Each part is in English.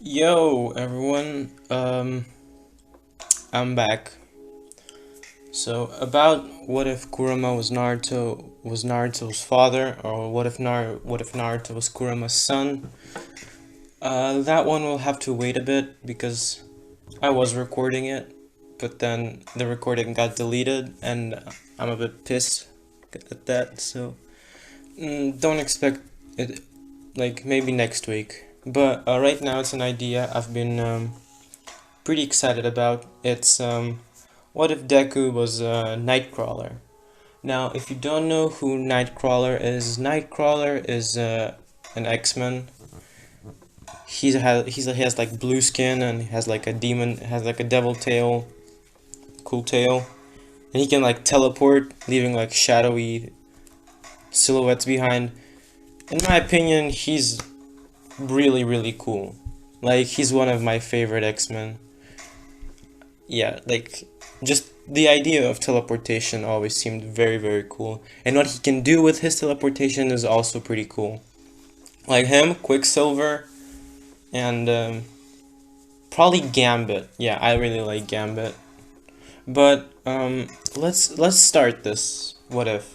Yo, everyone. I'm back. So, about what if Kurama was Naruto's father, or what if Naruto was Kurama's son? That one will have to wait a bit because I was recording it, but then the recording got deleted, and I'm a bit pissed at that. So, don't expect it. Like maybe next week. But right now, it's an idea I've been pretty excited about. It's what if Deku was Nightcrawler? Now, if you don't know who Nightcrawler is an X-Men. He has like blue skin and he has like a demon, has like a devil tail, cool tail, and he can like teleport, leaving like shadowy silhouettes behind. In my opinion, he's really cool. Like he's one of my favorite X-Men. Yeah, like just the idea of teleportation always seemed very cool, and what he can do with his teleportation is also pretty cool. Like him, Quicksilver, and probably Gambit. Yeah, I really like Gambit. But let's start this. What if?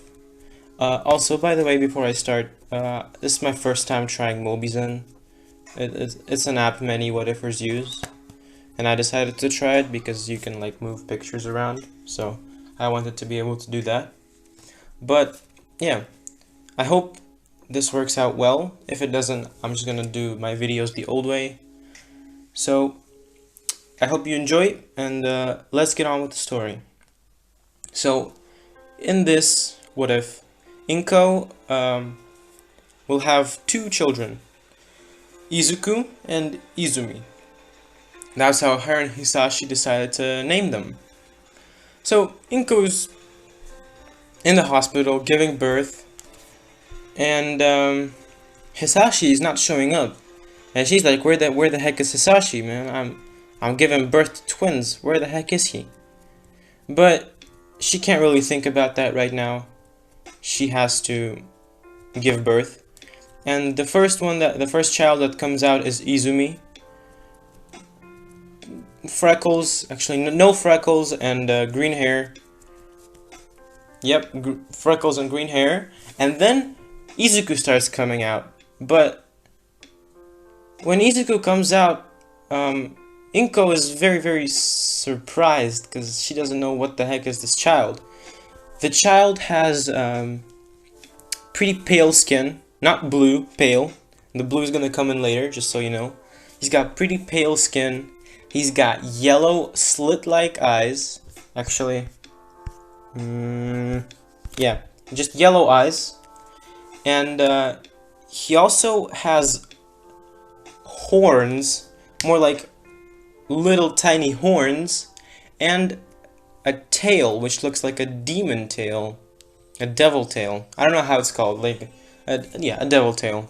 Also, by the way, before I start, this is my first time trying mobizen. It's an app many what ifers use, and I decided to try it because you can like move pictures around, so I wanted to be able to do that. But yeah, I hope this works out well. If it doesn't, I'm just gonna do my videos the old way. So I hope you enjoy, and let's get on with the story. So in this what if, Inko will have two children, Izuku and Izumi. That's how her and Hisashi decided to name them. So Inko's in the hospital giving birth, and Hisashi is not showing up. And she's like, where the heck is Hisashi, man? I'm giving birth to twins. Where the heck is he? But she can't really think about that right now. She has to give birth. And the first child that comes out is Izumi. Freckles, actually no freckles and green hair. Yep, freckles and green hair. And then Izuku starts coming out. But when Izuku comes out, Inko is very surprised because she doesn't know what the heck is this child. The child has pretty pale skin, not blue, pale. The blue is gonna come in later, just so you know. He's got pretty pale skin. He's got yellow slit-like eyes. Actually, yeah, just yellow eyes. And he also has horns, more like little tiny horns, and a tail which looks like a demon tail, a devil tail. I don't know how it's called, like, yeah, a devil tail.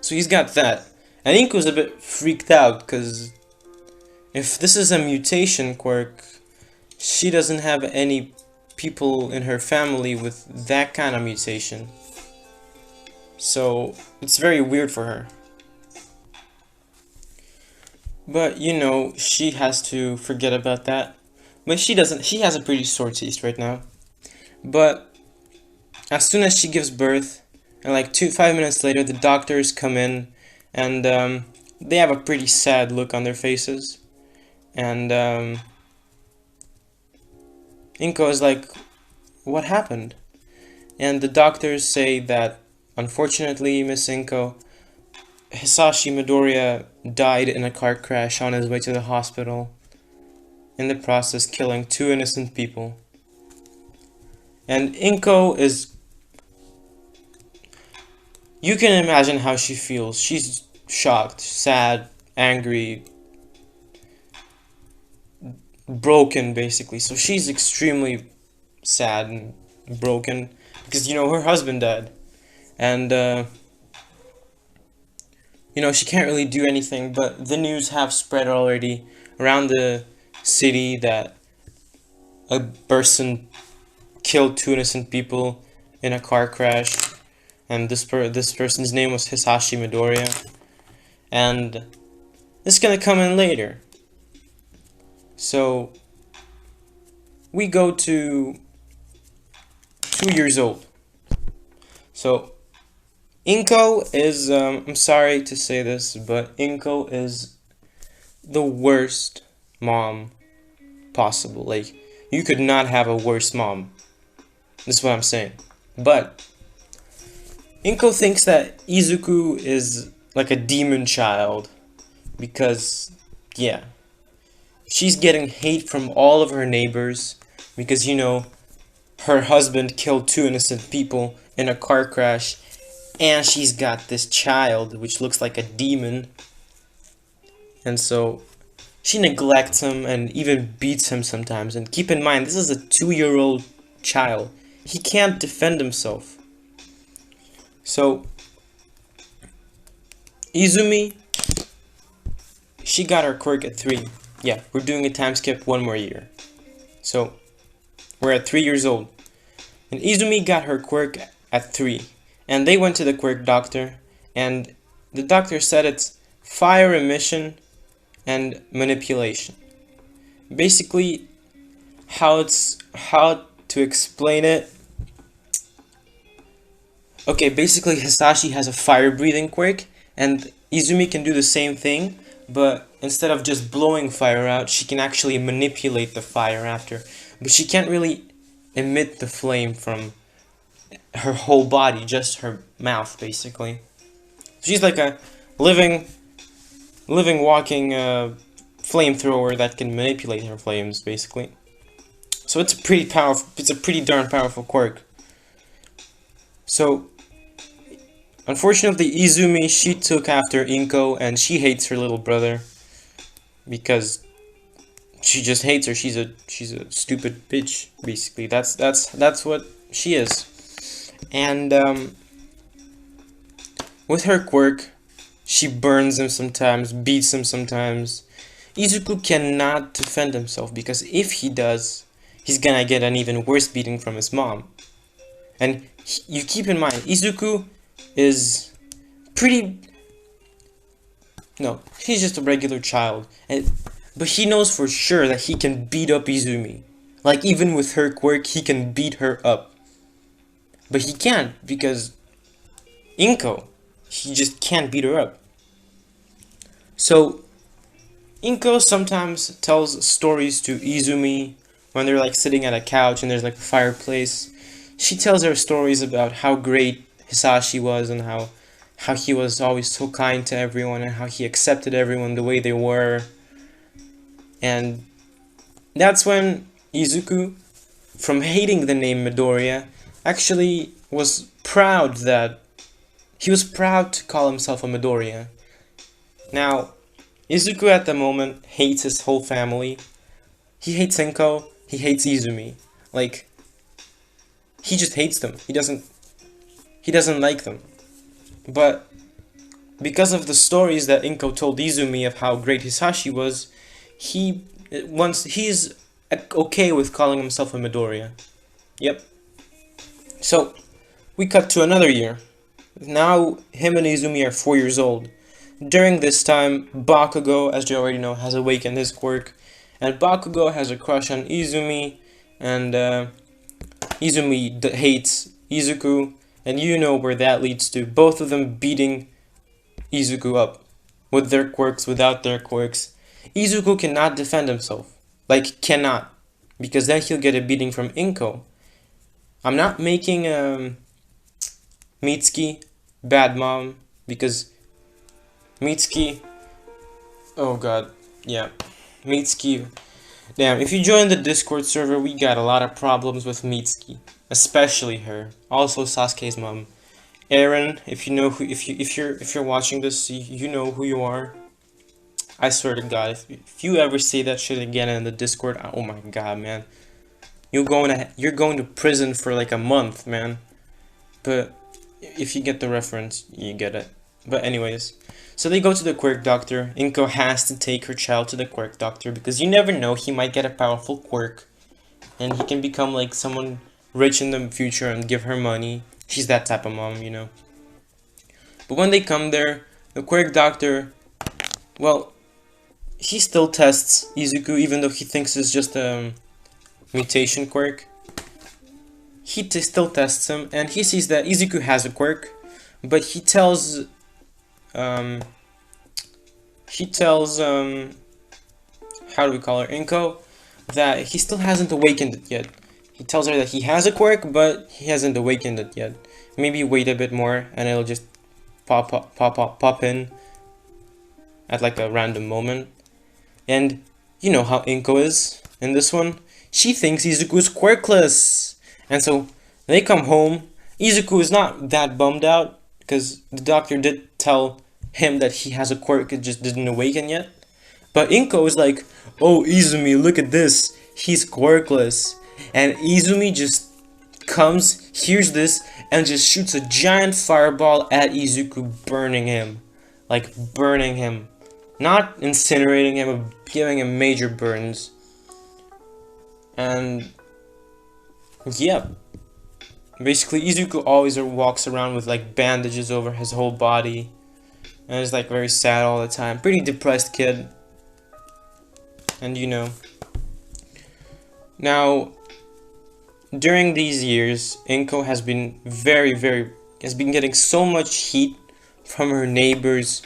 So he's got that. And Inko's a bit freaked out because if this is a mutation quirk, she doesn't have any people in her family with that kind of mutation. So it's very weird for her. But you know, she has to forget about that. But she doesn't. She has a pretty sore taste right now. But as soon as she gives birth, and like 5 minutes later, the doctors come in, and they have a pretty sad look on their faces. And Inko is like, "What happened?" And the doctors say that, unfortunately, Miss Inko, Hisashi Midoriya died in a car crash on his way to the hospital, in the process killing two innocent people. And Inko is... you can imagine how she feels. She's shocked, sad, angry, broken, basically. So she's extremely sad and broken because, you know, her husband died. And, you know, she can't really do anything, but the news have spread already around the city that a person killed two innocent people in a car crash, and this person's name was Hisashi Midoriya. And It's gonna come in later. So we go to 2 years old. So Inko is, I'm sorry to say this, but Inko is the worst mom possible. Like, you could not have a worse mom. That's what I'm saying. But Inko thinks that Izuku is like a demon child because, yeah, she's getting hate from all of her neighbors because, her husband killed 2 innocent people in a car crash, and she's got this child which looks like a demon, and so she neglects him and even beats him sometimes. And keep in mind, this is a 2-year-old child. He can't defend himself. So Izumi, she got her quirk at 3. Yeah, we're doing a time skip 1 more year. So we're at 3 years old. And Izumi got her quirk at 3. And they went to the quirk doctor, and the doctor said it's fire emission and manipulation. Basically, how to explain it. Okay, basically Hisashi has a fire breathing quirk, and Izumi can do the same thing, but instead of just blowing fire out, she can actually manipulate the fire after. But she can't really emit the flame from her whole body, just her mouth, basically. She's like a living, walking flamethrower that can manipulate her flames, basically. So it's a pretty powerful. It's a pretty darn powerful quirk. So, unfortunately, Izumi, she took after Inko, and she hates her little brother because she just hates her. She's a stupid bitch, basically. That's what she is. And with her quirk, she burns him sometimes, beats him sometimes. Izuku cannot defend himself because if he does, he's gonna get an even worse beating from his mom. And you keep in mind, Izuku is pretty... No, he's just a regular child. But he knows for sure that he can beat up Izumi. Like, even with her quirk, he can beat her up. But he can't, because Inko, he just can't beat her up. So, Inko sometimes tells stories to Izumi when they're like sitting at a couch and there's like a fireplace. She tells her stories about how great Hisashi was and how he was always so kind to everyone and how he accepted everyone the way they were. And that's when Izuku, from hating the name Midoriya, actually was proud that he was proud to call himself a Midoriya. Now, Izuku at the moment hates his whole family. He hates Inko, he hates Izumi. Like, he just hates them. He doesn't like them. But because of the stories that Inko told Izumi of how great Hisashi was, he's okay with calling himself a Midoriya. Yep. So, we cut to another year. Now, him and Izumi are 4 years old. During this time, Bakugo, as you already know, has awakened his quirk. And Bakugo has a crush on Izumi. And Izumi hates Izuku. And you know where that leads to. Both of them beating Izuku up. With their quirks, without their quirks. Izuku cannot defend himself. Like, cannot. Because then he'll get a beating from Inko. I'm not making Mitsuki bad mom. Because Mitsuki... Oh god. Yeah. Mitsuki... Damn, if you join the Discord server, we got a lot of problems with Mitsuki. Especially her. Also Sasuke's mom. Aaron, if you know who, if you're watching this, you know who you are. I swear to God, if you ever say that shit again in the Discord, oh my God, man, you're going to prison for like a month, man. But if you get the reference, you get it. But anyways, so they go to the quirk doctor. Inko has to take her child to the quirk doctor because you never know, he might get a powerful quirk, and he can become like someone rich in the future and give her money. She's that type of mom, you know. But when they come there, the quirk doctor, well, he still tests Izuku even though he thinks it's just a mutation quirk. He still tests him, and he sees that Izuku has a quirk, but he tells how do we call her, Inko, that he still hasn't awakened it yet. He tells her that he has a quirk, but he hasn't awakened it yet. Maybe wait a bit more, and it'll just pop in at like a random moment. And you know how Inko is in this one. She thinks Izuku's quirkless, and so they come home. Izuku is not that bummed out because the doctor did tell him that he has a quirk, it just didn't awaken yet. But Inko is like, "Oh, Izumi, look at this. He's quirkless." And Izumi just comes, hears this, and just shoots a giant fireball at Izuku, burning him. Like, burning him. Not incinerating him, but giving him major burns. And, yeah. Basically, Izuku always walks around with, like, bandages over his whole body. And is, like, very sad all the time. Pretty depressed kid. And, you know. Now, during these years, Inko has been has been getting so much heat from her neighbors.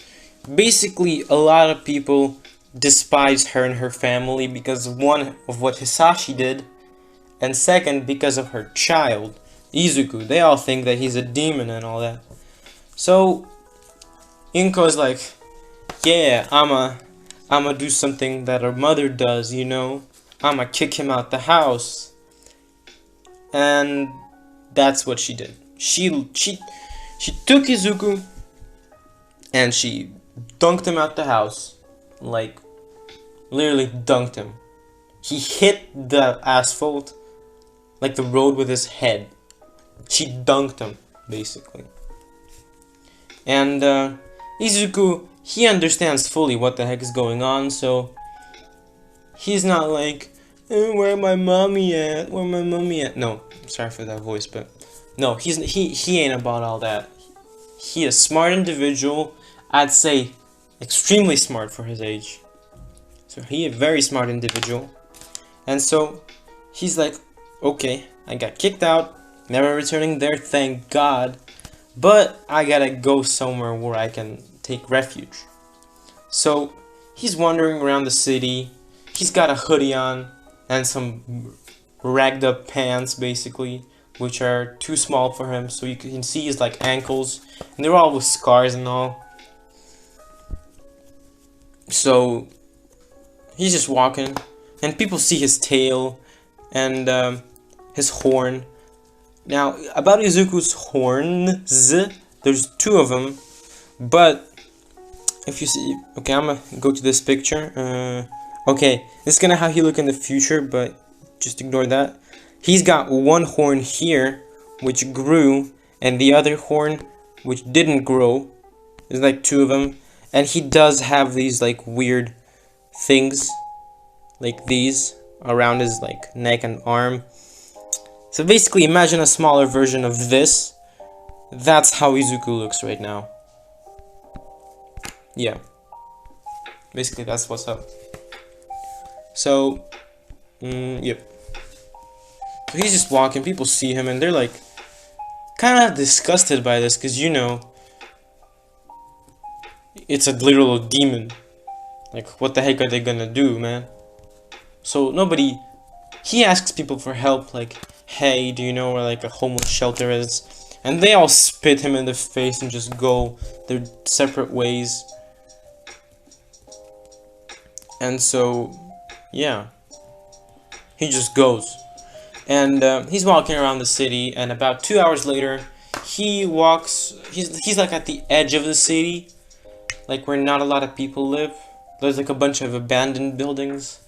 Basically, a lot of people despise her and her family because one of what Hisashi did, and second because of her child, Izuku. They all think that he's a demon and all that. So, Inko's like, yeah, I'ma do something that her mother does, you know? I'ma kick him out the house. And that's what she did. She took Izuku and she dunked him out the house. Like, literally dunked him. He hit the asphalt, like the road, with his head. She dunked him, basically. And Izuku, he understands fully what the heck is going on, so he's not like, where my mommy at? Where my mommy at? No, sorry for that voice, but no, he ain't about all that. He is a smart individual. I'd say extremely smart for his age. So he a very smart individual. And so he's like, okay, I got kicked out, never returning there, thank God. But I gotta go somewhere where I can take refuge. So he's wandering around the city. He's got a hoodie on and some ragged up pants, basically, which are too small for him, so you can see his like ankles, and they're all with scars and all. So he's just walking, and people see his tail and his horn. Now, about Izuku's horns, there's two of them, but if you see, okay, I'm gonna go to this picture. Okay, this is gonna how he look in the future, but just ignore that. He's got one horn here, which grew, and the other horn, which didn't grow. There's like two of them, and he does have these like weird things, like these, around his like neck and arm. So basically, imagine a smaller version of this. That's how Izuku looks right now. Yeah. Basically, that's what's up. So, yep. So he's just walking, people see him, and they're like, kind of disgusted by this, because, you know, it's a literal demon. Like, what the heck are they gonna do, man? So, he asks people for help, like, hey, do you know where, like, a homeless shelter is? And they all spit him in the face and just go their separate ways. And so, yeah, he just goes. And he's walking around the city, and about 2 hours later, he walks, he's like at the edge of the city, like where not a lot of people live. There's like a bunch of abandoned buildings.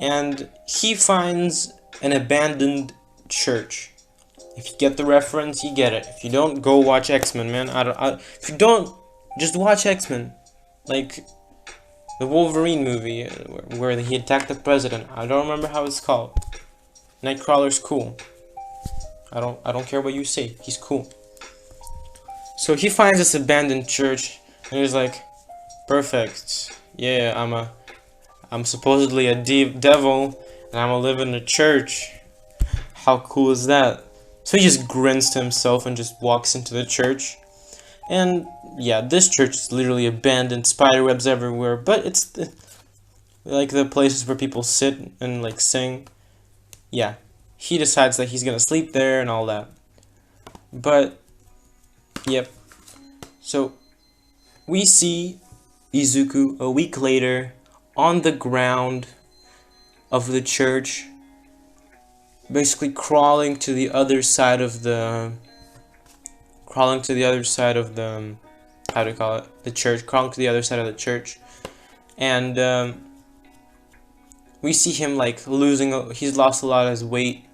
And he finds an abandoned church. If you get the reference, you get it. If you don't, go watch X-Men, man. If you don't, just watch X-Men. Like the Wolverine movie where he attacked the president. I don't remember how it's called. Nightcrawler's cool. I don't care what you say. He's cool. So he finds this abandoned church and he's like, perfect. Yeah, I'm supposedly a devil, and I'm gonna live in a church. How cool is that? So he just grins to himself and just walks into the church. And yeah, this church is literally abandoned, spiderwebs everywhere, but it's like the places where people sit and like sing. Yeah, he decides that he's gonna sleep there and all that. But yep. So we see Izuku a week later on the ground of the church, basically crawling to the other side of the how do you call it, the church, crawling to the other side of the church. And we see him like he's lost a lot of his weight,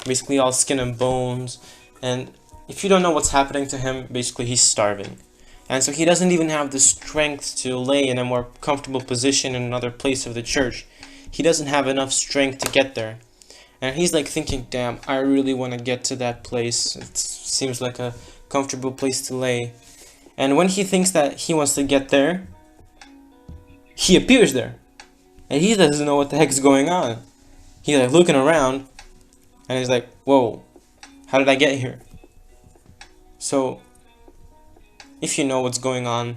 basically all skin and bones. And if you don't know what's happening to him, basically he's starving. And so he doesn't even have the strength to lay in a more comfortable position in another place of the church. He doesn't have enough strength to get there. And he's like thinking, damn, I really want to get to that place. It seems like a comfortable place to lay. And when he thinks that he wants to get there, he appears there. And he doesn't know what the heck's going on. He's like looking around, and he's like, whoa, how did I get here? So if you know what's going on,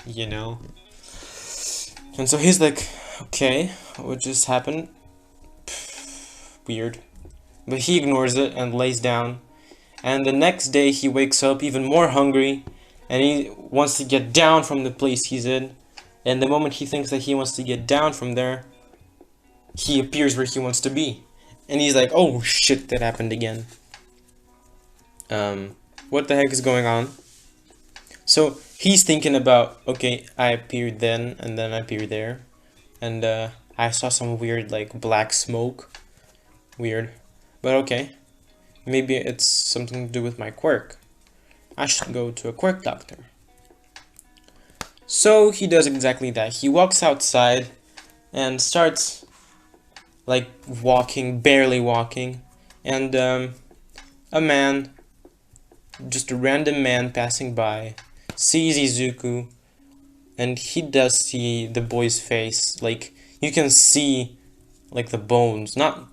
you know. And so he's like, okay, what just happened? Weird. But he ignores it and lays down. And the next day he wakes up even more hungry, and he wants to get down from the place he's in. And the moment he thinks that he wants to get down from there, he appears where he wants to be. And he's like, oh shit, that happened again. What the heck is going on? So he's thinking about, okay, I appeared then, and then I appeared there, and I saw some weird like black smoke. Weird. But okay, maybe it's something to do with my quirk. I should go to a quirk doctor. So he does exactly that. He walks outside and starts like walking, barely walking, and a man, just a random man passing by, sees Izuku, and he does see the boy's face. Like you can see like the bones, not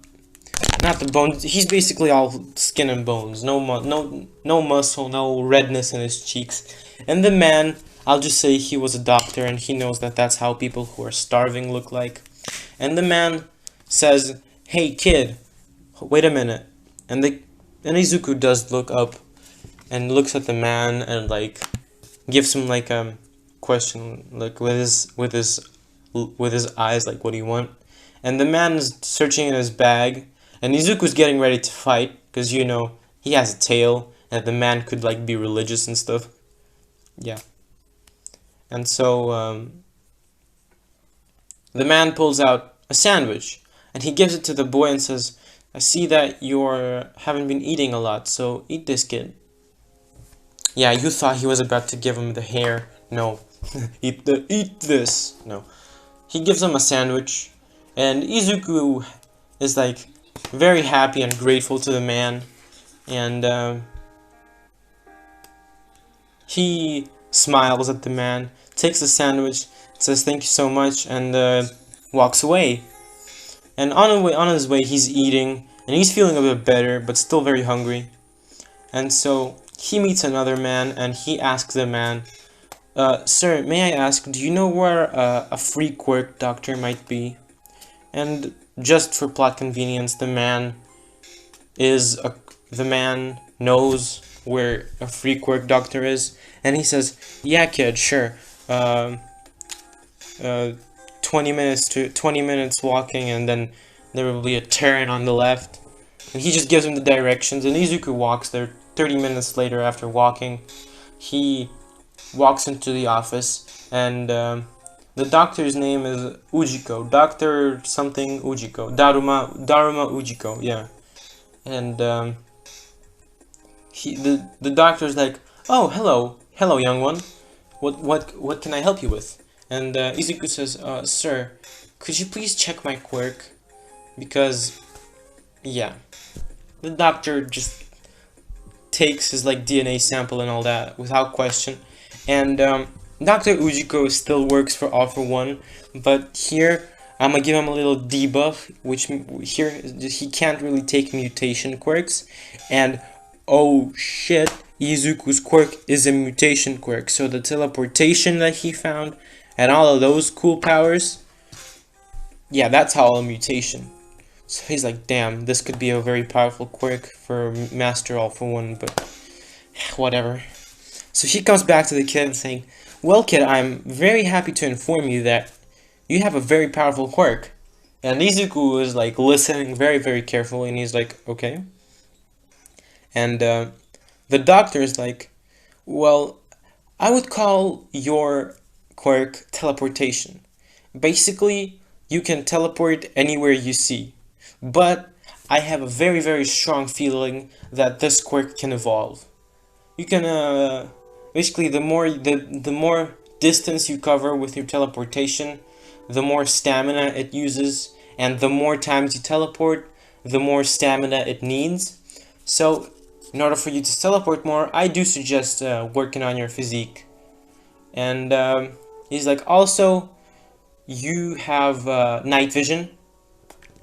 the bones. He's basically all skin and bones. No muscle, no redness in his cheeks. And the man, I'll just say he was a doctor, and he knows that that's how people who are starving look like. And the man says, "Hey kid, wait a minute." And Izuku does look up and looks at the man and like gives him like a question, like with his eyes, like, what do you want? And the man is searching in his bag, and Izuku's getting ready to fight because, you know, he has a tail and the man could like be religious and stuff. Yeah. And so the man pulls out a sandwich and he gives it to the boy and says, I see that haven't been eating a lot, so eat this, kid. Yeah, you thought he was about to give him the hair. No. Eat this. No. He gives him a sandwich, and Izuku is like very happy and grateful to the man, and he smiles at the man, takes the sandwich, says thank you so much, and walks away. And on his way, he's eating, and he's feeling a bit better, but still very hungry. And so he meets another man, and he asks the man, sir, may I ask, do you know where a free quirk doctor might be? And just for plot convenience, the man knows where a free quirk doctor is, and he says, yeah kid, sure, 20 minutes walking, and then there will be a turn on the left. And he just gives him the directions, and Izuku walks there. 30 minutes later, after walking, he walks into the office, and the doctor's name is Ujiko, Dr. something Ujiko, Daruma Ujiko, yeah. And the doctor's like, oh, hello young one, what can I help you with? And Izuku says, sir, could you please check my quirk? Because, yeah, the doctor just takes his like DNA sample and all that without question. And Dr. Ujiko still works for All for One, but here I'm gonna give him a little debuff, which here he can't really take mutation quirks, and oh shit, Izuku's quirk is a mutation quirk. So the teleportation that he found and all of those cool powers, yeah, that's all a mutation. So he's like, damn, this could be a very powerful quirk for Master All for One, but whatever. So he comes back to the kid saying, well, kid, I'm very happy to inform you that you have a very powerful quirk. And Izuku is like listening very, very carefully, and he's like, okay. And the doctor is like, well, I would call your quirk teleportation. Basically, you can teleport anywhere you see. But I have a very, very strong feeling that this quirk can evolve. You can, basically, the more distance you cover with your teleportation, the more stamina it uses, and the more times you teleport, the more stamina it needs. So, in order for you to teleport more, I do suggest working on your physique. And he's like, also, you have night vision,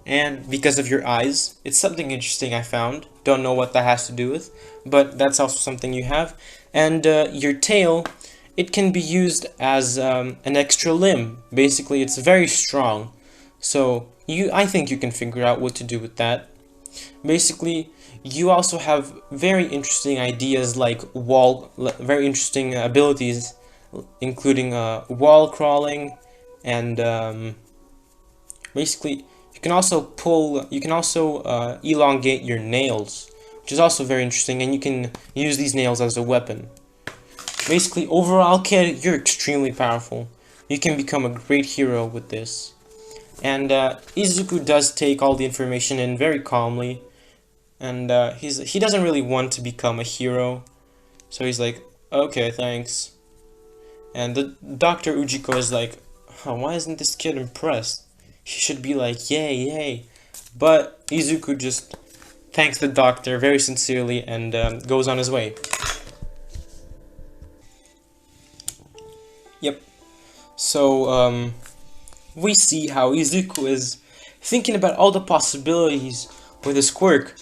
and because of your eyes, it's something interesting I found. Don't know what that has to do with, but that's also something you have. And your tail, it can be used as an extra limb. Basically, it's very strong. So I think you can figure out what to do with that. Basically, you also have very interesting ideas like very interesting abilities, including wall crawling, and basically you can also elongate your nails, which is also very interesting, and you can use these nails as a weapon. Basically, overall, kid, you're extremely powerful. You can become a great hero with this. And Izuku does take all the information in very calmly, and he doesn't really want to become a hero, so he's like, okay, thanks. And the Dr. Ujiko is like, why isn't this kid impressed? He should be like, yay, yay. But Izuku just thanks the doctor very sincerely and goes on his way. Yep. So, we see how Izuku is thinking about all the possibilities with his quirk.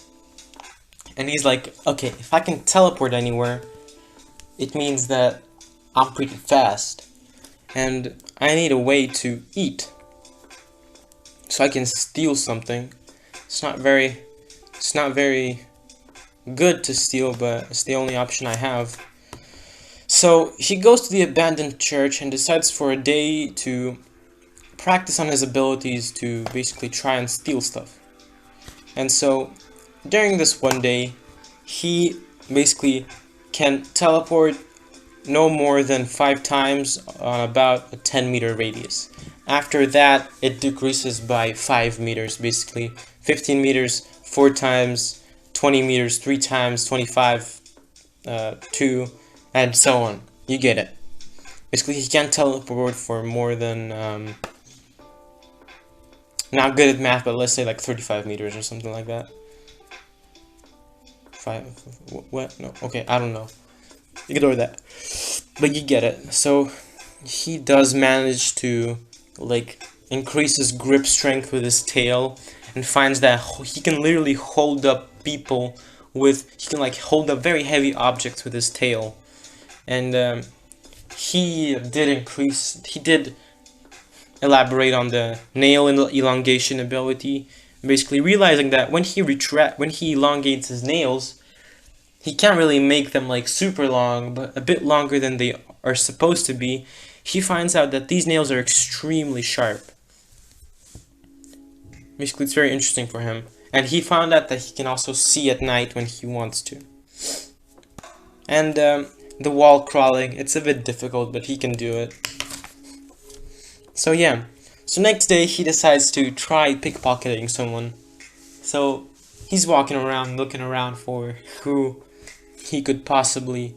And he's like, okay, if I can teleport anywhere, it means that I'm pretty fast. And I need a way to eat. So I can steal something. It's not very good to steal, but it's the only option I have. So he goes to the abandoned church and decides for a day to practice on his abilities to basically try and steal stuff. And so during this one day, he basically can teleport no more than 5 times on about a 10-meter radius. After that, it decreases by 5 meters, basically 15 meters 4 times, 20 meters 3 times, 25 2, and so on. You get it. Basically, he can't teleport for more than not good at math, but let's say like 35 meters or something like that. What? No. Okay, I don't know. Ignore that. But you get it. So he does manage to like increase his grip strength with his tail, and finds that he can literally hold up people with, he can like hold up very heavy objects with his tail. And he did elaborate on the nail elongation ability, basically realizing that when he elongates his nails, he can't really make them like super long, but a bit longer than they are supposed to be. He finds out that these nails are extremely sharp. Basically, it's very interesting for him. And he found out that he can also see at night when he wants to. And the wall crawling, it's a bit difficult, but he can do it. So yeah. So next day, he decides to try pickpocketing someone. So he's walking around, looking around for who he could possibly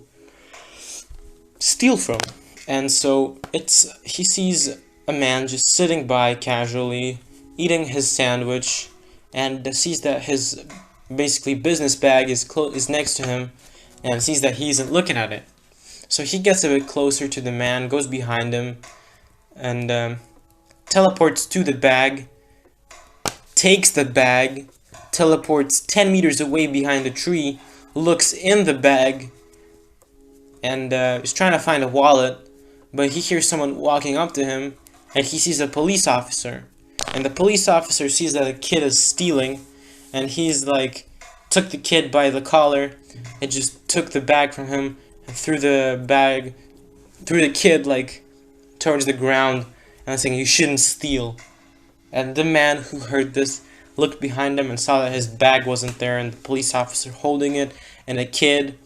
steal from. And so he sees a man just sitting by casually, eating his sandwich, and sees that his basically business bag is next to him, and sees that he isn't looking at it. So he gets a bit closer to the man, goes behind him, and teleports to the bag, takes the bag, teleports 10 meters away behind a tree, looks in the bag, and is trying to find a wallet, but he hears someone walking up to him, and he sees a police officer. And the police officer sees that a kid is stealing, and he's like, took the kid by the collar, and just took the bag from him, and threw the kid, like, towards the ground, and saying, "You shouldn't steal." And the man who heard this looked behind him and saw that his bag wasn't there, and the police officer holding it, and a kid.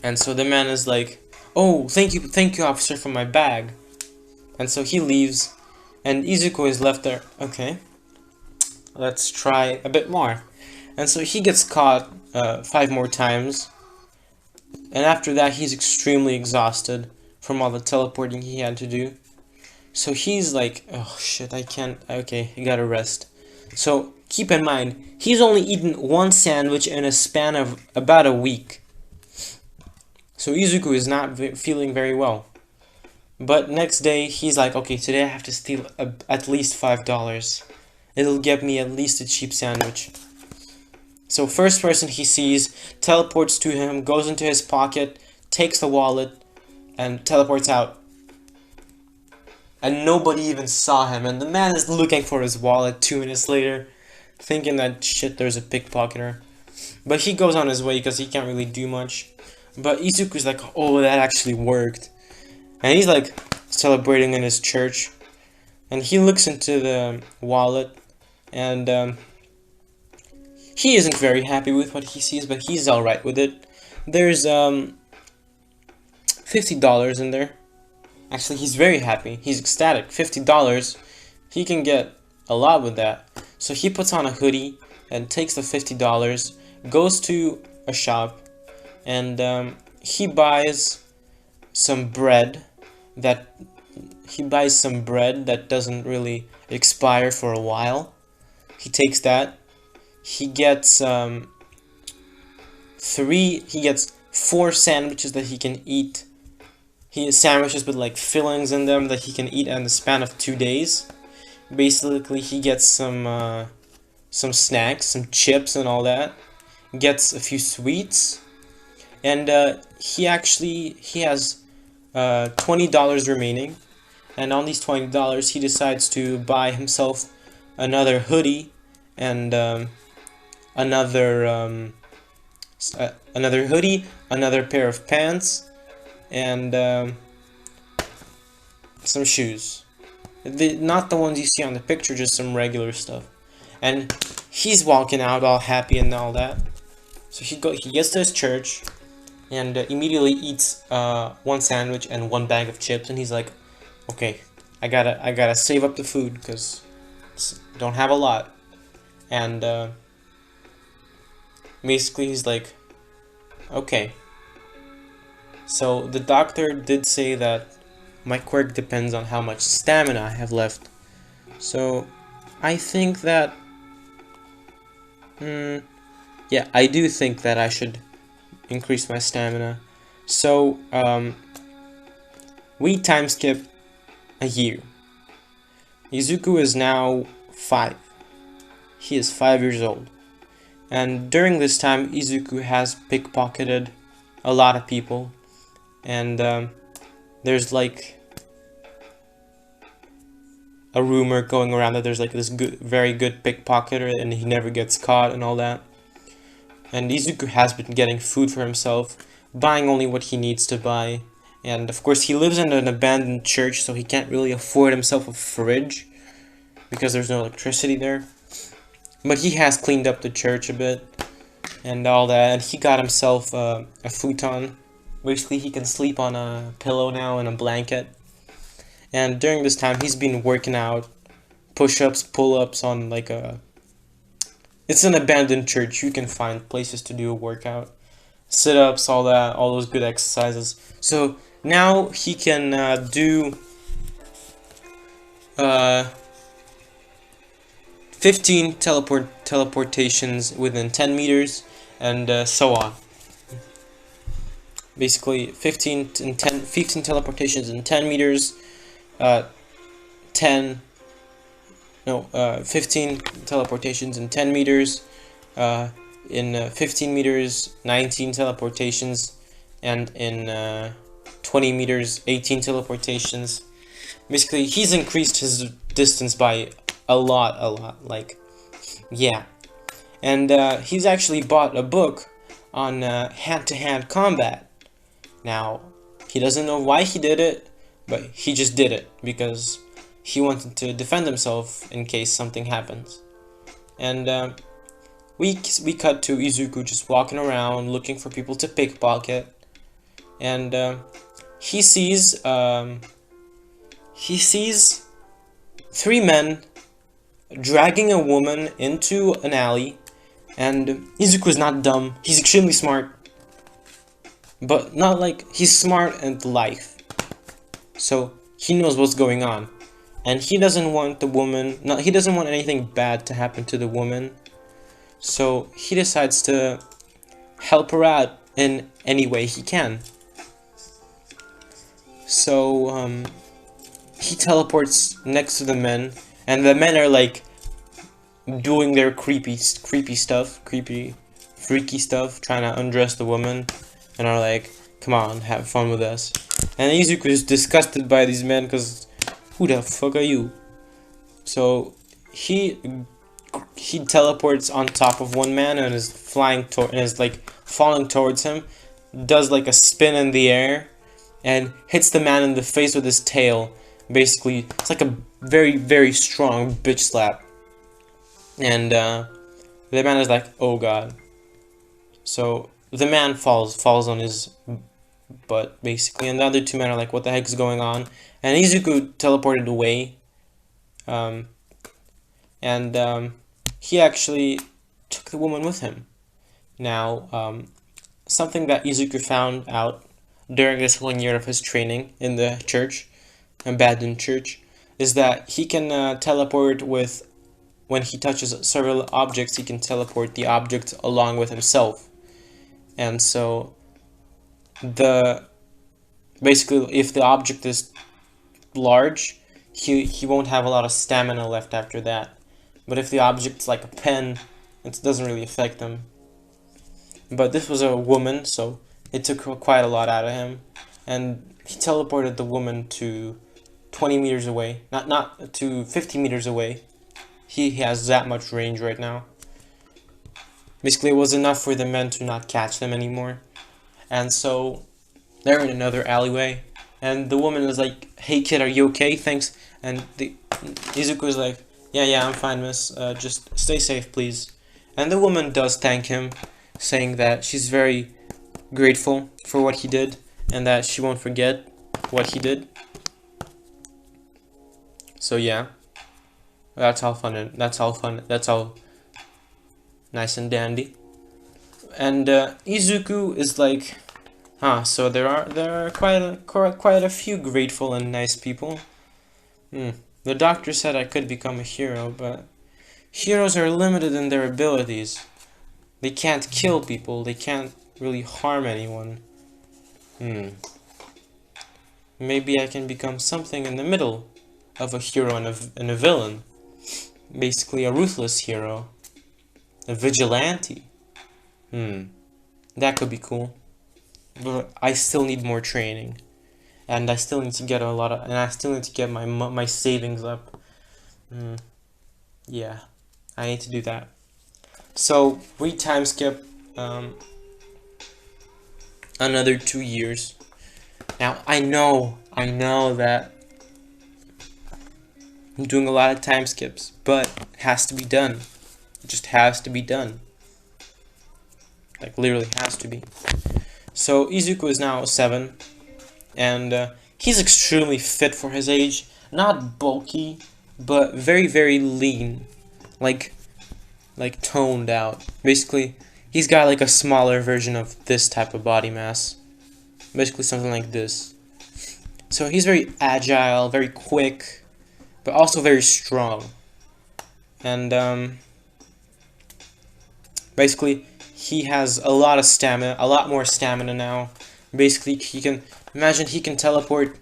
And so the man is like, "Oh, thank you, officer, for my bag." And so he leaves, and Izuku is left there. Okay, let's try a bit more. And so he gets caught 5 more times, and after that he's extremely exhausted from all the teleporting he had to do. So he's like, "Oh shit, I can't, okay, I gotta rest." So keep in mind, he's only eaten 1 sandwich in a span of about a week. So Izuku is not feeling very well. But next day, he's like, "Okay, today I have to steal at least $5. It'll get me at least a cheap sandwich." So first person he sees teleports to him, goes into his pocket, takes the wallet, and teleports out. And nobody even saw him, and the man is looking for his wallet 2 minutes later, thinking that shit, there's a pickpocketer. But he goes on his way because he can't really do much. But Izuku's like, "Oh, that actually worked." And he's like celebrating in his church, and he looks into the wallet, and he isn't very happy with what he sees, but he's alright with it. There's $50 in there. Actually, he's very happy. He's ecstatic. $50. He can get a lot with that. So he puts on a hoodie and takes the $50, goes to a shop, and he buys some bread that doesn't really expire for a while. He takes that. He gets 4 sandwiches that he can eat. He has sandwiches with like fillings in them that he can eat in the span of 2 days. Basically, he gets some snacks, some chips and all that. Gets a few sweets, and he has $20 remaining. And on these $20, he decides to buy himself another hoodie and another hoodie, another pair of pants, and some shoes. Not the ones you see on the picture, just some regular stuff. And he's walking out all happy and all that. So he gets to his church and immediately eats 1 sandwich and 1 bag of chips, and he's like, "Okay, I gotta save up the food because don't have a lot." And basically he's like, "Okay, so the doctor did say that my quirk depends on how much stamina I have left. So I think that, yeah, I do think that I should increase my stamina." So we time skip a year. Izuku is now 5. He is 5 years old. And during this time, Izuku has pickpocketed a lot of people. And there's like a rumor going around that there's like this very good pickpocketer and he never gets caught and all that. And Izuku has been getting food for himself, buying only what he needs to buy. And of course he lives in an abandoned church, so he can't really afford himself a fridge because there's no electricity there. But he has cleaned up the church a bit and all that, and he got himself a futon. Basically he can sleep on a pillow now and a blanket. And during this time he's been working out, push-ups, pull-ups on like a... It's an abandoned church, you can find places to do a workout. Sit-ups, all that, all those good exercises. So now he can do 15 teleportations within 10 meters and so on. Basically 15 teleportations in 10 meters, 10, no, 15 teleportations in 10 meters, in 15 meters, 19 teleportations, and in 20 meters, 18 teleportations. Basically, he's increased his distance by a lot, like, yeah. And he's actually bought a book on hand-to-hand combat. Now, he doesn't know why he did it, but he just did it because he wanted to defend himself in case something happens. And we cut to Izuku just walking around looking for people to pickpocket, and he sees 3 men dragging a woman into an alley. And Izuku's not dumb. He's extremely smart, but not like he's smart at life. So he knows what's going on, and he doesn't want the woman. No, he doesn't want anything bad to happen to the woman. So he decides to help her out in any way he can. So he teleports next to the men, and the men are like doing their freaky stuff, trying to undress the woman, and are like, come on, have fun with us. And Izuku is disgusted by these men, because who the fuck are you? So he teleports on top of one man and is falling towards him, does like a spin in the air, and hits the man in the face with his tail. Basically, it's like a very strong bitch slap. And the man is like, oh god. So the man falls on his butt, basically, and the other 2 men are like, what the heck is going on? And Izuku teleported away, and he actually took the woman with him. Now, something that Izuku found out during this 1 year of his training in the church, abandoned church, is that he can teleport with. When he touches several objects, he can teleport the object along with himself. And so, basically, if the object is large, he won't have a lot of stamina left after that. But if the object's like a pen, it doesn't really affect him. But this was a woman, so it took quite a lot out of him. And he teleported the woman to 20 meters away, not to 50 meters away. He has that much range right now. Basically, it was enough for the men to not catch them anymore. And so, they're in another alleyway. And the woman is like, hey kid, are you okay? Thanks. And Izuku is like, yeah, I'm fine, miss. Just stay safe, please. And the woman does thank him, saying that she's very grateful for what he did, and that she won't forget what he did. So yeah. That's all fun. That's all nice and dandy. And Izuku is like, so there are quite a few grateful and nice people. The doctor said I could become a hero, but heroes are limited in their abilities. They can't kill people. They can't really harm anyone. Maybe I can become something in the middle of a hero and a villain. Basically a ruthless hero. A vigilante. That could be cool. But I still need more training. And I still need to get my savings up. Yeah. I need to do that. So we time skip another 2 years. Now I know that I'm doing a lot of time skips, but it has to be done. It just has to be done. Like, literally has to be. So, Izuku is now 7, and he's extremely fit for his age. Not bulky, but very lean. Like toned out. Basically, he's got like a smaller version of this type of body mass. Basically, something like this. So, he's very agile, very quick, but also very strong. And basically he has a lot more stamina now. Basically he can teleport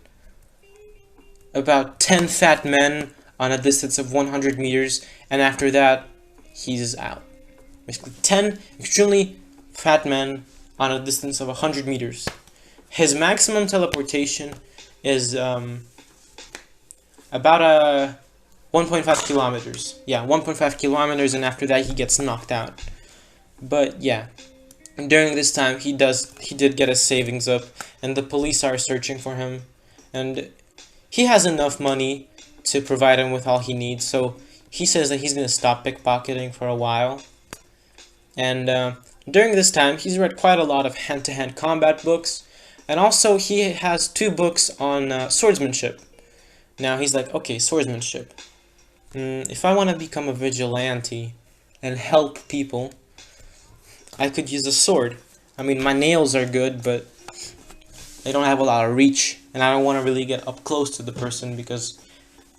about 10 fat men on a distance of 100 meters, and after that, he's out. Basically, 10 extremely fat men on a distance of 100 meters. His maximum teleportation is about 1.5 kilometers. Yeah, 1.5 kilometers, and after that, he gets knocked out. But yeah, during this time, he did get his savings up, and the police are searching for him, and he has enough money to provide him with all he needs, so he says that he's going to stop pickpocketing for a while. And during this time, he's read quite a lot of hand-to-hand combat books, and also he has 2 books on swordsmanship. Now he's like, okay, swordsmanship. If I want to become a vigilante and help people, I could use a sword. I mean, my nails are good, but they don't have a lot of reach, and I don't want to really get up close to the person because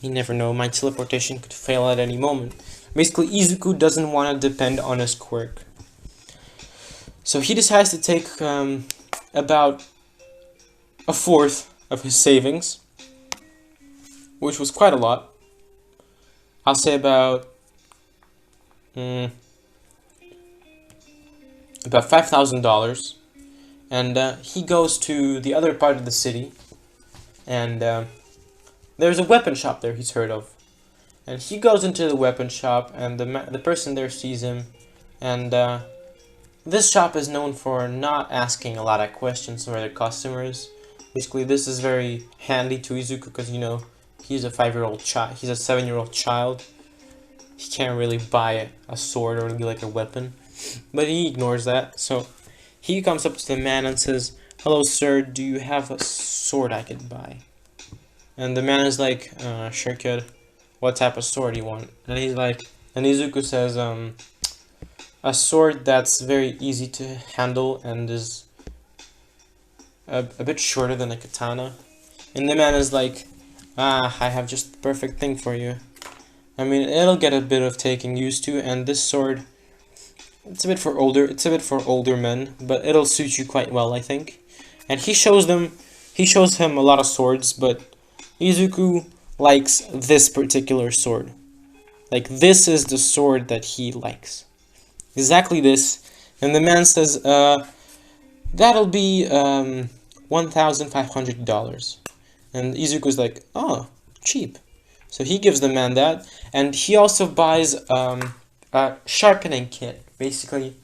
you never know, my teleportation could fail at any moment. Basically, Izuku doesn't want to depend on his quirk. So he decides to take about a fourth of his savings, which was quite a lot. I'll say about $5,000, and he goes to the other part of the city, and there's a weapon shop there he's heard of, and he goes into the weapon shop, and the person there sees him, and this shop is known for not asking a lot of questions for their customers. Basically, this is very handy to Izuku because, you know, he's a 5-year-old child. He's a 7-year-old child. He can't really buy a sword or like a weapon, but he ignores that. So he comes up to the man and says, "Hello, sir. Do you have a sword I could buy?" And the man is like, "Sure, kid. What type of sword do you want?" And he's like, and Izuku says, "A sword that's very easy to handle and is a bit shorter than a katana." And the man is like, "I have just the perfect thing for you. I mean, it'll get a bit of taking used to, and this sword, it's a bit for older men, but it'll suit you quite well, I think." And he shows him a lot of swords, but Izuku likes this particular sword. Like, this is the sword that he likes. Exactly this. And the man says, "That'll be $1,500. And Izuku's like, "Oh, cheap." So he gives the man that, and he also buys a sharpening kit. Basically,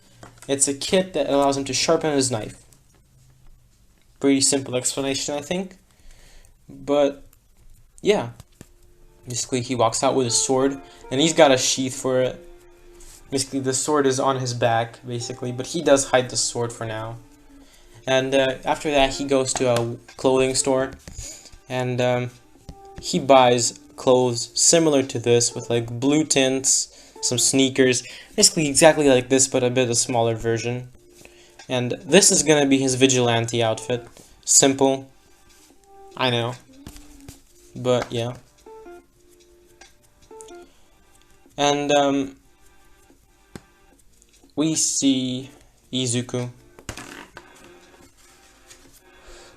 it's a kit that allows him to sharpen his knife. Pretty simple explanation, I think. But yeah, basically he walks out with a sword, and he's got a sheath for it. Basically, the sword is on his back, basically, but he does hide the sword for now. And after that, he goes to a clothing store, and he buys clothes similar to this with like blue tints, some sneakers, basically exactly like this, but a bit a smaller version. And this is gonna be his vigilante outfit. Simple, I know, but yeah. And we see Izuku.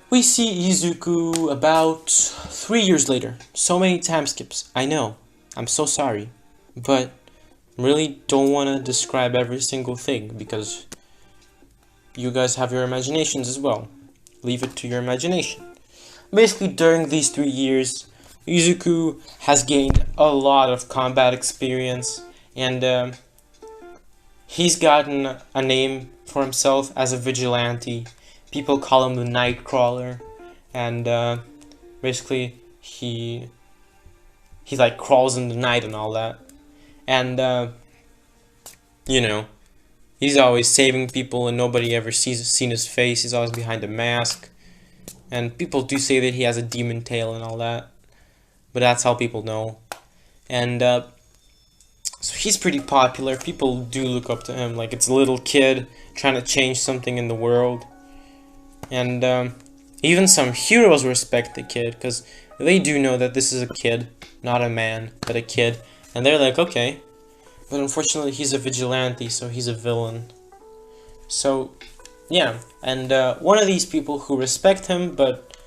We see Izuku about 3 years later. So many time skips. I know. I'm so sorry. But really don't want to describe every single thing because you guys have your imaginations as well. Leave it to your imagination. Basically, during these 3 years, Izuku has gained a lot of combat experience, and he's gotten a name for himself as a vigilante. People call him the Nightcrawler, and basically he like crawls in the night and all that. And you know, he's always saving people, and nobody ever seen his face. He's always behind a mask, and people do say that he has a demon tail and all that, but that's how people know. And so he's pretty popular. People do look up to him like it's a little kid trying to change something in the world. And even some heroes respect the kid because they do know that this is a kid, not a man, but a kid. And they're like, okay. But unfortunately, he's a vigilante, so he's a villain. So, yeah. And one of these people who respect him, but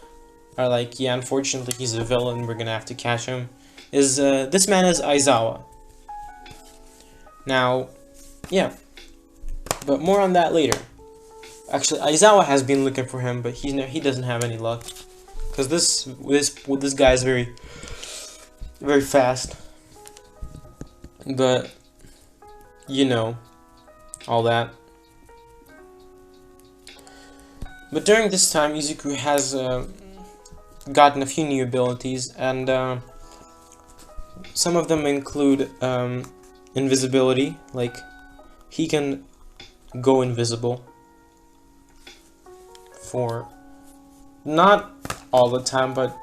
are like, yeah, unfortunately he's a villain, we're gonna have to catch him, is this man is Aizawa. Now, yeah, but more on that later. Actually, Aizawa has been looking for him, but he doesn't have any luck, because this guy is very fast. But you know, all that. But during this time, Izuku has gotten a few new abilities, and some of them include invisibility, like he can go invisible for not all the time, but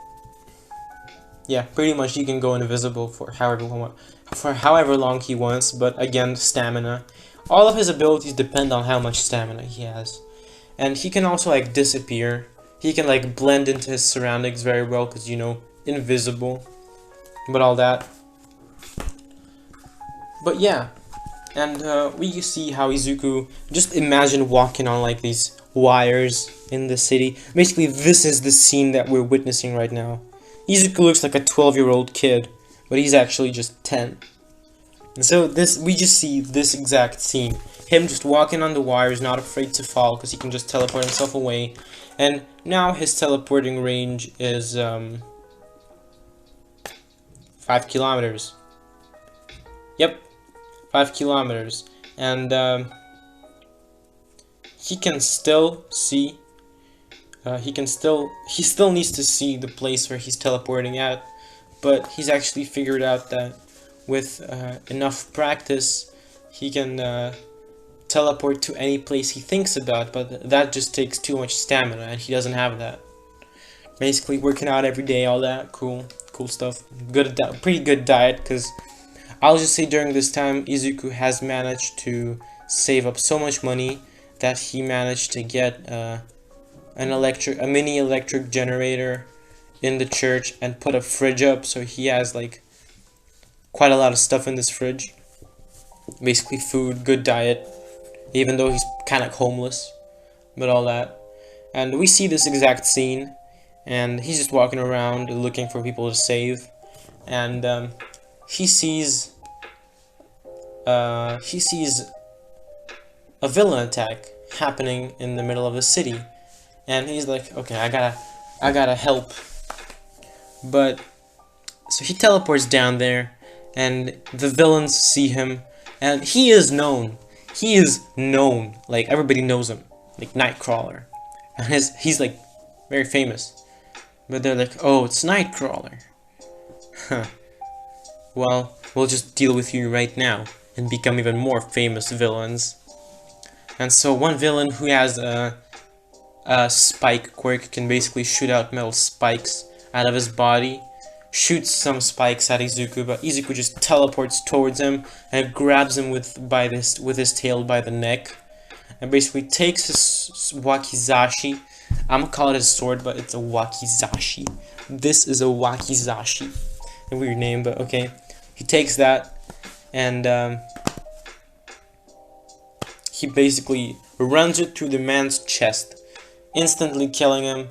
yeah, pretty much he can go invisible for however long he wants. But again, stamina. All of his abilities depend on how much stamina he has, and he can also like disappear. He can like blend into his surroundings very well because, you know, invisible. But all that. But yeah, and we see how Izuku, just imagine walking on like these wires in the city. Basically, this is the scene that we're witnessing right now. Izuku looks like a 12-year-old kid, but he's actually just 10. And so we just see this exact scene. Him just walking on the wires, not afraid to fall, because he can just teleport himself away. And now his teleporting range is 5 kilometers. Yep, 5 kilometers. And he can still see. He still needs to see the place where he's teleporting at, but he's actually figured out that with enough practice, he can teleport to any place he thinks about, but that just takes too much stamina, and he doesn't have that. Basically, working out every day, all that, cool stuff. Pretty good diet, because I'll just say during this time, Izuku has managed to save up so much money that he managed to get a mini electric generator in the church and put a fridge up, so he has like quite a lot of stuff in this fridge. Basically food, good diet, even though he's kind of homeless, but all that. And we see this exact scene, and he's just walking around looking for people to save, and he sees a villain attack happening in the middle of the city. And he's like, okay, I gotta help. But so he teleports down there, and the villains see him, and he is known. He is known. Like, everybody knows him. Like Nightcrawler. And he's like very famous. But they're like, oh, it's Nightcrawler. Huh. Well, we'll just deal with you right now and become even more famous villains. And so one villain who has a spike quirk can basically shoot out metal spikes out of his body, shoots some spikes at Izuku, but Izuku just teleports towards him and grabs him with his tail by the neck, and basically takes his wakizashi. I'm gonna call it his sword, but it's a wakizashi. This is a wakizashi. A weird name, but okay. He takes that, and he basically runs it through the man's chest, instantly killing him.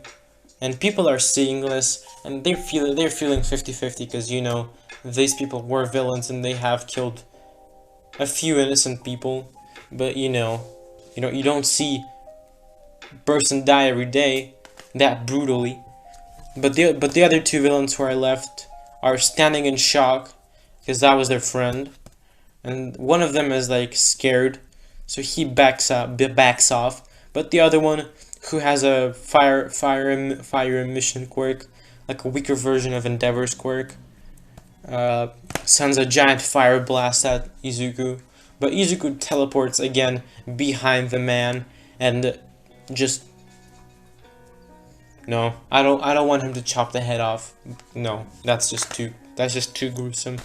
And people are seeing this, and they're feeling 50-50, because, you know, these people were villains and they have killed a few innocent people. But you don't see a person die every day that brutally. But the other two villains who are left are standing in shock, because that was their friend, and one of them is like scared, so he backs off. But the other one, who has a fire emission quirk, like a weaker version of Endeavor's quirk, sends a giant fire blast at Izuku. But Izuku teleports again behind the man, and just no, I don't want him to chop the head off. No, that's just too gruesome.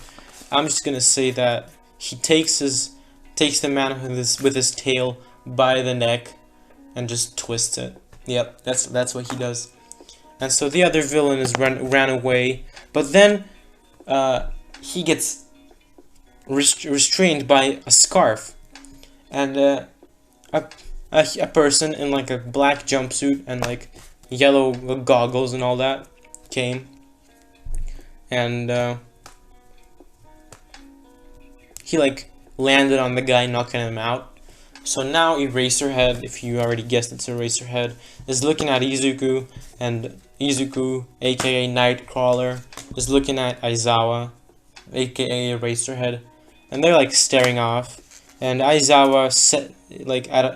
I'm just gonna say that he takes the man with his tail by the neck and just twists it. Yep, that's what he does. And so the other villain ran away, but then he gets restrained by a scarf, and a person in like a black jumpsuit and like yellow goggles and all that came, and he like landed on the guy, knocking him out. So now Eraserhead, if you already guessed it's Eraserhead, is looking at Izuku, and Izuku, aka Nightcrawler, is looking at Aizawa, aka Eraserhead, and they're like staring off. And Aizawa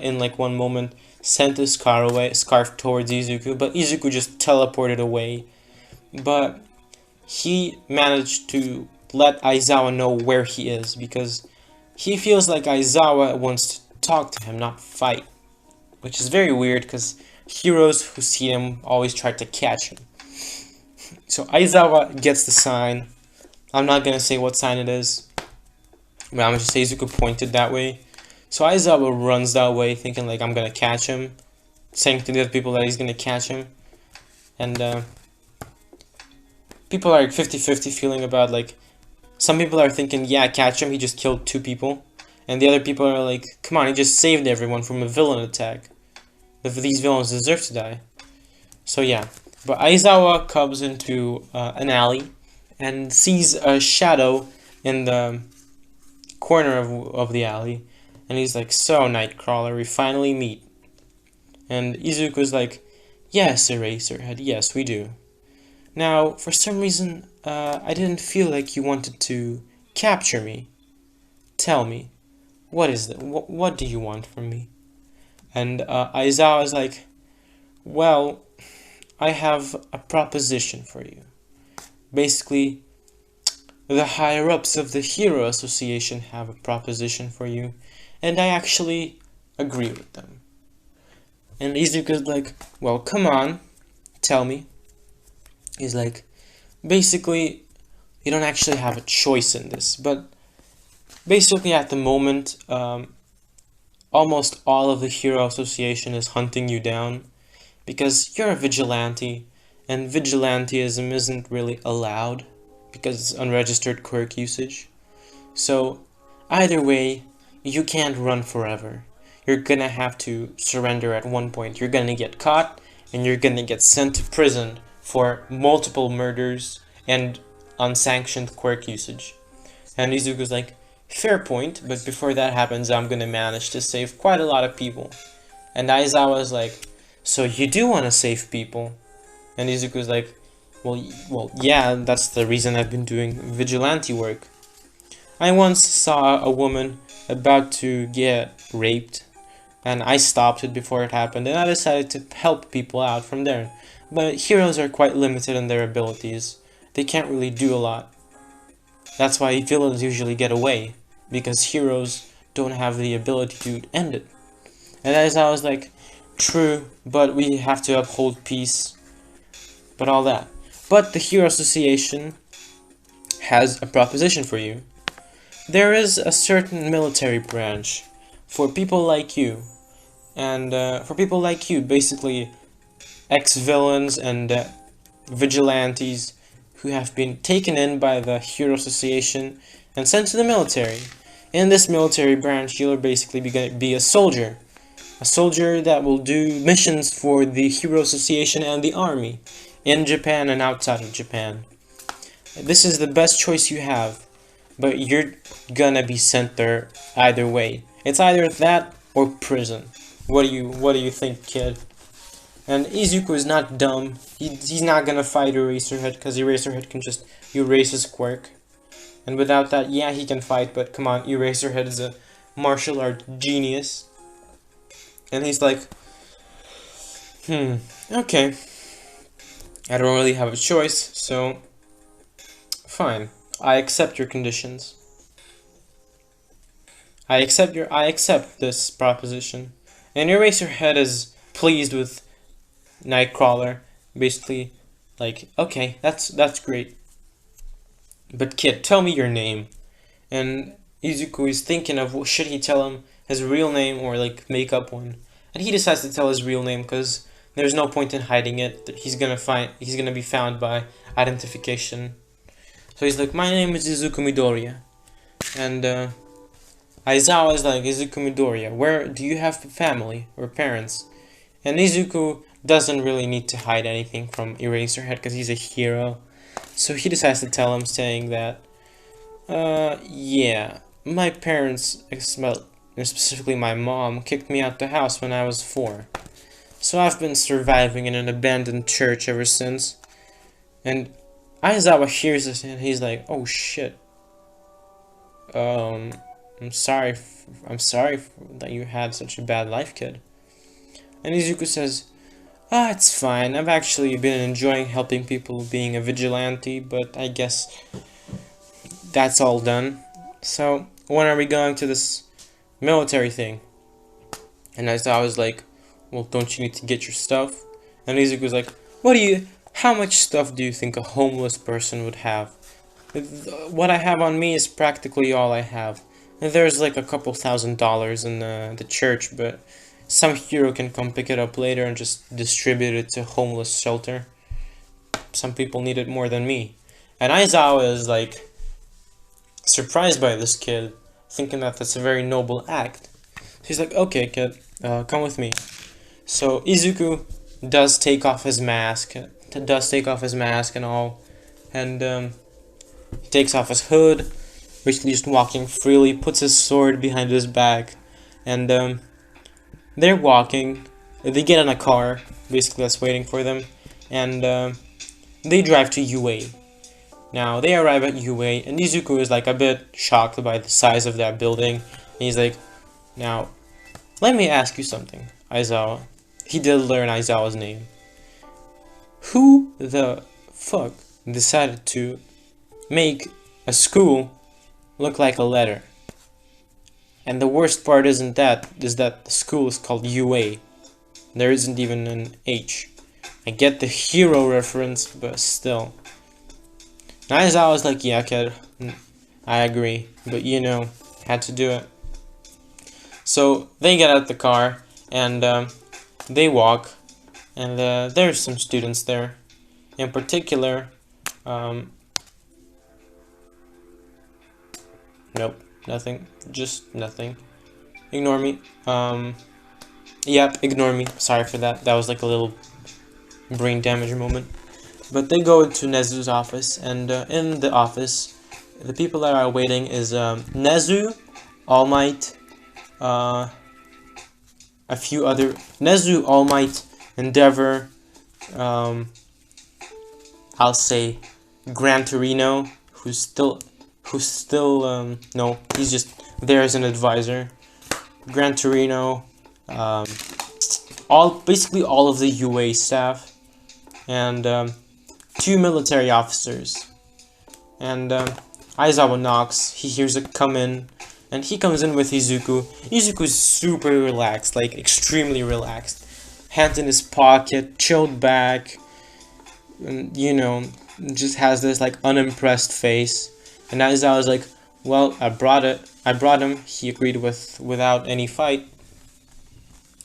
in like one moment sent his scarf towards Izuku, but Izuku just teleported away. But he managed to let Aizawa know where he is, because he feels like Aizawa wants to talk to him, not fight. Which is very weird, because heroes who see him always try to catch him. So Aizawa gets the sign. I'm not going to say what sign it is, but I'm going to say Izuku pointed that way. So Aizawa runs that way, thinking like, I'm going to catch him, saying to the other people that he's going to catch him. And people are like 50-50 feeling about, like, some people are thinking, yeah, catch him, he just killed 2 people. And the other people are like, come on, he just saved everyone from a villain attack. These villains deserve to die. So yeah, but Aizawa comes into an alley and sees a shadow in the corner of the alley. And he's like, so Nightcrawler, we finally meet. And Izuku's like, yes, Eraserhead, yes, we do. Now, for some reason, I didn't feel like you wanted to capture me. Tell me, what is that? What do you want from me? And Aizawa is like, well, I have a proposition for you. Basically, the higher-ups of the Hero Association have a proposition for you, and I actually agree with them. And Izuku's like, well, come on, tell me. He's like, basically, you don't actually have a choice in this, but basically at the moment, almost all of the Hero Association is hunting you down, because you're a vigilante, and vigilantism isn't really allowed, because it's unregistered quirk usage. So, either way, you can't run forever. You're gonna have to surrender at one point. You're gonna get caught, and you're gonna get sent to prison for multiple murders and unsanctioned quirk usage. And Izuku's like, fair point, but before that happens, I'm gonna manage to save quite a lot of people. And Aizawa's like, so you do want to save people? And Izuku's like, well, yeah, that's the reason I've been doing vigilante work. I once saw a woman about to get raped, and I stopped it before it happened, and I decided to help people out from there. But heroes are quite limited in their abilities. They can't really do a lot. That's why villains usually get away, because heroes don't have the ability to end it. And as I was like, true, but we have to uphold peace, but all that. But the Hero Association has a proposition for you. There is a certain military branch for people like you, and for people like you, basically ex-villains and vigilantes who have been taken in by the Hero Association and sent to the military. In this military branch, you'll basically be a soldier that will do missions for the Hero Association and the army in Japan and outside of Japan. This is the best choice you have, but you're gonna be sent there either way. It's either that or prison. What do you think, kid? And Izuku is not dumb. He's not gonna fight Eraserhead, because Eraserhead can just erase his quirk. And without that, yeah, he can fight, but come on, Eraserhead is a martial art genius. And he's like, okay. I don't really have a choice, so fine. I accept your conditions. I accept this proposition. And Eraserhead is pleased with Nightcrawler, basically like, okay, that's great. But kid, tell me your name. And Izuku is thinking of, should he tell him his real name or like make up one. And he decides to tell his real name because there's no point in hiding it. He's gonna be found by identification. So he's like, my name is Izuku Midoriya. And Aizawa is like, Izuku Midoriya, where do you have family or parents? And Izuku doesn't really need to hide anything from Eraserhead because he's a hero. So he decides to tell him, saying that, yeah, my parents, specifically my mom, kicked me out the house when I was 4. So I've been surviving in an abandoned church ever since. And Aizawa hears this and he's like, oh shit. I'm sorry that you had such a bad life, kid. And Izuku says, it's fine. I've actually been enjoying helping people, being a vigilante, but I guess that's all done. So, when are we going to this military thing? And I was like, well, don't you need to get your stuff? And Izuku's like, how much stuff do you think a homeless person would have? What I have on me is practically all I have. And there's like a couple $1,000s in the church, but some hero can come pick it up later and just distribute it to homeless shelter. Some people need it more than me. And Aizawa is like surprised by this kid, thinking that that's a very noble act. He's like, okay, kid, come with me. So Izuku does take off his mask and all, and he takes off his hood, basically just walking freely, puts his sword behind his back, and they're walking. They get in a car, basically that's waiting for them, and they drive to UA. Now, they arrive at UA, and Izuku is like a bit shocked by the size of that building, and he's like, now, let me ask you something, Aizawa. He did learn Aizawa's name. Who the fuck decided to make a school look like a letter? And the worst part is that the school is called UA. There isn't even an H. I get the hero reference, but still. Aizawa was like, yeah, kid, I agree, but you know, had to do it. So they get out the car, and they walk, and there's some students there. In particular, nope, nothing, just nothing. Ignore me. Yep, ignore me. Sorry for that. That was like a little brain damage moment. But they go into Nezu's office, and in the office, the people that are waiting is Nezu, All Might, a few other Nezu, All Might, Endeavor, I'll say Gran Torino, who's still no, he's just there as an advisor. Gran Torino, basically all of the UA staff, and 2 military officers. And Aizawa knocks, he hears it come in, and he comes in with Izuku. Izuku's super relaxed, like extremely relaxed. Hands in his pocket, chilled back, and you know, just has this like unimpressed face. And Aizawa's like, well, I brought him. He agreed without any fight.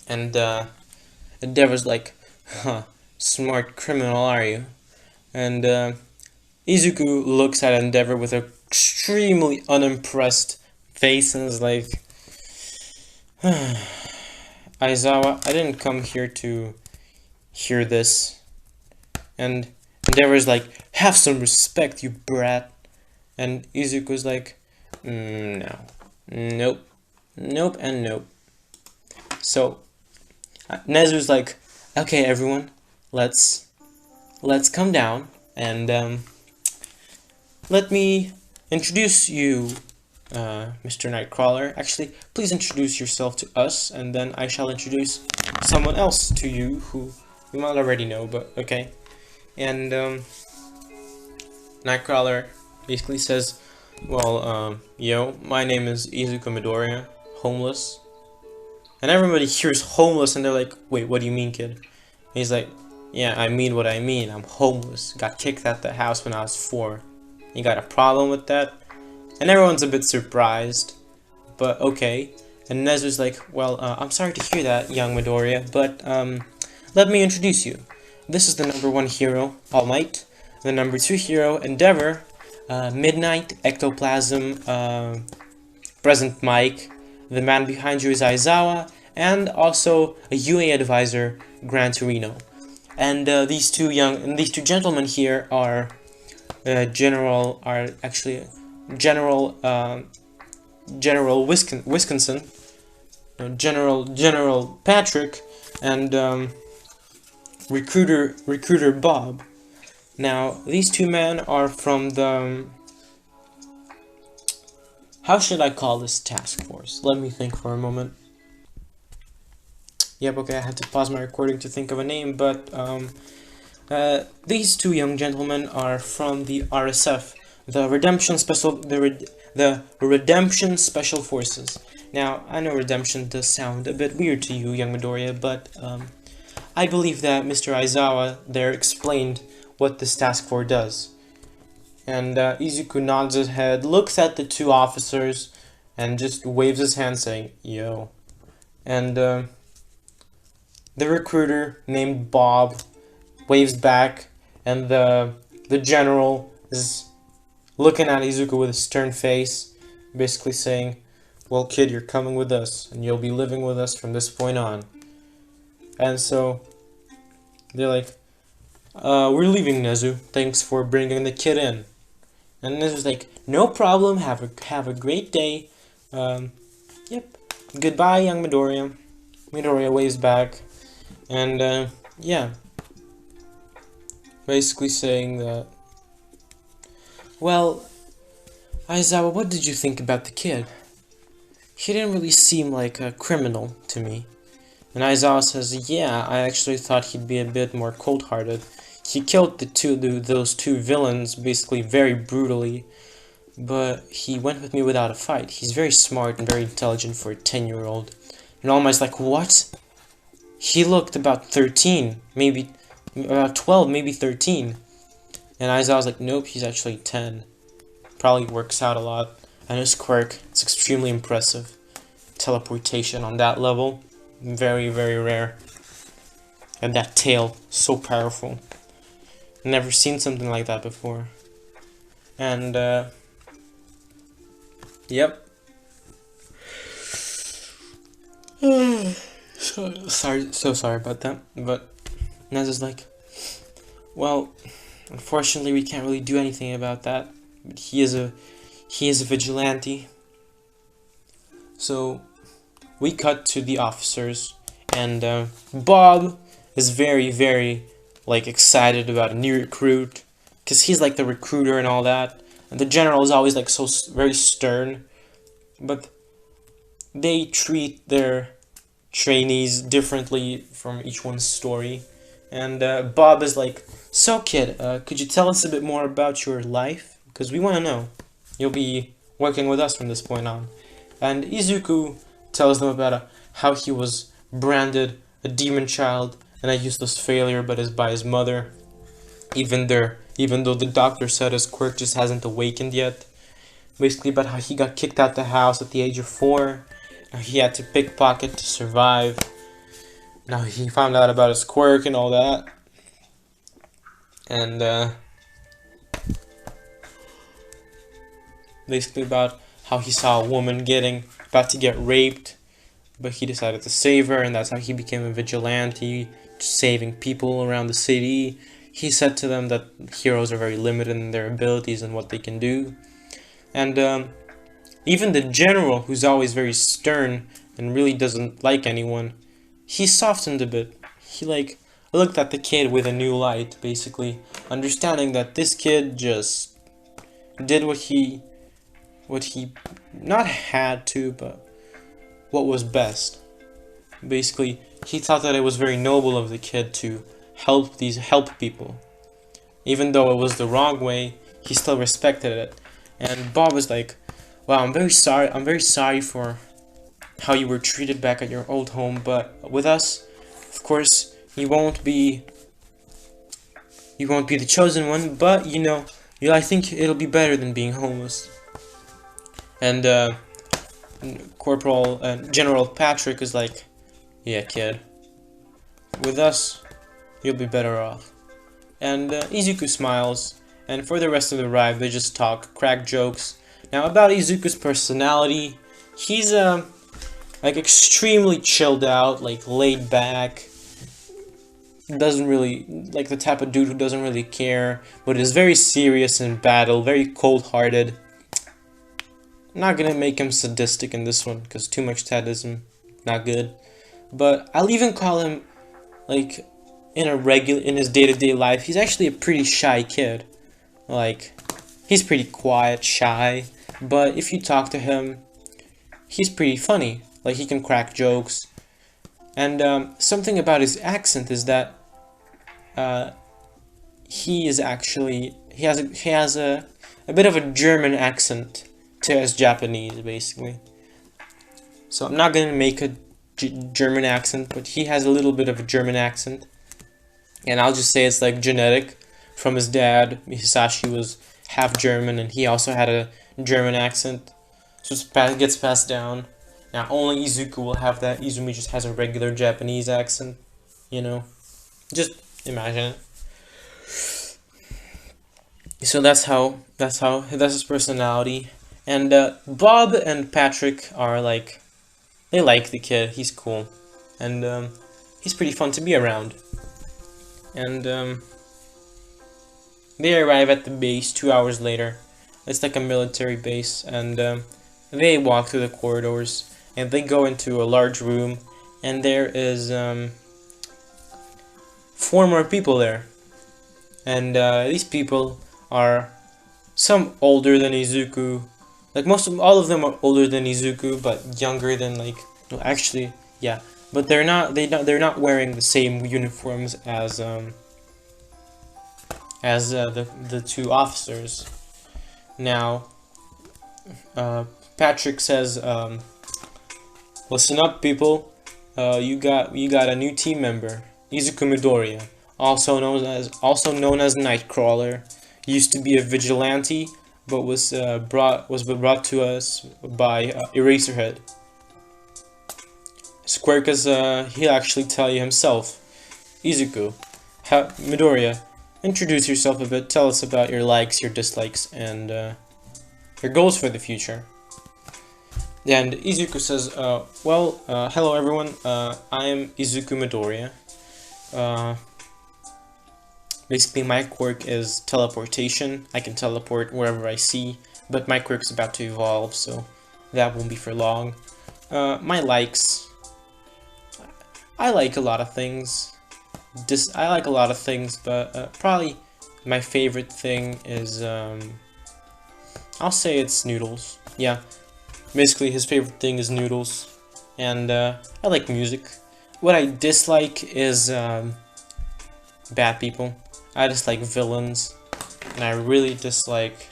And Endeavor's like, huh, smart criminal are you? And Izuku looks at Endeavor with an extremely unimpressed face and is like, Aizawa, I didn't come here to hear this. And Endeavor's like, have some respect, you brat. And Izuku's like, no, nope, nope, and nope. So Nezu's like, okay, everyone, let's come down and let me introduce you, Mr. Nightcrawler. Actually, please introduce yourself to us, and then I shall introduce someone else to you who you might already know, but okay. And Nightcrawler basically says, well, yo, my name is Izuku Midoriya, homeless. And everybody hears homeless and they're like, wait, what do you mean, kid? And he's like, yeah, I mean what I mean. I'm homeless. Got kicked out the house when I was 4. You got a problem with that? And everyone's a bit surprised, but okay. And Nezu's like, well, I'm sorry to hear that, young Midoriya, but let me introduce you. This is the #1 hero, All Might. The #2 hero, Endeavor. Midnight, Ectoplasm, Present Mike. The man behind you is Aizawa, and also a UA advisor, Gran Torino. And these two gentlemen here are General Wisconsin, General Patrick, and Recruiter Bob. Now, these two men are from the... how should I call this task force? Let me think for a moment. Yep, okay, I had to pause my recording to think of a name, but these two young gentlemen are from the RSF, the Redemption Special Forces. Now, I know redemption does sound a bit weird to you, young Midoriya, but I believe that Mr. Aizawa there explained what this task force does. And Izuku nods his head, looks at the two officers, and just waves his hand saying, "Yo." And the recruiter named Bob waves back, and the general is looking at Izuku with a stern face, basically saying, "Well, kid, you're coming with us, and you'll be living with us from this point on." And so they're like, "We're leaving, Nezu. Thanks for bringing the kid in." And Nezu's like, "No problem. Have a great day. Yep. Goodbye, young Midoriya." Midoriya waves back, and yeah, basically saying that, "Well, Aizawa, what did you think about the kid? He didn't really seem like a criminal to me." And Aizawa says, "Yeah, I actually thought he'd be a bit more cold-hearted. He killed those two villains basically very brutally, but he went with me without a fight. He's very smart and very intelligent for a 10-year-old. And All Might's like, "What? He looked about 13, maybe about 12, maybe 13. And Aizawa's like, "Nope, he's actually 10. Probably works out a lot. And his quirk, it's extremely impressive. Teleportation on that level, very, very rare. And that tail, so powerful. Never seen something like that before." And yep. So sorry about that. But Nezu's like, "Well, unfortunately, we can't really do anything about that. But he is a vigilante." So we cut to the officers, and Bob is very, very excited about a new recruit, because he's like the recruiter and all that. And the general is always like so very stern, but they treat their trainees differently from each one's story. And Bob is like, "So kid, could you tell us a bit more about your life? Because we want to know. You'll be working with us from this point on." And Izuku tells them about how he was branded a demon child and a useless failure, but is by his mother, even though the doctor said his quirk just hasn't awakened yet. Basically about how he got kicked out the house at the age of 4. How he had to pickpocket to survive. Now he found out about his quirk and all that. And basically about how he saw a woman about to get raped, but he decided to save her, and that's how he became a vigilante, saving people around the city. He said to them that heroes are very limited in their abilities and what they can do. And even the general, who's always very stern and really doesn't like anyone, he softened a bit. He looked at the kid with a new light, basically, understanding that this kid just did what he not had to, but what was best. Basically, he thought that it was very noble of the kid to help people. Even though it was the wrong way, he still respected it. And Bob was like, "Wow, I'm very sorry for how you were treated back at your old home, but with us, of course, you won't be the chosen one, but I think it'll be better than being homeless." And General Patrick is like, "Yeah, kid, with us, you'll be better off." And Izuku smiles, and for the rest of the ride, they just talk, crack jokes. Now, about Izuku's personality, he's like extremely chilled out, like laid back. Doesn't really like the type of dude who doesn't really care, but is very serious in battle, very cold-hearted. I'm not gonna make him sadistic in this one because too much sadism, not good. But I'll even call him like in his day-to-day life, he's actually a pretty shy kid. Like he's pretty quiet, shy, but if you talk to him, he's pretty funny. Like he can crack jokes. And something about his accent is that he is actually he has a bit of a German accent to his Japanese, basically. So I'm not gonna make a German accent, but he has a little bit of a German accent, and I'll just say it's like genetic from his dad. Hisashi was half German, and he also had a German accent, so it gets passed down. Now only Izuku will have that. Izumi just has a regular Japanese accent, you know. Just imagine it. So that's his personality. And Bob and Patrick are like, they like the kid. He's cool, and he's pretty fun to be around. And they arrive at the base 2 hours later. It's like a military base, and they walk through the corridors, and they go into a large room, and there is 4 more people there. And these people are some older than Izuku. Like all of them are older than Izuku, but younger than like, no, actually, yeah. But they're not wearing the same uniforms as the 2 officers. Now, Patrick says, "Listen up, people. You got a new team member, Izuku Midoriya, also known as Nightcrawler. Used to be a vigilante, but was brought to us by Eraserhead. His quirk is he'll actually tell you himself. Izuku, Midoriya, introduce yourself a bit. Tell us about your likes, your dislikes, and your goals for the future." And Izuku says, hello everyone, I am Izuku Midoriya. Basically my quirk is teleportation. I can teleport wherever I see, but my quirk's about to evolve, so that won't be for long. My likes, I like a lot of things. I like a lot of things, but probably my favorite thing is, I'll say it's noodles. Yeah. Basically, his favorite thing is noodles, and I like music. What I dislike is bad people. I dislike villains, and I really dislike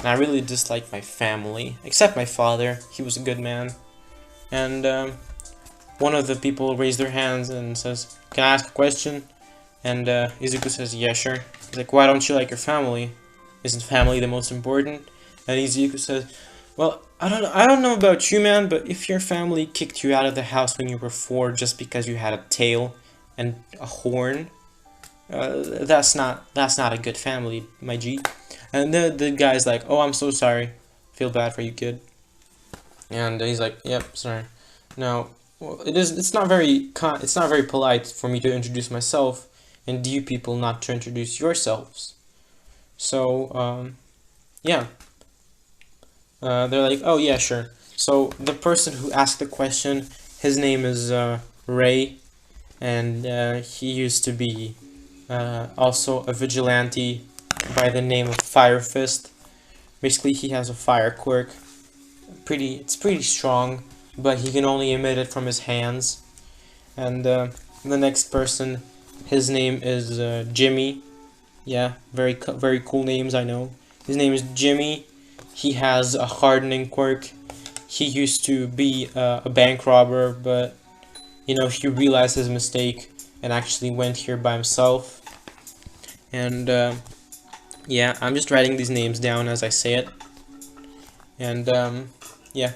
my family. Except my father, he was a good man. And one of the people raised their hands and says, "Can I ask a question?" And Izuku says, "Yeah, sure." He's like, "Why don't you like your family? Isn't family the most important?" And Izuku says, "Well, I don't know about you, man, but if your family kicked you out of the house when you were 4 just because you had a tail and a horn, that's not a good family, my G." And the guy's like, "Oh, I'm so sorry. Feel bad for you, kid." And he's like, "Yep, sorry." Now, well, it's not very polite for me to introduce myself and you people not to introduce yourselves. So, yeah. They're like, "Oh yeah, sure." So the person who asked the question, his name is Ray, and he used to be also a vigilante by the name of Fire Fist. Basically, he has a fire quirk. It's pretty strong, but he can only emit it from his hands. And the next person, his name is Jimmy. Yeah, very cool names, I know. His name is Jimmy. He has a hardening quirk. He used to be a bank robber, but he realized his mistake and actually went here by himself. And yeah, I'm just writing these names down as I say it. And yeah,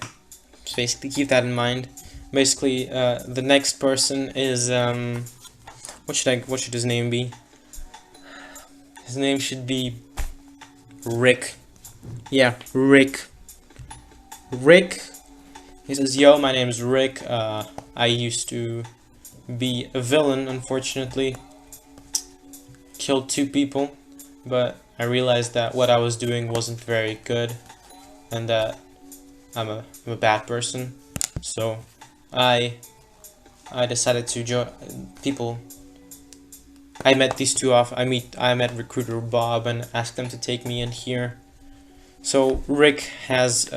just basically keep that in mind. Basically, the next person is what should his name be? His name should be Rick. Yeah, Rick. Rick He says, "Yo, my name's Rick. I used to be a villain, unfortunately. Killed 2 people, but I realized that what I was doing wasn't very good, and that I'm a bad person. So I decided to join people. I met these two off. I met recruiter Bob and asked them to take me in here. So Rick has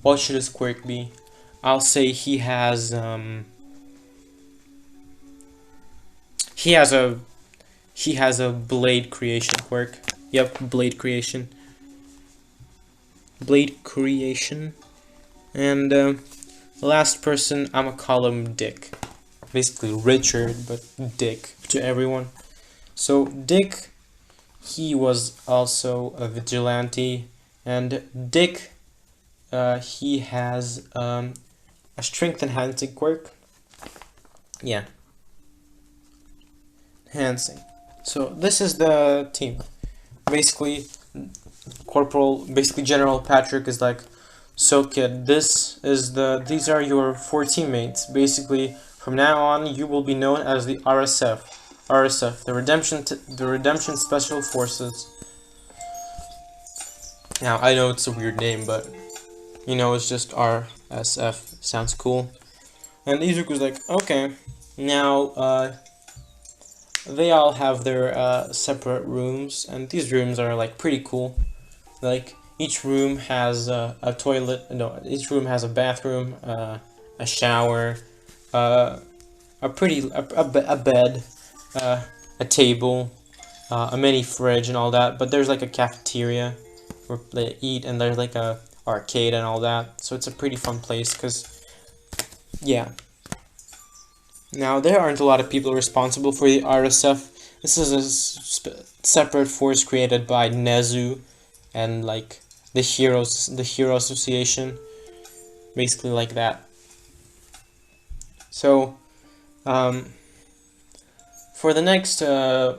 what should his quirk be? I'll say he has a blade creation quirk. Yep, blade creation. Blade creation. And the last person, I'ma call him Dick. Basically Richard, but Dick to everyone. So Dick, he was also a vigilante, and Dick, he has a strength enhancing quirk. Yeah, enhancing. So this is the team. Basically, General Patrick is like, so kid, these are your 4 teammates. Basically, from now on, you will be known as the RSF, the Redemption Special Forces. Now, I know it's a weird name, but, it's just RSF. Sounds cool. And Izuku's like, okay, now, they all have their, separate rooms, and these rooms are, like, pretty cool. Like, each room has a toilet, no, each room has a bathroom, a shower, a bed, a table, a mini fridge and all that, but there's like a cafeteria where they eat, and there's like a arcade and all that, so it's a pretty fun place, because, yeah. Now, there aren't a lot of people responsible for the RSF. This is a separate force created by Nezu and, like, the Hero Association, basically like that. So, for the next 2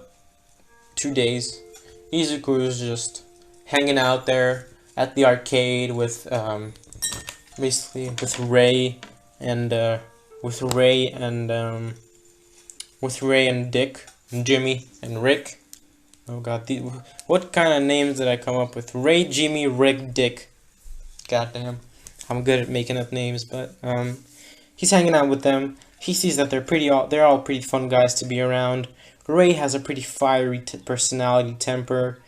days, Izuku is just hanging out there at the arcade with basically with Ray and Dick and Jimmy and Rick. Oh god, what kind of names did I come up with? Ray, Jimmy, Rick, Dick. Goddamn, I'm good at making up names, but he's hanging out with them. He sees that they're all pretty fun guys to be around. Ray has a pretty fiery personality, temper,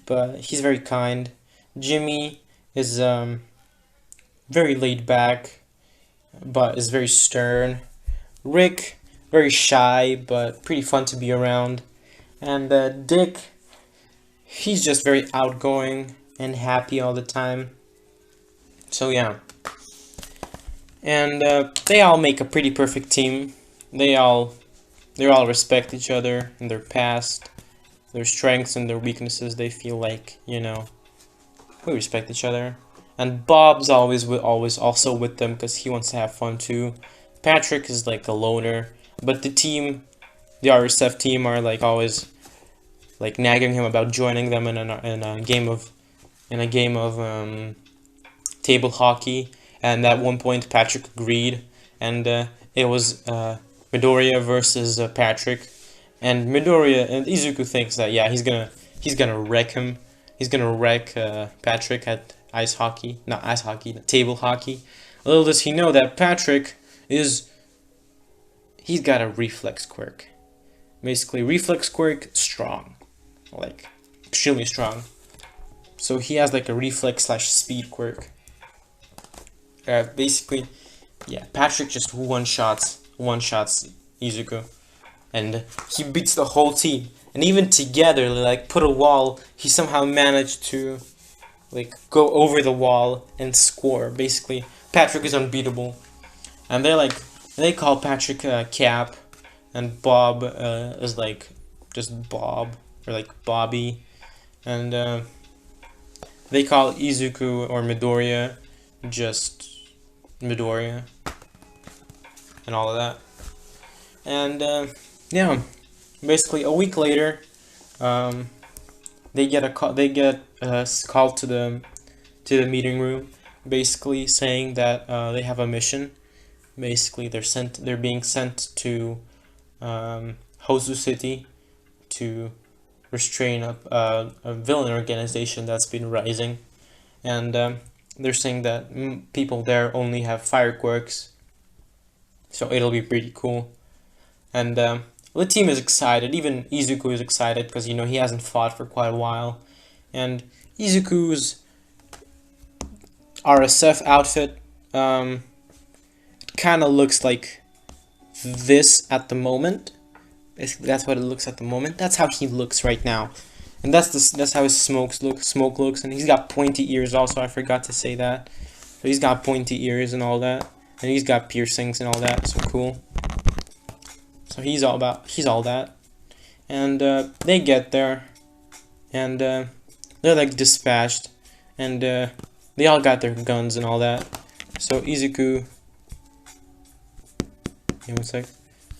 but he's very kind. Jimmy is very laid back, but is very stern. Rick, very shy, but pretty fun to be around. And Dick, he's just very outgoing and happy all the time. So yeah. And they all make a pretty perfect team. They all respect each other and their past, their strengths and their weaknesses. They feel like, we respect each other. And Bob's always also with them because he wants to have fun too. Patrick is like a loner, but the RSF team are like always like nagging him about joining them in a game of table hockey. And at one point Patrick agreed, and it was Midoriya versus Patrick, and Midoriya and Izuku thinks that yeah, he's gonna wreck him. He's gonna wreck Patrick at table hockey. Little does he know that Patrick he's got a reflex quirk. Basically, reflex quirk strong, like extremely strong. So he has like a reflex / speed quirk. Basically, yeah, Patrick just one shots Izuku, and he beats the whole team. And even together, like put a wall, he somehow managed to like go over the wall and score. Basically, Patrick is unbeatable, and they call Patrick Cap, and Bob is like just Bob or like Bobby, and they call Izuku or Midoriya just Midoriya and all of that. And yeah, basically a week later, they get called to the meeting room. basically saying that they have a mission. Basically, they're being sent to Hosu City to restrain a villain organization that's been rising, and they're saying that people there only have fire quirks, so it'll be pretty cool. And the team is excited. Even Izuku is excited because he hasn't fought for quite a while, and Izuku's RSF outfit kind of looks like this at the moment. Basically, that's what it looks at the moment. That's how he looks right now, and that's how his smoke looks. And he's got pointy ears also. I forgot to say that. So he's got pointy ears and all that, and he's got piercings and all that. So cool. So he's all that, and they get there, and they're like dispatched, and they all got their guns and all that. So Izuku, one sec.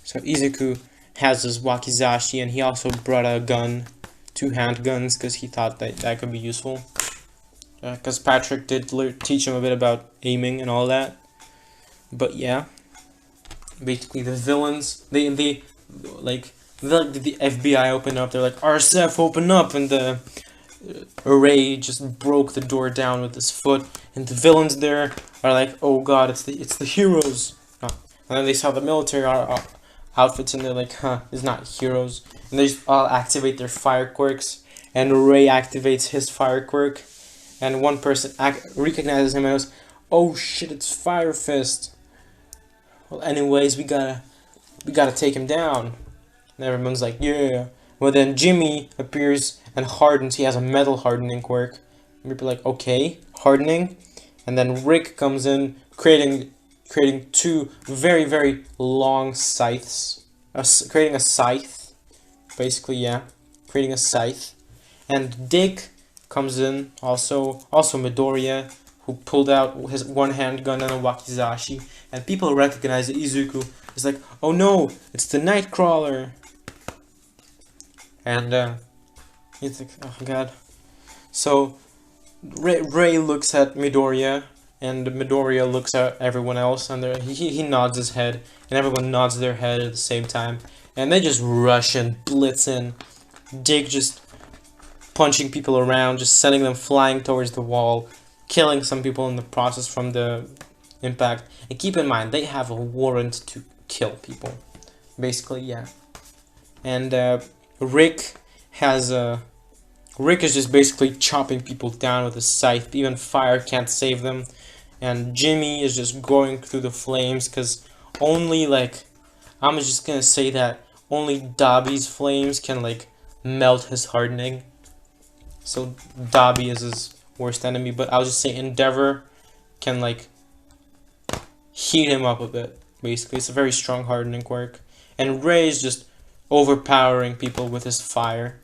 So Izuku has his wakizashi, and he also brought a gun, 2 handguns, because he thought that could be useful. Because Patrick did teach him a bit about aiming and all that. But yeah, basically the villains, the FBI open up. They're like, RSF, open up, and the Array just broke the door down with his foot, and the villains there are like, oh god, it's the heroes. And then they saw the military outfits, and they're like, huh, it's not heroes. And they just all activate their fire quirks, and Ray activates his fire quirk, and one person recognizes him and goes, oh shit, it's Fire Fist. Well, anyways, we gotta take him down. And everyone's like, yeah. Well, then Jimmy appears and hardens. He has a metal hardening quirk. And people are like, okay, hardening. And then Rick comes in, creating 2 very, very long scythes. Creating a scythe. Basically, yeah. Creating a scythe. And Dick comes in, also Midoriya, who pulled out his 1 handgun and a wakizashi. And people recognize that Izuku is like, oh no, it's the Nightcrawler. And he's like, oh god. So Ray looks at Midoriya, and Midoriya looks at everyone else, and he nods his head, and everyone nods their head at the same time, and they just rush and blitz in. Dick just punching people around, just sending them flying towards the wall, killing some people in the process from the impact. And keep in mind, they have a warrant to kill people. Basically, yeah. And Rick is just basically chopping people down with a scythe. Even fire can't save them. And Jimmy is just going through the flames, because only, like, I'm just gonna say that only Dobby's flames can, like, melt his hardening. So Dobby is his worst enemy, but I'll just say Endeavor can, like, heat him up a bit. Basically, it's a very strong hardening quirk. And Ray is just overpowering people with his fire.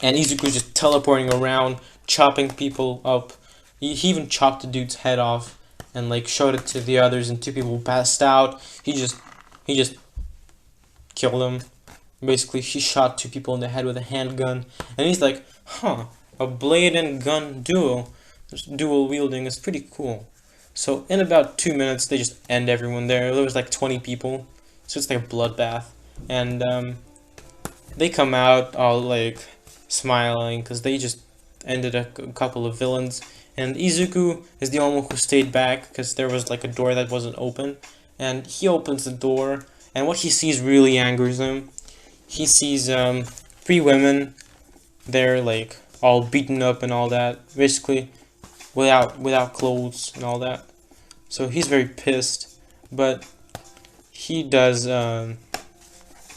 And Izuku's just teleporting around, chopping people up. He even chopped the dude's head off and, like, showed it to the others, and 2 people passed out. He just killed them. Basically, he shot 2 people in the head with a handgun, and he's like, huh, a blade and gun duo wielding is pretty cool. So in about 2 minutes, they just end everyone there. There was like 20 people, so it's like a bloodbath. And they come out all like smiling because they just ended a couple of villains. And Izuku is the only one who stayed back because there was like a door that wasn't open, and he opens the door, and what he sees really angers him. He sees 3 women. They're like all beaten up and all that, basically without clothes and all that. So he's very pissed, but he does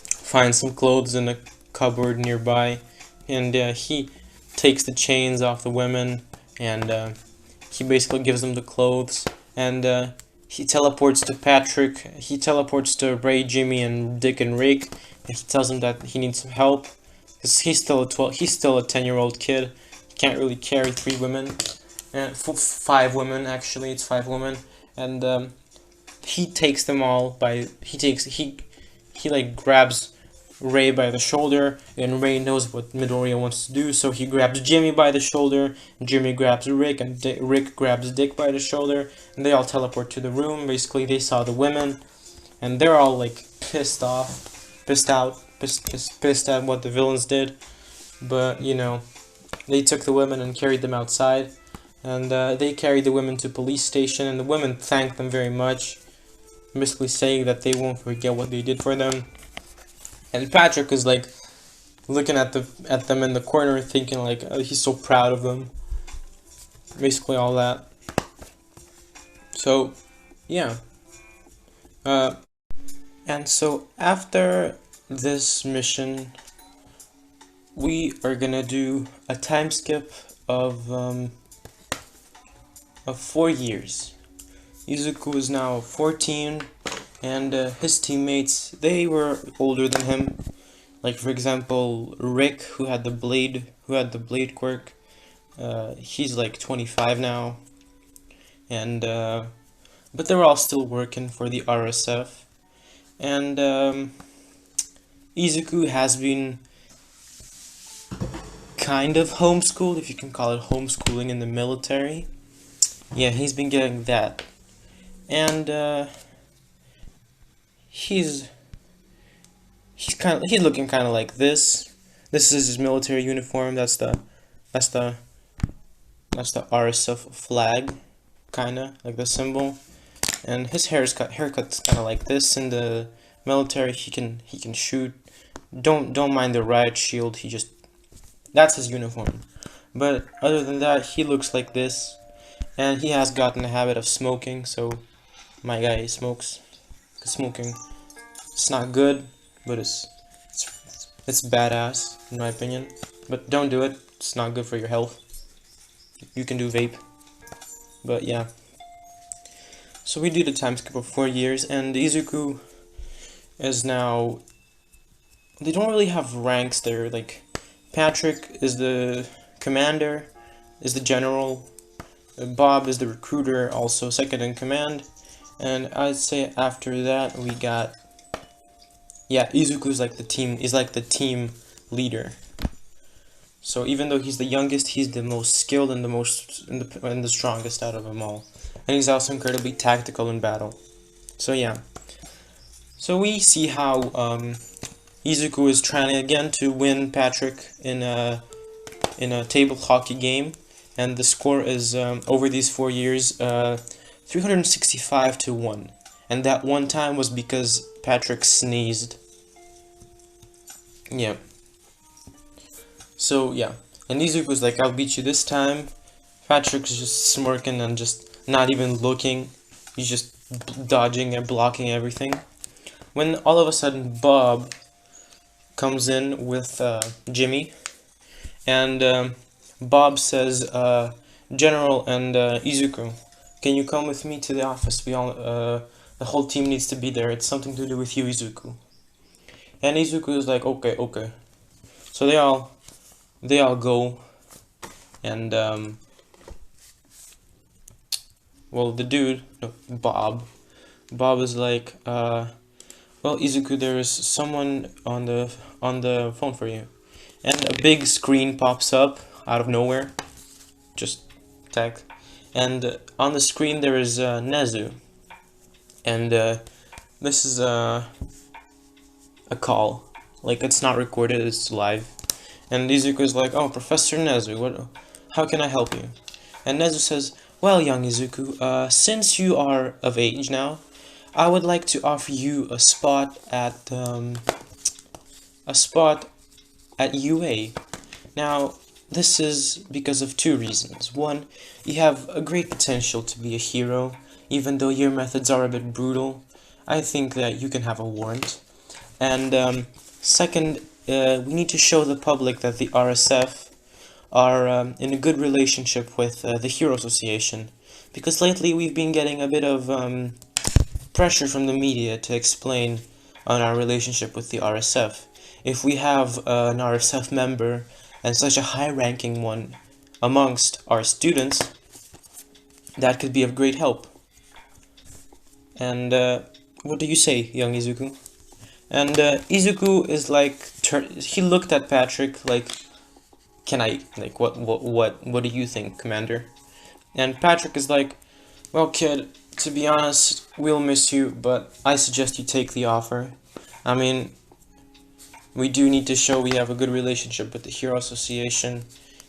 find some clothes in a cupboard nearby, and he takes the chains off the women, and he basically gives them the clothes, and he teleports to Patrick. He teleports to Ray, Jimmy, and Dick and Rick, and he tells them that he needs some help because he's still a 10-year-old kid. He can't really carry 3 women, and 5 women actually. It's 5 women, and he takes them all by he like grabs Ray by the shoulder, and Ray knows what Midoriya wants to do, so he grabs Jimmy by the shoulder, Jimmy grabs Rick, and Rick grabs Dick by the shoulder, and they all teleport to the room. Basically, they saw the women, and they're all like pissed off, pissed at what the villains did, but you know, they took the women and carried them outside, and they carried the women to police station, and the women thanked them very much, basically saying that they won't forget what they did for them. And Patrick is like looking at them in the corner, thinking like he's so proud of them. Basically all that. So, yeah. And so after this mission, we are gonna do a time skip of 4 years. Izuku is now 14. And his teammates, they were older than him. Like for example, Rick, who had the blade quirk. He's like 25 now. And but they were all still working for the RSF. And Izuku has been kind of homeschooled, if you can call it homeschooling in the military. Yeah, he's been getting that. And he's looking kind of like this. This is his military uniform. That's the RSF flag, kind of like the symbol. And his haircut's kind of like this. In the military, he can shoot. Don't mind the riot shield. That's his uniform. But other than that, he looks like this, and he has gotten a habit of smoking. So my guy smokes. Smoking, it's not good, but it's badass in my opinion. But don't do it. It's not good for your health. You can do vape. But yeah. So we did a time skip of 4 years, and Izuku is now. They don't really have ranks there. Like Patrick is the commander, is the general. Bob is the recruiter, also second in command. And I'd say after that we got, yeah, Izuku's like the team leader. So even though he's the youngest, he's the most skilled and the strongest out of them all. And he's also incredibly tactical in battle. So yeah. So we see how Izuku is trying again to win Patrick in a table hockey game, and the score is over these 4 years 365 to 1, and that one time was because Patrick sneezed. Yeah. So yeah, and Izuku's like, I'll beat you this time. Patrick's just smirking and just not even looking. He's just dodging and blocking everything. When all of a sudden Bob comes in with Jimmy, and Bob says, General and Izuku, can you come with me to the office? We all, the whole team needs to be there. It's something to do with you, Izuku. And Izuku is like, okay. So they all go, and well, the dude, no, Bob is like, well, Izuku, there is someone on the phone for you, and a big screen pops up out of nowhere, just text. And on the screen there is Nezu, and this is a call, like it's not recorded, it's live. And Izuku is like, oh, Professor Nezu, how can I help you? And Nezu says, well, young Izuku, since you are of age now, I would like to offer you a spot at UA. Now, this is because of 2 reasons. One, you have a great potential to be a hero, even though your methods are a bit brutal. I think that you can have a warrant. And second, we need to show the public that the RSF are in a good relationship with the Hero Association, because lately we've been getting a bit of pressure from the media to explain on our relationship with the RSF. If we have an RSF member, and such a high-ranking one, amongst our students, that could be of great help. And what do you say, young Izuku? And Izuku is like, he looked at Patrick like, can I, like, what do you think, Commander? And Patrick is like, well, kid, to be honest, we'll miss you, but I suggest you take the offer. I mean, we do need to show we have a good relationship with the Hero Association,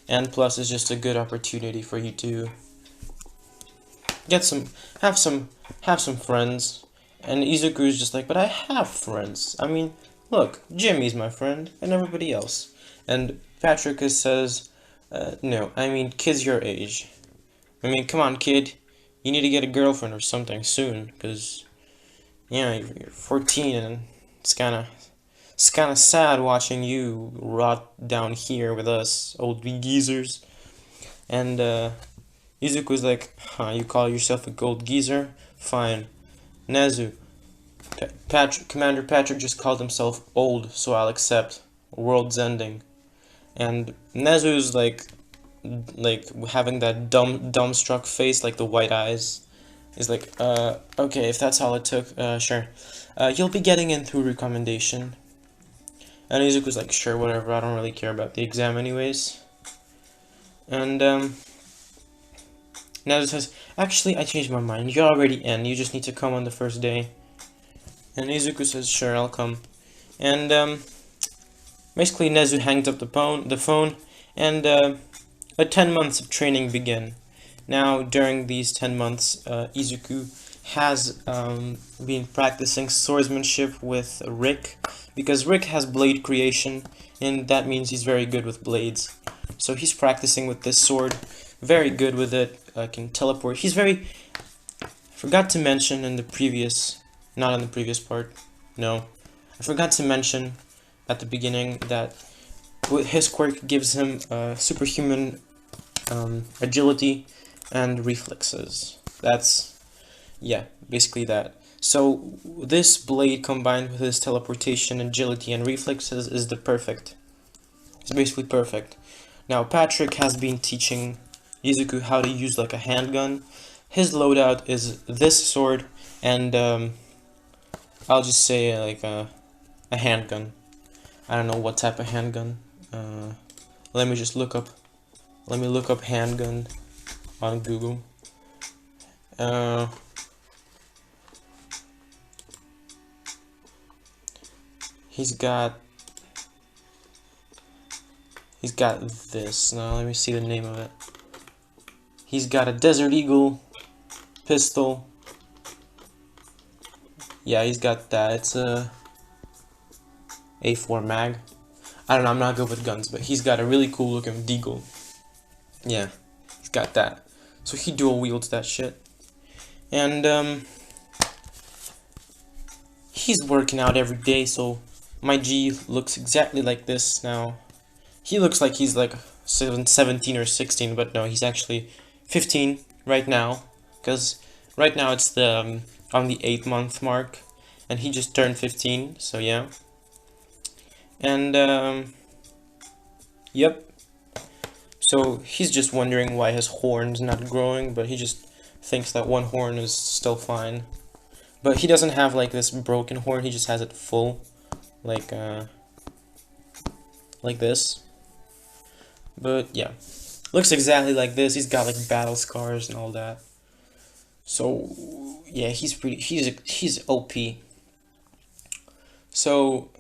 and plus it's just a good opportunity for you to get some, have some, have some friends. And Izuku's just like, but I have friends. I mean, look, Jimmy's my friend, and everybody else. And Patrick says, no, I mean, kids your age. I mean, come on, kid. You need to get a girlfriend or something soon, because, yeah, you're 14, and it's kind of sad watching you rot down here with us old geezers. And Izuku's like, huh, you call yourself a gold geezer? Fine. Nezu, Commander Patrick just called himself old, so I'll accept. World's ending. And Nezu's like having that dumbstruck face, like the white eyes. Is like, okay, if that's all it took, sure. You'll be getting in through recommendation. And Izuku's like, sure, whatever, I don't really care about the exam anyways. And, Nezu says, actually, I changed my mind. You're already in, you just need to come on the first day. And Izuku says, sure, I'll come. And, basically, Nezu hangs up the phone, and, 10 months of training begin. Now, during these 10 months, Izuku has been practicing swordsmanship with Rick, because Rick has blade creation, and that means he's very good with blades. So he's practicing with this sword, very good with it, can teleport. He's very... I forgot to mention in the previous... Not in the previous part, no. I forgot to mention at the beginning that his quirk gives him superhuman agility and reflexes. That's, yeah, basically that. So this blade combined with his teleportation, agility, and reflexes is the perfect. It's basically perfect. Now Patrick has been teaching Izuku how to use like a handgun. His loadout is this sword and I'll just say like a handgun. I don't know what type of handgun. Let me just look up. Let me look up handgun on Google. He's got this. Now let me see the name of it. He's got a Desert Eagle pistol. Yeah, he's got that. It's a A4 mag. I don't know, I'm not good with guns, but he's got a really cool looking deagle. Yeah, he's got that. So he dual wields that shit. And he's working out every day, so my G looks exactly like this now. He looks like he's like 17 or 16, but no, he's actually 15 right now, because right now it's the on the 8-month mark, and he just turned 15, so yeah. And yep. So he's just wondering why his horn's not growing, but he just thinks that one horn is still fine. But he doesn't have like this broken horn, he just has it full, like this. But yeah, looks exactly like this. He's got like battle scars and all that. So yeah, he's OP. So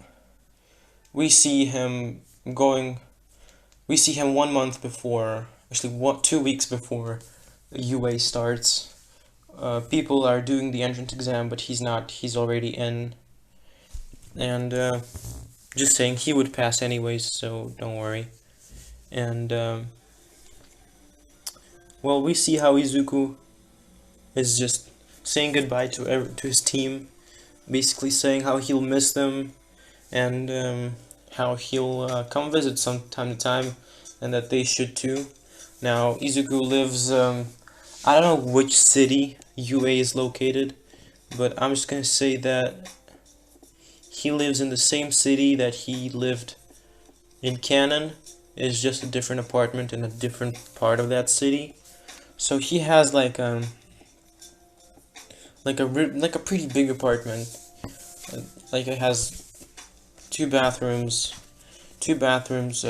we see him 1 month before, actually 2 weeks before UA starts. People are doing the entrance exam, but he's not. He's already in. And just saying, he would pass anyways, so don't worry. And well, we see how Izuku is just saying goodbye to his team, basically saying how he'll miss them, and how he'll come visit some time to time, and that they should too. Now Izuku lives I don't know which city UA is located, but I'm just gonna say that he lives in the same city that he lived in canon. It's just a different apartment in a different part of that city. So he has like a pretty big apartment. Like it has two bathrooms, two bedrooms,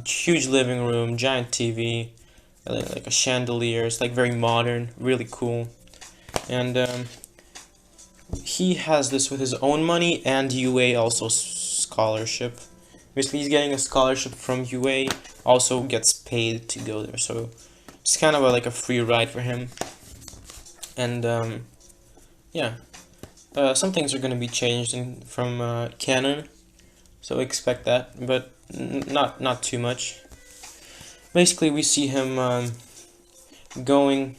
huge living room, giant TV, like a chandelier. It's like very modern, really cool. And he has this with his own money and UA also scholarship. Basically, he's getting a scholarship from UA, also gets paid to go there. So it's kind of like a free ride for him. And yeah, some things are gonna be changed from canon, so expect that, but not too much. Basically, we see him going.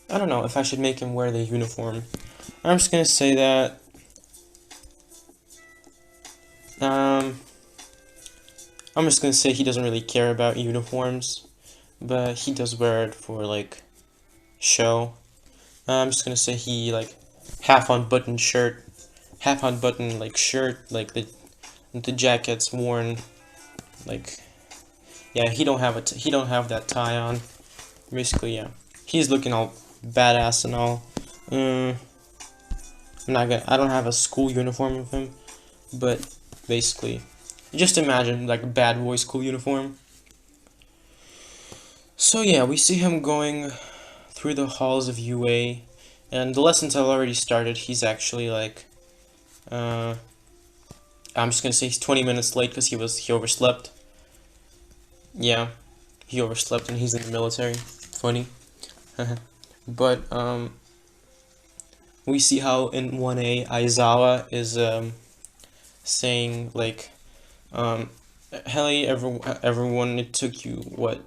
I don't know if I should make him wear the uniform. I'm just gonna say that. I'm just gonna say he doesn't really care about uniforms, but he does wear it for like show. I'm just gonna say he like half unbuttoned shirt, half unbuttoned like shirt, like the jacket's worn, like yeah, he don't have that tie on. Basically, yeah, he's looking all badass and all. I don't have a school uniform of him, but basically, just imagine like a bad boy school uniform. So yeah, we see him going through the halls of UA, and the lessons have already started. He's actually like, I'm just gonna say he's 20 minutes late because he overslept. Yeah, he overslept and he's in the military. Funny. But we see how in 1A Aizawa is saying like, Helly, everyone, it took you what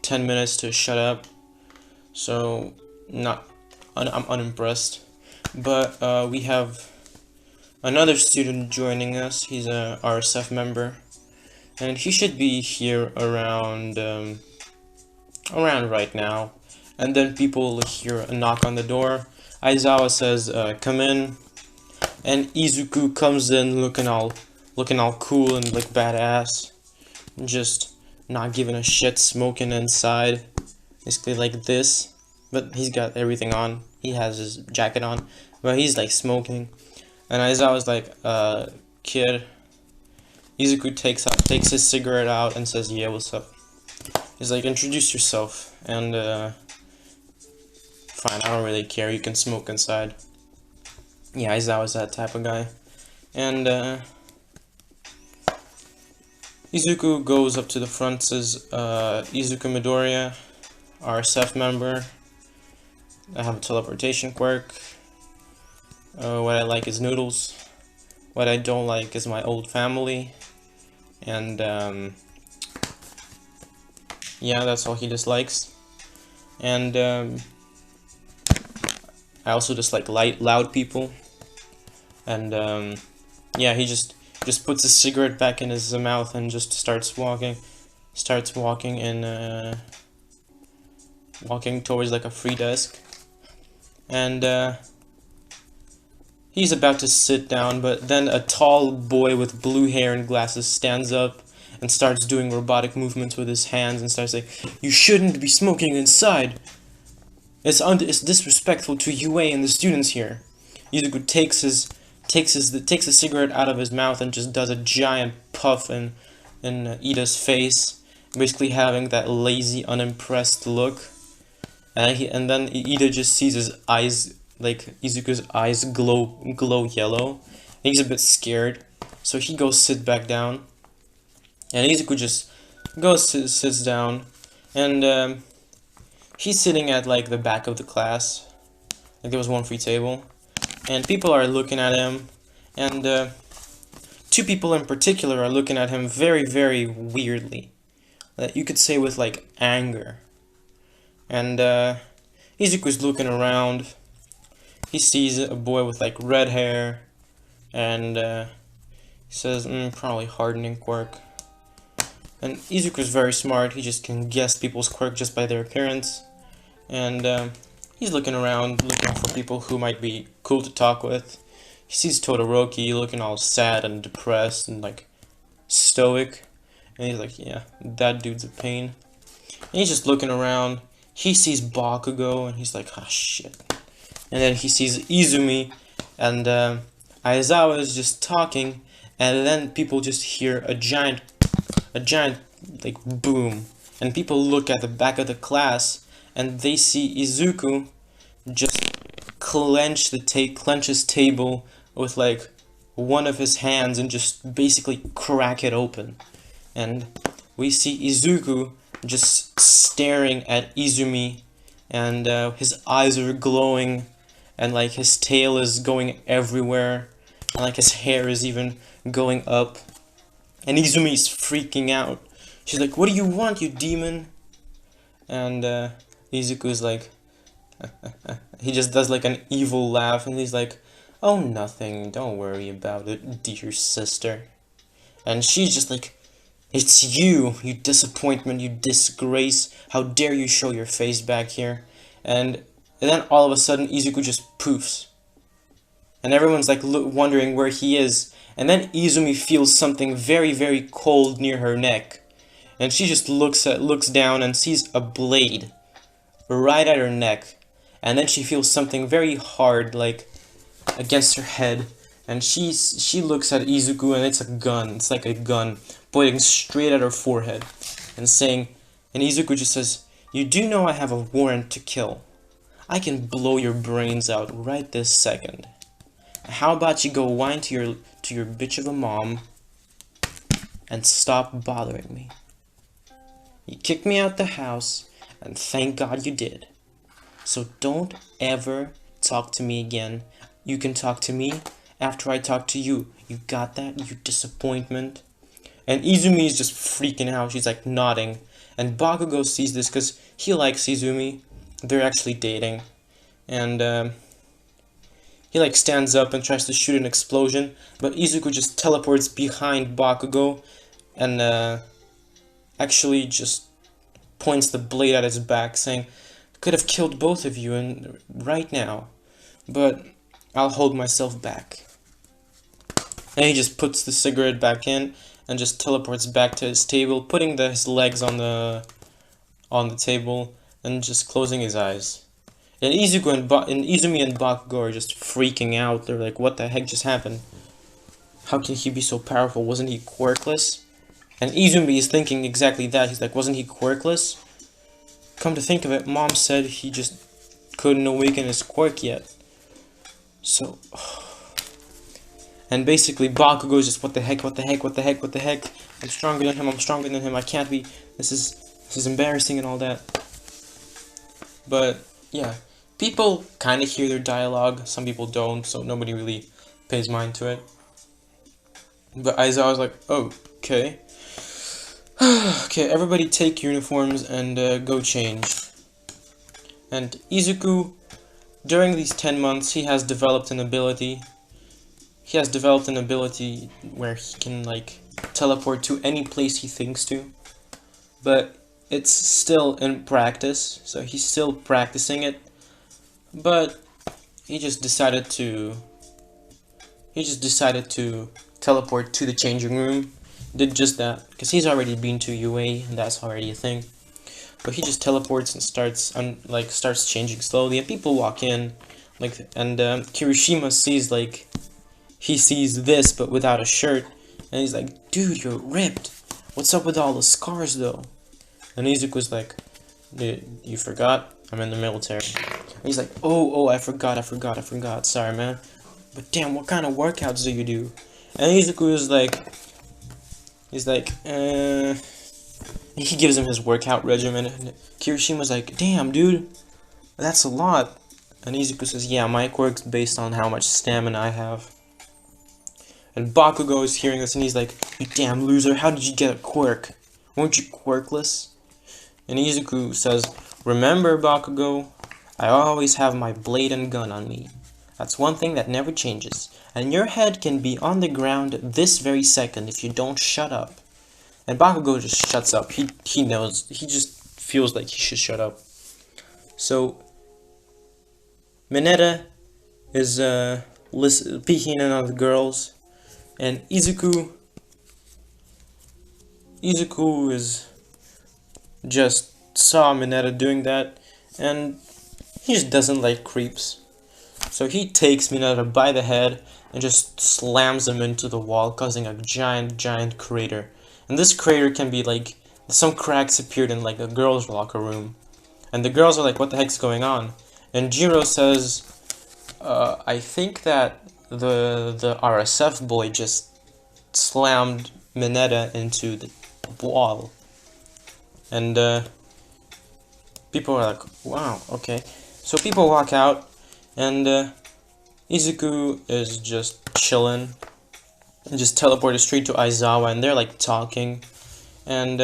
10 minutes to shut up. So I'm unimpressed. But we have another student joining us. He's a RSF member, and he should be here around right now. And then people hear a knock on the door. Aizawa says, "Come in," and Izuku comes in looking all cool and like badass, just not giving a shit, smoking inside, basically like this. But he's got everything on. He has his jacket on, but he's like smoking. And Aizawa's like, kid. Izuku takes his cigarette out and says, "Yeah, what's up?" He's like, "Introduce yourself." And fine, I don't really care. You can smoke inside. Yeah, Aizawa's that type of guy. And Izuku goes up to the front, says, "Izuku Midoriya, RSF member. I have a teleportation quirk. What I like is noodles. What I don't like is my old family." And yeah, that's all he dislikes. And I also dislike loud people. And yeah, he just puts his cigarette back in his mouth and just starts walking in walking towards like a free desk. And he's about to sit down, but then a tall boy with blue hair and glasses stands up and starts doing robotic movements with his hands and starts saying, "You shouldn't be smoking inside. It's disrespectful to UA and the students here." Izuku takes the cigarette out of his mouth and just does a giant puff in Ida's face, basically having that lazy, unimpressed look. And then Ida just sees his eyes, like Izuku's eyes glow yellow. He's a bit scared, so he goes sit back down. And Izuku just sits down, and he's sitting at like the back of the class. Like there was one free table, and people are looking at him, and two people in particular are looking at him very, very weirdly. You could say with like anger. And Izuku's looking around. He sees a boy with like red hair, and he says, "Probably hardening quirk." And Izuku's very smart. He just can guess people's quirk just by their appearance. And he's looking around, looking for people who might be cool to talk with. He sees Todoroki looking all sad and depressed and like stoic. And he's like, "Yeah, that dude's a pain." And he's just looking around. He sees Bakugo, and he's like, "Ah, shit." And then he sees Izumi, and Aizawa is just talking, and then people just hear a giant like boom, and people look at the back of the class, and they see Izuku just clench his table with like one of his hands and just basically crack it open. And we see Izuku just staring at Izumi, and his eyes are glowing, and like his tail is going everywhere, and like his hair is even going up. And Izumi's freaking out. She's like, "What do you want, you demon?" And Izuku's like, he just does like an evil laugh, and he's like, "Oh, nothing, don't worry about it, dear sister." And she's just like, "It's you, you disappointment, you disgrace, how dare you show your face back here." And then all of a sudden Izuku just poofs. And everyone's like wondering where he is. And then Izumi feels something very, very cold near her neck. And she just looks down and sees a blade right at her neck. And then she feels something very hard, like against her head. And she looks at Izuku, and it's a gun. It's like a gun pointing straight at her forehead, and saying, and Izuku just says, "You do know I have a warrant to kill. I can blow your brains out right this second. How about you go whine to your bitch of a mom and stop bothering me? You kicked me out the house, and thank God you did. So don't ever talk to me again. You can talk to me after I talk to you. You got that, you disappointment?" And Izumi is just freaking out. She's like nodding. And Bakugo sees this because he likes Izumi. They're actually dating. And he like stands up and tries to shoot an explosion. But Izuku just teleports behind Bakugo and actually just points the blade at his back, saying, "Could have killed both of you right now, but I'll hold myself back." And he just puts the cigarette back in and just teleports back to his table, putting his legs on the table and just closing his eyes. And Izuku and Izumi and Bakugo are just freaking out. They're like, "What the heck just happened? How can he be so powerful? Wasn't he quirkless?" And Izumi is thinking exactly that. He's like, "Wasn't he quirkless? Come to think of it, Mom said he just couldn't awaken his quirk yet." So, and basically Bakugo is just, what the heck, what the heck, what the heck, what the heck? I'm stronger than him, I can't be, this is embarrassing and all that. But, yeah, people kind of hear their dialogue, some people don't, so nobody really pays mind to it. But Aizawa was like, "Oh, okay. Okay, everybody take uniforms and go change." And Izuku, during these 10 months, he has developed an ability. He has developed an ability where he can, like, teleport to any place he thinks to. But it's still in practice, so he's still practicing it. But he just decided to teleport to the changing room. Did just that, because he's already been to UA, and that's already a thing. But he just teleports and starts changing slowly, and people walk in, and Kirishima sees, like, he sees this, but without a shirt, and he's like, "Dude, you're ripped. What's up with all the scars, though?" And Izuku's like, "Dude, you forgot? I'm in the military." And he's like, oh, I forgot, sorry, man. But damn, what kind of workouts do you do?" And Izuku is like, he gives him his workout regimen, and Kirishima's like, "Damn, dude, that's a lot." And Izuku says, "Yeah, my quirk's based on how much stamina I have." And Bakugo is hearing this, and he's like, "You damn loser, how did you get a quirk? Weren't you quirkless?" And Izuku says, "Remember, Bakugo, I always have my blade and gun on me. That's one thing that never changes. And your head can be on the ground this very second if you don't shut up." And Bakugo just shuts up. He knows. He just feels like he should shut up. So Mineta is peeking in on the girls, and Izuku is just saw Mineta doing that, and he just doesn't like creeps. So he takes Mineta by the head and just slams him into the wall, causing a giant crater. And this crater can be like, some cracks appeared in like a girls' locker room. And the girls are like, what the heck's going on? And Jiro says, I think that the RSF boy just slammed Mineta into the wall. And people are like, wow, okay. So people walk out, and Izuku is just chilling, and just teleported straight to Aizawa, and they're like talking, and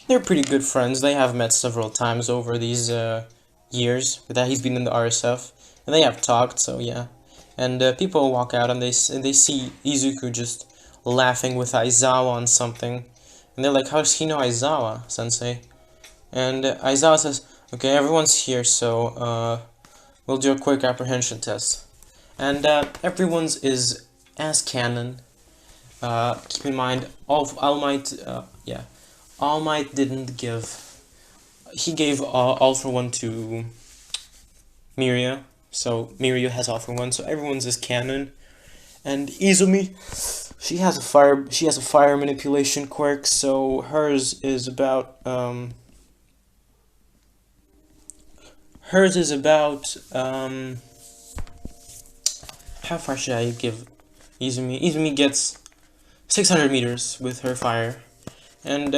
they're pretty good friends. They have met several times over these years that he's been in the RSF, and they have talked. So yeah, and people walk out, and they see Izuku just laughing with Aizawa on something, and they're like, "How does he know Aizawa, Sensei?" And Aizawa says, "Okay, everyone's here, so we'll do a quick apprehension test." And everyone's is as canon. Keep in mind, All Might, yeah, All Might didn't give. He gave All for One to Miria, so Miria has All for One. So everyone's is canon. And Izumi, she has a fire manipulation quirk. So hers is about how far should I give Izumi? Izumi gets 600 meters with her fire. And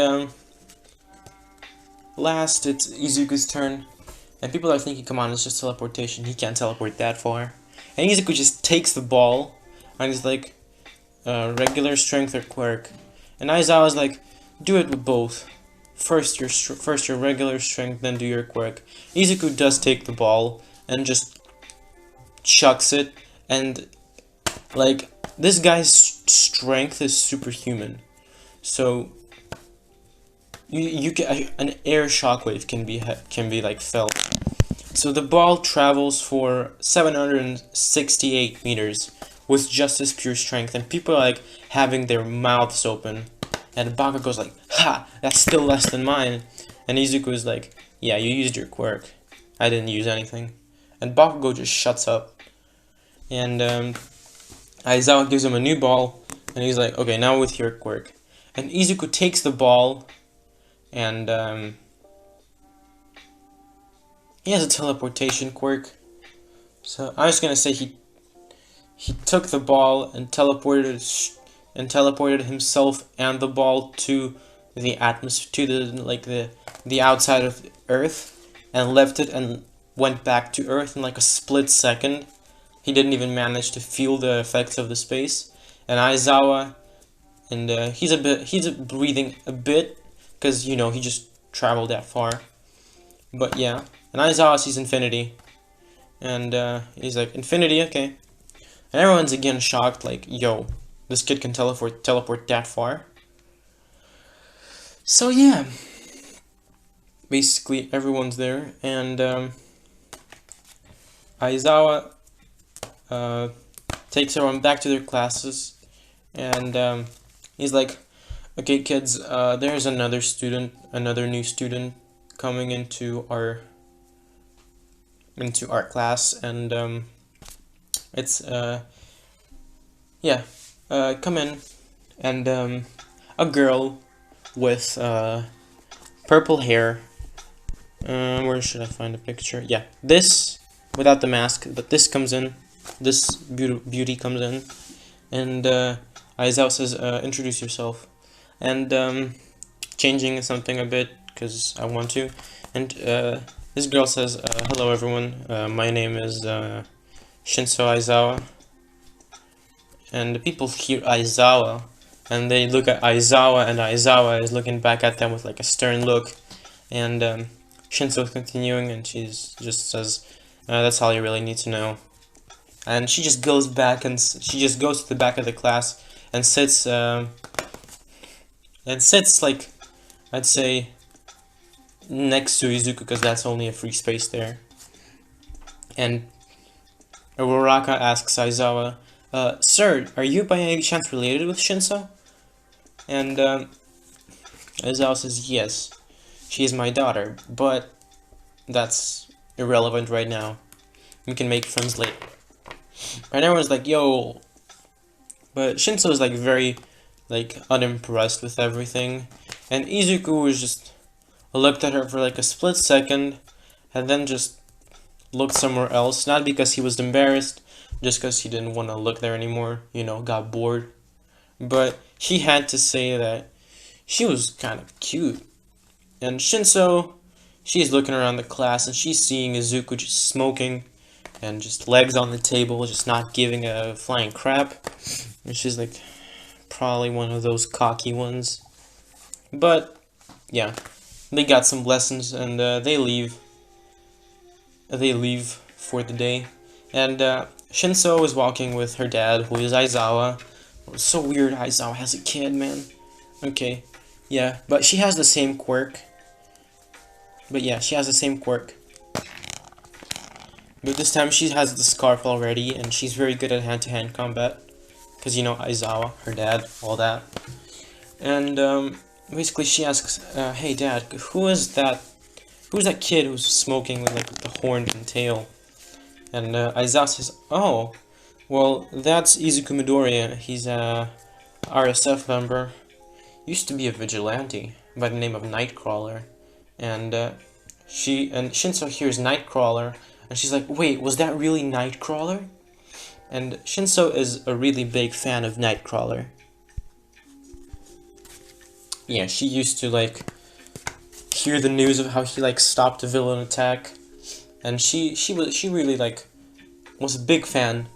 last, it's Izuku's turn. And people are thinking, come on, it's just teleportation. He can't teleport that far. And Izuku just takes the ball, and he's like, regular strength or quirk. And Aizawa's like, do it with both. First your regular strength, then do your quirk. Izuku does take the ball and just chucks it, and like, this guy's strength is superhuman. So you can, an air shockwave can be like felt. So the ball travels for 768 meters with just his pure strength, and people are like having their mouths open. And Bakugo's like, ha, that's still less than mine. And Izuku's like, yeah, you used your quirk. I didn't use anything. And Bakugo just shuts up. And Aizawa gives him a new ball, and he's like, okay, now with your quirk. And Izuku takes the ball, and he has a teleportation quirk. So I was gonna say he took the ball and teleported himself and the ball to the atmosphere, to the outside of Earth, and left it and went back to Earth in like a split second. He didn't even manage to feel the effects of the space. And Aizawa, and he's breathing a bit, because you know he just traveled that far. But yeah, and Aizawa sees infinity, and he's like, infinity, okay. And everyone's again shocked, like, yo, this kid can teleport that far. So yeah, basically everyone's there, and Aizawa takes everyone back to their classes, and he's like, okay kids, there's another new student coming into our class, and it's yeah, come in. And a girl with purple hair, where should I find a picture? Yeah, this without the mask, but this comes in, this beauty comes in, and Aizawa says, introduce yourself. And changing something a bit because I want to, and this girl says, hello everyone, my name is Shinso Aizawa. And the people hear Aizawa, and they look at Aizawa, and Aizawa is looking back at them with like a stern look. And Shinso is continuing, and she just says, that's all you really need to know. And she just goes back, and she just goes to the back of the class and sits like, I'd say, next to Izuku, because that's only a free space there. And Uraraka asks Aizawa, sir, are you by any chance related with Shinso? And Aizawa says, yes, she is my daughter, but that's irrelevant right now. We can make friends later. And everyone's like, yo. But Shinso is like very like unimpressed with everything. And Izuku was just looked at her for like a split second and then just looked somewhere else. Not because he was embarrassed, just because he didn't want to look there anymore, you know, got bored. But he had to say that she was kind of cute. And Shinso, she's looking around the class and she's seeing Izuku just smoking and just legs on the table, just not giving a flying crap. And she's like, probably one of those cocky ones. But, yeah, they got some lessons and they leave. They leave for the day. And Shinso is walking with her dad, who is Aizawa. It's so weird Aizawa has a kid, man. Okay, yeah, but she has the same quirk. But yeah, she has the same quirk. But this time she has the scarf already, and she's very good at hand-to-hand combat. Because, you know, Aizawa, her dad, all that. And, basically she asks, hey dad, who's that kid who's smoking with, like, the horn and tail? And, Aizawa says, oh, well, that's Izuku Midoriya. He's a RSF member. Used to be a vigilante by the name of Nightcrawler. And, Shinso hears Nightcrawler, and she's like, wait, was that really Nightcrawler? And Shinso is a really big fan of Nightcrawler. Yeah, she used to, like, hear the news of how he, like, stopped a villain attack. And she really, like, was a big fan.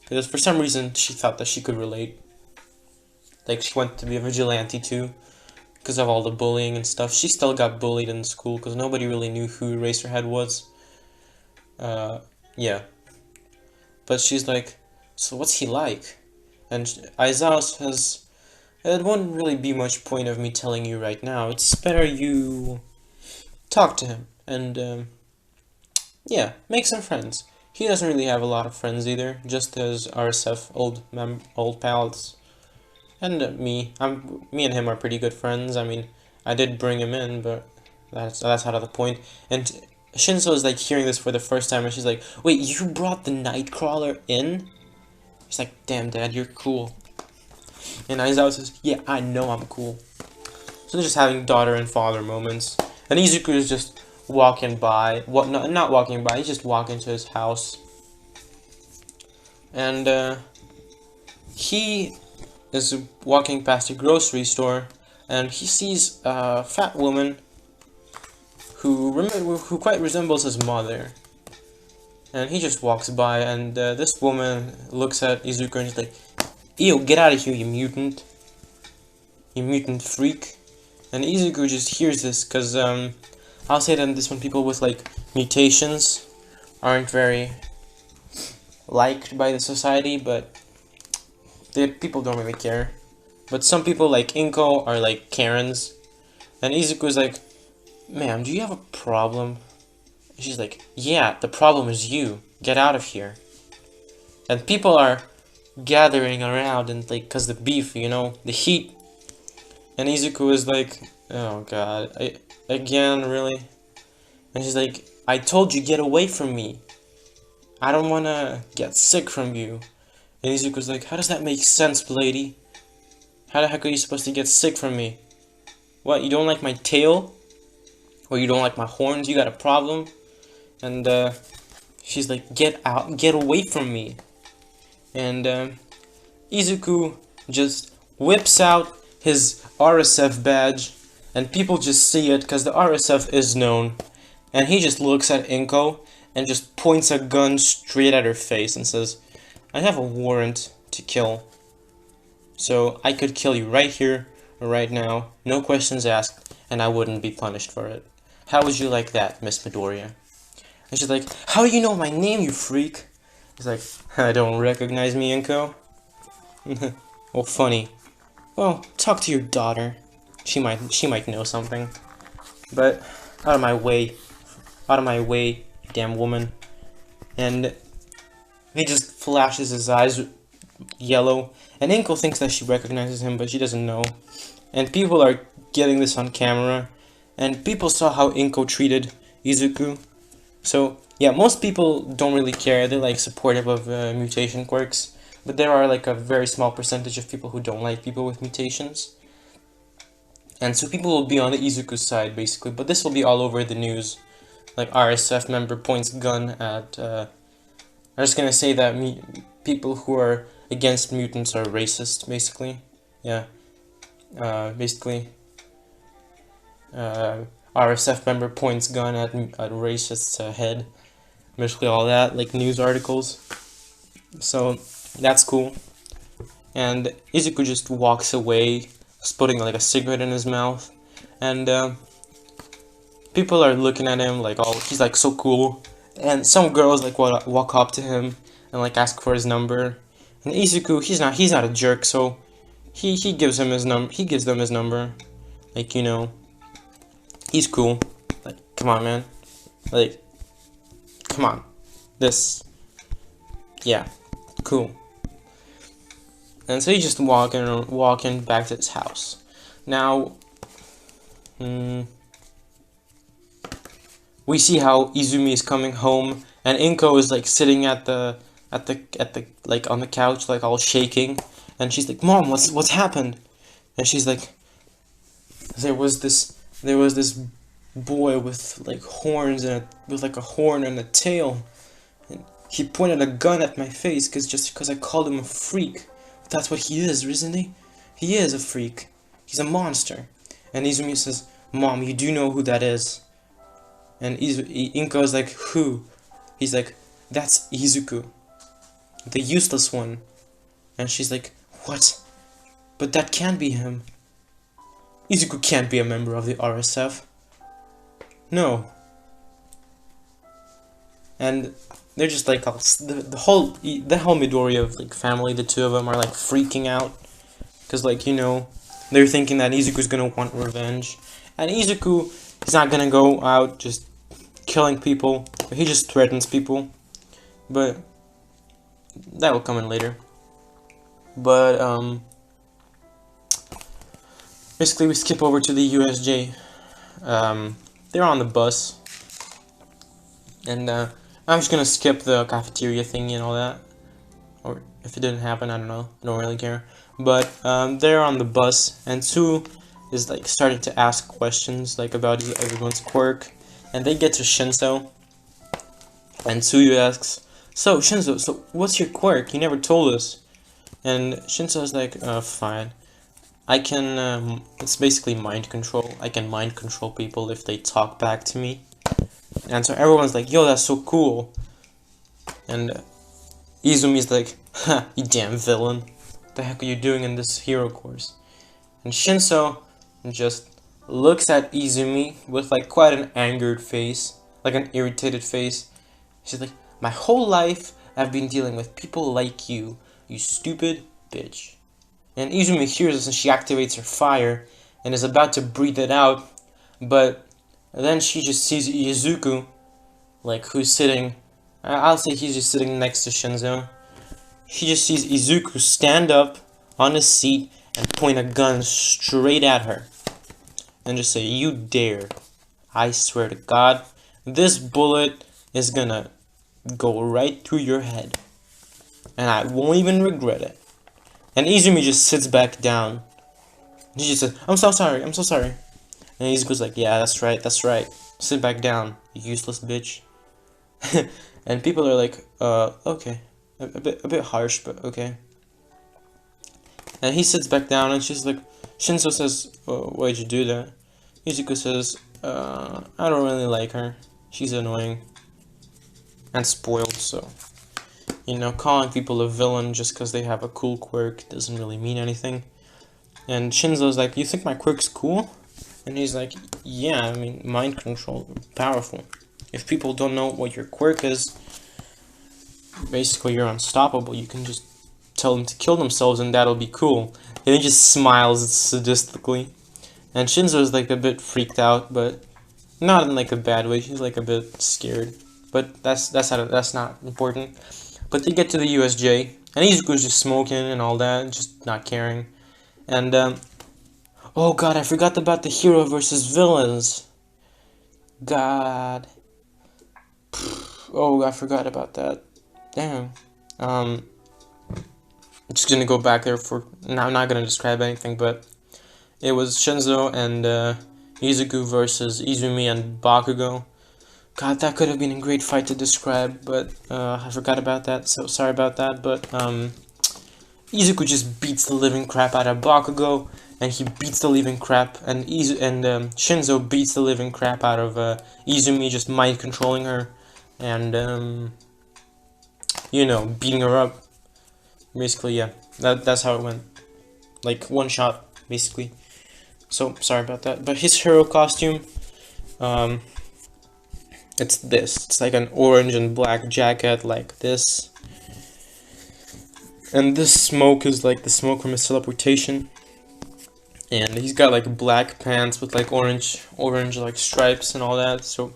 Because for some reason, she thought that she could relate. Like, she wanted to be a vigilante, too. Because of all the bullying and stuff. She still got bullied in school, because nobody really knew who Eraserhead was. Yeah. But she's like, so what's he like? And Aizawa says, it won't really be much point of me telling you right now. It's better you talk to him. And, yeah, make some friends. He doesn't really have a lot of friends either. Just his RSF old pals. And me and him are pretty good friends. I mean, I did bring him in, but that's out of the point. And Shinso is like hearing this for the first time, and she's like, "Wait, you brought the Nightcrawler in?" She's like, "Damn, Dad, you're cool." And Aizawa says, "Yeah, I know I'm cool." So they're just having daughter and father moments. And Izuku is just walking by. Not walking by. He's just walking to his house. And he is walking past a grocery store, and he sees a fat woman who quite resembles his mother. And he just walks by, and this woman looks at Izuku and is like, "Ew, get out of here, you mutant. You mutant freak." And Izuku just hears this, because I'll say that this when people with, like, mutations aren't very liked by the society, but people don't really care. But some people, like Inko, are like Karens. And Izuku's like, "Ma'am, do you have a problem?" And she's like, "Yeah, the problem is you. Get out of here." And people are gathering around, and like, cause the beef, you know, the heat. And Izuku is like, "Oh god, again, really?" And she's like, "I told you, get away from me. I don't wanna get sick from you." And Izuku's like, "How does that make sense, lady? How the heck are you supposed to get sick from me? What, you don't like my tail? Or you don't like my horns? You got a problem?" And she's like, "Get out, get away from me." And Izuku just whips out his RSF badge, and people just see it because the RSF is known. And he just looks at Inko and just points a gun straight at her face and says, "I have a warrant to kill. So I could kill you right here, or right now, no questions asked, and I wouldn't be punished for it. How would you like that, Miss Midoriya?" And she's like, "How do you know my name, you freak?" He's like, "I don't recognize me, Inko." Well, funny. Well, talk to your daughter. She might know something. But out of my way, you damn woman. And he just flashes his eyes yellow, and Inko thinks that she recognizes him, but she doesn't know. And people are getting this on camera, and people saw how Inko treated Izuku, So yeah, most people don't really care. They're like supportive of mutation quirks, but there are like a very small percentage of people who don't like people with mutations. And so people will be on the Izuku side basically, but this will be all over the news. Like RSF member points gun at. I'm just gonna say that people who are against mutants are racist, basically. Yeah. Basically. RSF member points gun at racist's head. Basically all that, like news articles. So that's cool. And Izuku just walks away, putting like a cigarette in his mouth, and people are looking at him like, oh, he's like so cool. And some girls like walk up to him and like ask for his number. And Izuku, he's not a jerk, so he gives him his he gives them his number. Like, you know, he's cool. Like, come on, man. Like, come on. This, yeah, cool. And so he's just walking back to his house. Now, we see how Izumi is coming home, and Inko is like sitting at the like on the couch, like all shaking, and she's like, "Mom, what's happened?" And she's like, there was this boy with like horns and with like a horn and a tail, and he pointed a gun at my face because I called him a freak. That's what he is, isn't he? He is a freak. He's a monster. And Izumi says, "Mom, you do know who that is?" And Inko is like, "Who?" He's like, "That's Izuku, the useless one." And she's like, "What? But that can't be him. Izuku can't be a member of the RSF. No." And they're just like the whole Midori of like family. The two of them are like freaking out because, like, you know, they're thinking that Izuku's gonna want revenge, and Izuku is not gonna go out just killing people. He just threatens people, but that will come in later. But basically we skip over to the U.S.J. They're on the bus, and I'm just gonna skip the cafeteria thingy and all that, or if it didn't happen, I don't know, I don't really care. But they're on the bus, and Tsu is like starting to ask questions like about everyone's quirk, and they get to Shinso, and Tsuyu asks, "So Shinso, so what's your quirk? You never told us." And Shinso's like, "Fine. I can, it's basically mind control. I can mind control people if they talk back to me." And so everyone's like, "Yo, that's so cool." And Izumi's like, "Ha, you damn villain. What the heck are you doing in this hero course?" And Shinso just looks at Izumi with like quite an angered face, like an irritated face. She's like, "My whole life I've been dealing with people like you, you stupid bitch." And Izumi hears this and she activates her fire and is about to breathe it out, but then she just sees Izuku, like, who's sitting, I'll say he's just sitting next to Shinso. She just sees Izuku stand up on his seat and point a gun straight at her. And just say, "You dare. I swear to God, this bullet is gonna go right through your head. And I won't even regret it." And Izumi just sits back down. She just says, "I'm so sorry, I'm so sorry." And Izuku's like, "Yeah, that's right, that's right. Sit back down, you useless bitch." And people are like, okay. A bit harsh, but okay. And he sits back down and she's like, Shinso says, "Why'd you do that?" Izuku says, "I don't really like her. She's annoying. And spoiled, so, you know, calling people a villain just because they have a cool quirk doesn't really mean anything." And Shinzo's like, "You think my quirk's cool?" And he's like, "Yeah, I mean, mind control, powerful. If people don't know what your quirk is, basically you're unstoppable. You can just tell them to kill themselves and that'll be cool." And he just smiles sadistically. And Shinzo's like a bit freaked out, but not in like a bad way. She's like a bit scared. But that's not important. But they get to the U.S.J. and Izuku's just smoking and all that, just not caring. And oh god, I forgot about the hero versus villains. God. Oh, I forgot about that. Damn. I'm just gonna go back there for. Now I'm not gonna describe anything, but it was Shinso and Izuku versus Izumi and Bakugo. God, that could have been a great fight to describe, but I forgot about that, so sorry about that. But Izuku just beats the living crap out of Bakugo, and he beats the living crap, and Shinso beats the living crap out of Izumi, just mind controlling her, and you know, beating her up. Basically, yeah, that's how it went. Like one shot, basically. So sorry about that. But his hero costume, um, it's this. It's like an orange and black jacket, like this. And this smoke is like the smoke from his teleportation. And he's got like black pants with like orange like stripes and all that. So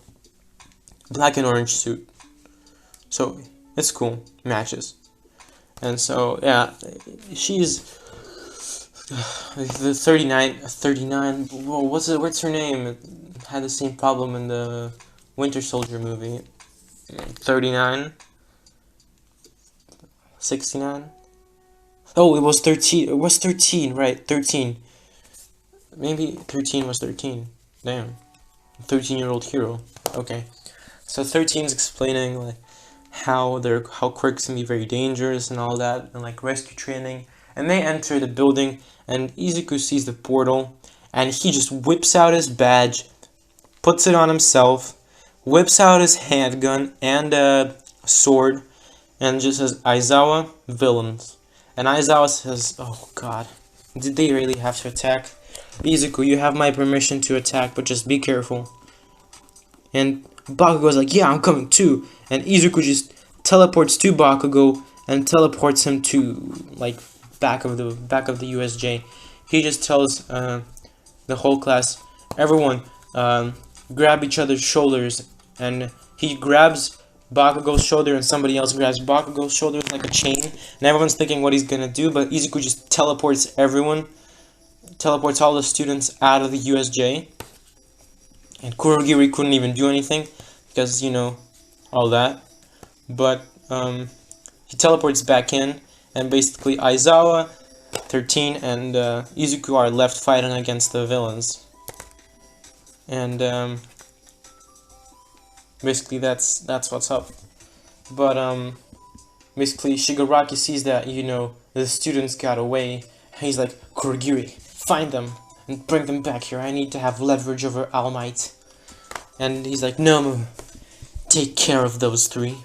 black and orange suit. So it's cool, matches. And so yeah, she's the 39. Whoa, what's her name? It had the same problem in the Winter Soldier movie. 39, 69. Oh, it was 13. It was 13, right? 13. Maybe 13 was 13. Damn. 13-year-old hero. Okay. So 13 is explaining like how quirks can be very dangerous and all that, and like rescue training. And they enter the building, and Izuku sees the portal, and he just whips out his badge, puts it on himself, whips out his handgun and a sword, and just says, Aizawa, villains. And Aizawa says, oh god, did they really have to attack? Izuku, you have my permission to attack, but just be careful. And Bakugo's like, yeah, I'm coming too. And Izuku just teleports to Bakugo and teleports him to like back of the U.S.J. He just tells the whole class, everyone, grab each other's shoulders, and he grabs Bakugo's shoulder and somebody else grabs Bakugo's shoulder with like a chain, and everyone's thinking what he's gonna do, but Izuku just teleports all the students out of the U.S.J. And Kurogiri couldn't even do anything because, you know, all that. But he teleports back in, and basically Aizawa, 13, and Izuku are left fighting against the villains. And basically that's what's up. But basically Shigaraki sees that, you know, the students got away. He's like, Kurogiri, find them and bring them back here. I need to have leverage over All Might. And he's like, Nomu, take care of those three.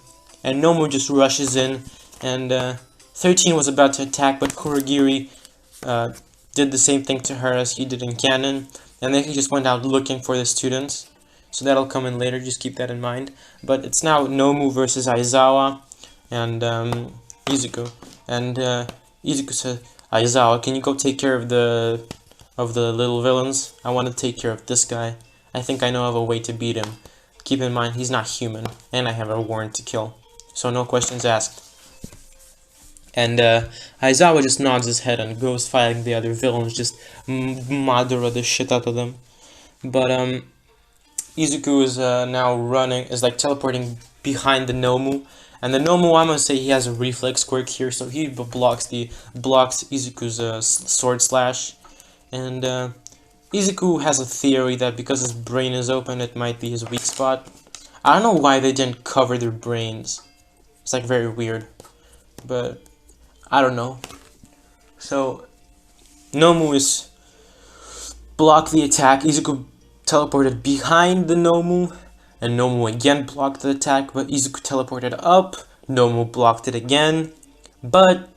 And Nomu just rushes in, and 13 was about to attack, but Kurogiri did the same thing to her as he did in canon, and then he just went out looking for the students. So that'll come in later, just keep that in mind. But it's now Nomu versus Aizawa and Izuku. And Izuku said, Aizawa, can you go take care of the little villains? I want to take care of this guy. I think I know of a way to beat him. Keep in mind, he's not human, and I have a warrant to kill. So no questions asked. And Aizawa just nods his head and goes fighting the other villains, just Madara the shit out of them. But Izuku is now is like teleporting behind the Nomu. And the Nomu, I'm gonna say he has a reflex quirk here, so he blocks Izuku's sword slash. And Izuku has a theory that because his brain is open, it might be his weak spot. I don't know why they didn't cover their brains. It's like very weird, but I don't know. So Nomu is blocked the attack. Izuku teleported behind the Nomu, and Nomu again blocked the attack, but Izuku teleported up. Nomu blocked it again, but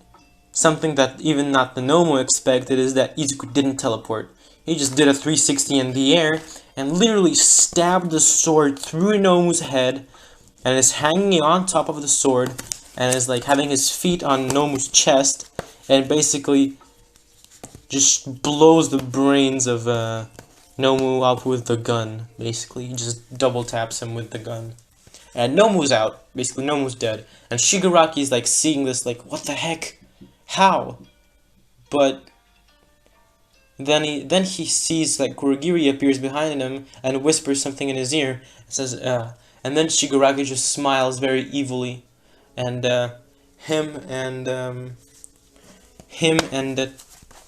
something that even not the Nomu expected is that Izuku didn't teleport. He just did a 360 in the air and literally stabbed the sword through Nomu's head, and is hanging on top of the sword and is like having his feet on Nomu's chest, and basically just blows the brains of Nomu up with the gun. Basically, he just double taps him with the gun. And Nomu's out. Basically, Nomu's dead. And Shigaraki's like seeing this like, what the heck? How? But then he sees like Kurogiri appears behind him and whispers something in his ear. And says, And then Shigaraki just smiles very evilly, and him and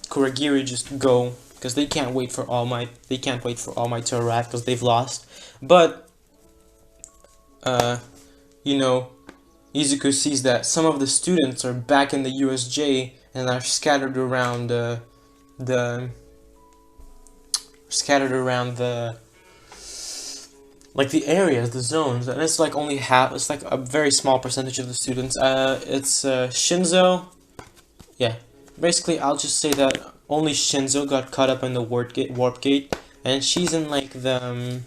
Kuragiri just go because they can't wait for All Might. They can't wait for All Might to arrive because they've lost. But you know, Izuku sees that some of the students are back in the U.S.J. and are scattered around the like the areas, the zones, and it's like only half. It's like a very small percentage of the students. It's Shinso. Yeah, basically, I'll just say that only Shinso got caught up in the warp gate, and she's in like the.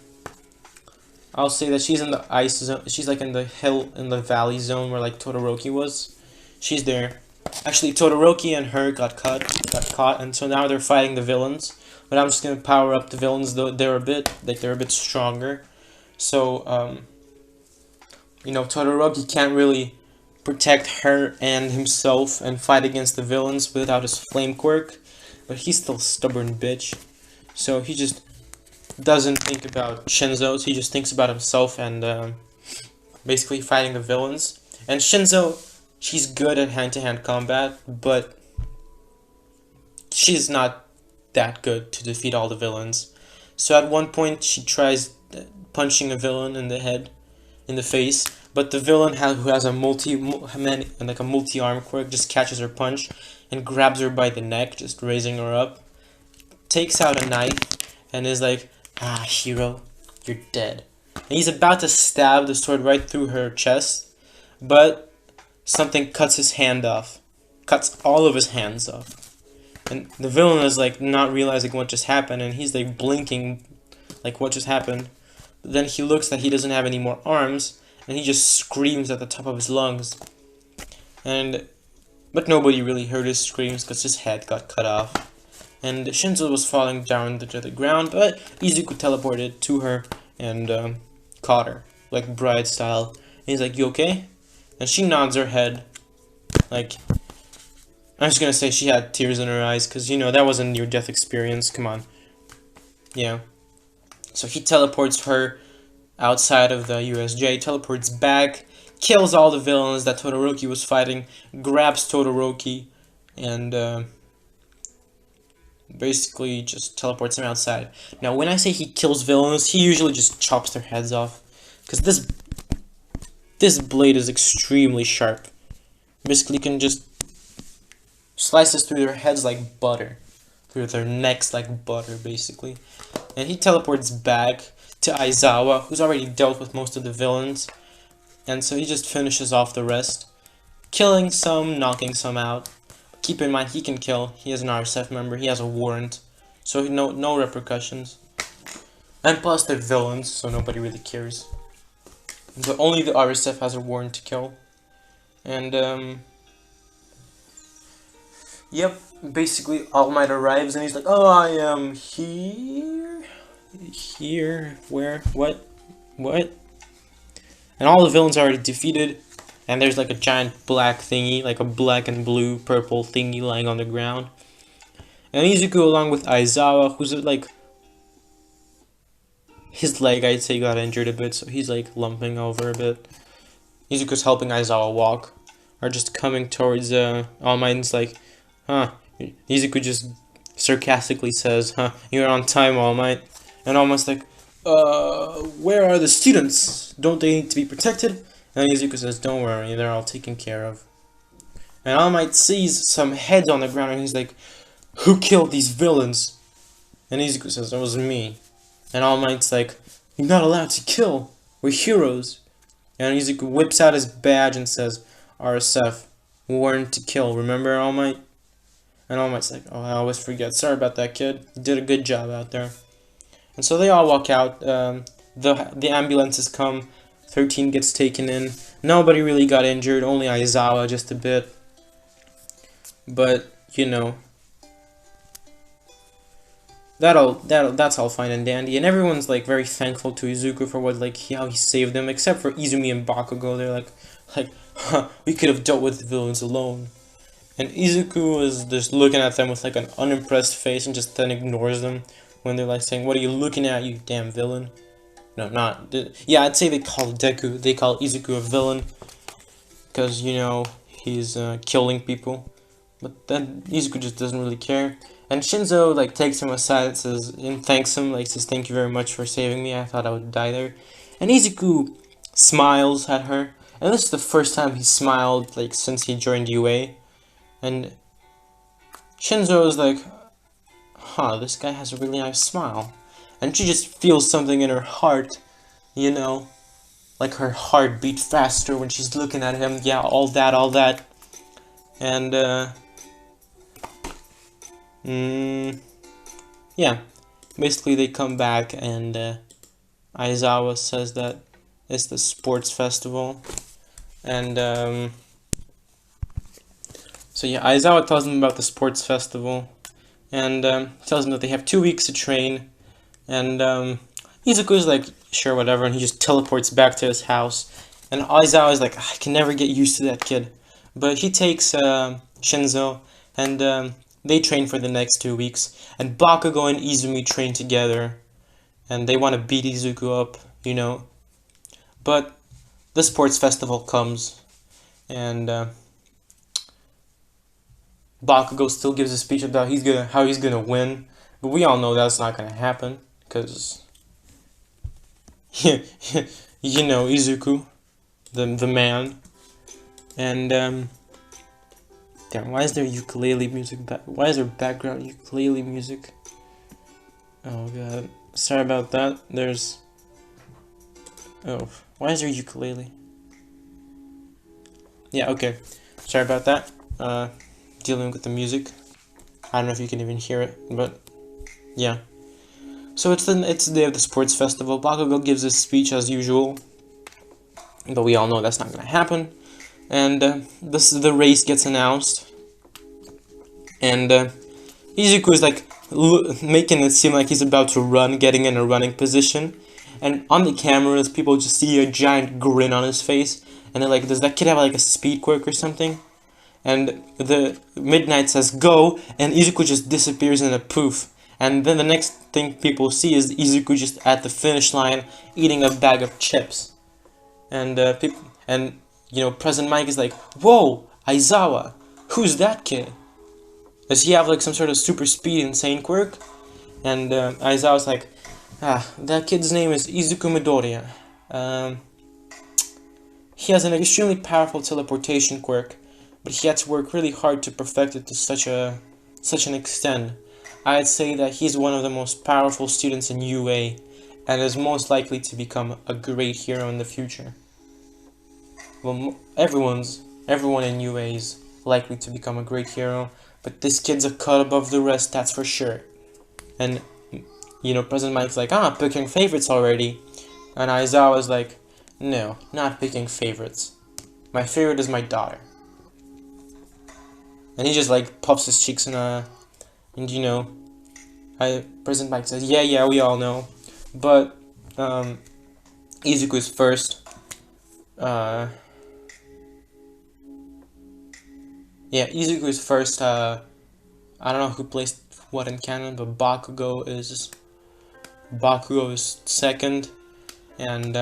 I'll say that she's in the ice zone. She's like in the valley zone where like Todoroki was. She's there. Actually, Todoroki and her got caught, and so now they're fighting the villains. But I'm just gonna power up the villains, though they're a bit stronger. So you know, Todoroki can't really protect her and himself and fight against the villains without his flame quirk, but he's still a stubborn bitch. So he just doesn't think about Shinzo, he just thinks about himself and basically fighting the villains. And Shinzo, she's good at hand-to-hand combat, but she's not that good to defeat all the villains. So at one point she tries punching a villain in the head, in the face, but the villain who has a multi-arm quirk just catches her punch and grabs her by the neck, just raising her up, takes out a knife, and is like, "Ah, hero, you're dead." And he's about to stab the sword right through her chest, but something cuts his hand off, cuts all of his hands off. And the villain is like not realizing what just happened, and he's like blinking, like what just happened. But then he looks that he doesn't have any more arms, and he just screams at the top of his lungs. But nobody really heard his screams because his head got cut off. And Shinzo was falling down to the ground, but Izuku teleported to her and caught her, like bride style. And he's like, "You okay?" And she nods her head, like, I'm just gonna say she had tears in her eyes, because, you know, that was a near-death experience, come on. Yeah. So he teleports her outside of the U.S.J, teleports back, kills all the villains that Todoroki was fighting, grabs Todoroki, and basically just teleports him outside. Now, when I say he kills villains, he usually just chops their heads off, because this blade is extremely sharp. Basically, you can just slices through their heads like butter, through their necks like butter, basically. And he teleports back to Aizawa, who's already dealt with most of the villains, and so he just finishes off the rest, killing some, knocking some out. Keep in mind, he can kill. He is an RSF member. He has a warrant, so no repercussions. And plus, they're villains, so nobody really cares. But only the RSF has a warrant to kill. And yep, basically All Might arrives and he's like, "Oh, I am here, where, what?" And all the villains are already defeated, and there's like a giant black thingy, like a black and blue purple thingy lying on the ground. And Izuku, along with Aizawa, who's like, his leg, I'd say, got injured a bit, so he's like lumping over a bit. Izuku's helping Aizawa walk, are just coming towards All Might, and it's like, "Huh." Izuku just sarcastically says, "Huh, you're on time, All Might." And All Might's like, "Where are the students? Don't they need to be protected?" And Izuku says, "Don't worry, they're all taken care of." And All Might sees some heads on the ground, and he's like, "Who killed these villains?" And Izuku says, "It was me." And All Might's like, "You're not allowed to kill. We're heroes." And Izuku whips out his badge and says, "RSF, warned to kill, remember, All Might?" And All Might's like, "Oh, I always forget. Sorry about that, kid. You did a good job out there." And so they all walk out. The ambulances come. 13 gets taken in. Nobody really got injured. Only Aizawa just a bit. But, you know, that's all fine and dandy, and everyone's like very thankful to Izuku for how he saved them, except for Izumi and Bakugo. They're like, "Huh, we could have dealt with the villains alone." And Izuku is just looking at them with like an unimpressed face and just then ignores them when they're like saying, "What are you looking at, you damn villain?" No, not... Yeah, I'd say they call Deku, they call Izuku a villain. Because, you know, he's killing people. But then Izuku just doesn't really care. And Shinso, like, takes him aside and says, and thanks him, like, says, thank you very much for saving me, I thought I would die there. And Izuku smiles at her. And this is the first time he smiled, like, since he joined UA. And Shinso is like, huh, this guy has a really nice smile. And she just feels something in her heart, you know, like her heart beat faster when she's looking at him. Yeah, all that, all that. And, yeah, basically they come back and Aizawa says that it's the sports festival. And, so yeah, Aizawa tells them about the sports festival. And tells them that they have 2 weeks to train. And Izuku's like, sure, whatever, and he just teleports back to his house. And Aizawa is like, I can never get used to that kid. But he takes Shinso, and they train for the next 2 weeks. And Bakugo and Izumi train together. And they want to beat Izuku up, you know. But the sports festival comes, and Bakugo still gives a speech about how he's gonna win. But we all know that's not gonna happen, because you know, Izuku, the man. And damn, why is there ukulele music why is there background ukulele music? Oh god, sorry about that. Why is there ukulele? Yeah, okay, sorry about that. Dealing with the music. I don't know if you can even hear it, but yeah. So it's the day of the sports festival. Bakugo gives his speech as usual, but we all know that's not gonna happen. And the race gets announced, and Izuku is like making it seem like he's about to run, getting in a running position. And on the cameras, people just see a giant grin on his face, and they're like, "Does that kid have like a speed quirk or something?" And the Midnight says go, and Izuku just disappears in a poof. And then the next thing people see is Izuku just at the finish line eating a bag of chips. And you know, President Mike is like, whoa, Aizawa, who's that kid? Does he have like some sort of super speed insane quirk? And Aizawa's like, that kid's name is Izuku Midoriya. He has an extremely powerful teleportation quirk, but he had to work really hard to perfect it to such an extent. I'd say that he's one of the most powerful students in UA, and is most likely to become a great hero in the future. Well, everyone in UA is likely to become a great hero, but this kid's a cut above the rest, that's for sure. And, you know, President Mike's like, picking favorites already. And Aizawa's like, no, not picking favorites. My favorite is my daughter. And he just like puffs his cheeks and you know, President Mike says, yeah, we all know. But Izuku is first. Yeah, Izuku is first. I don't know who placed what in canon, but Bakugo is second, and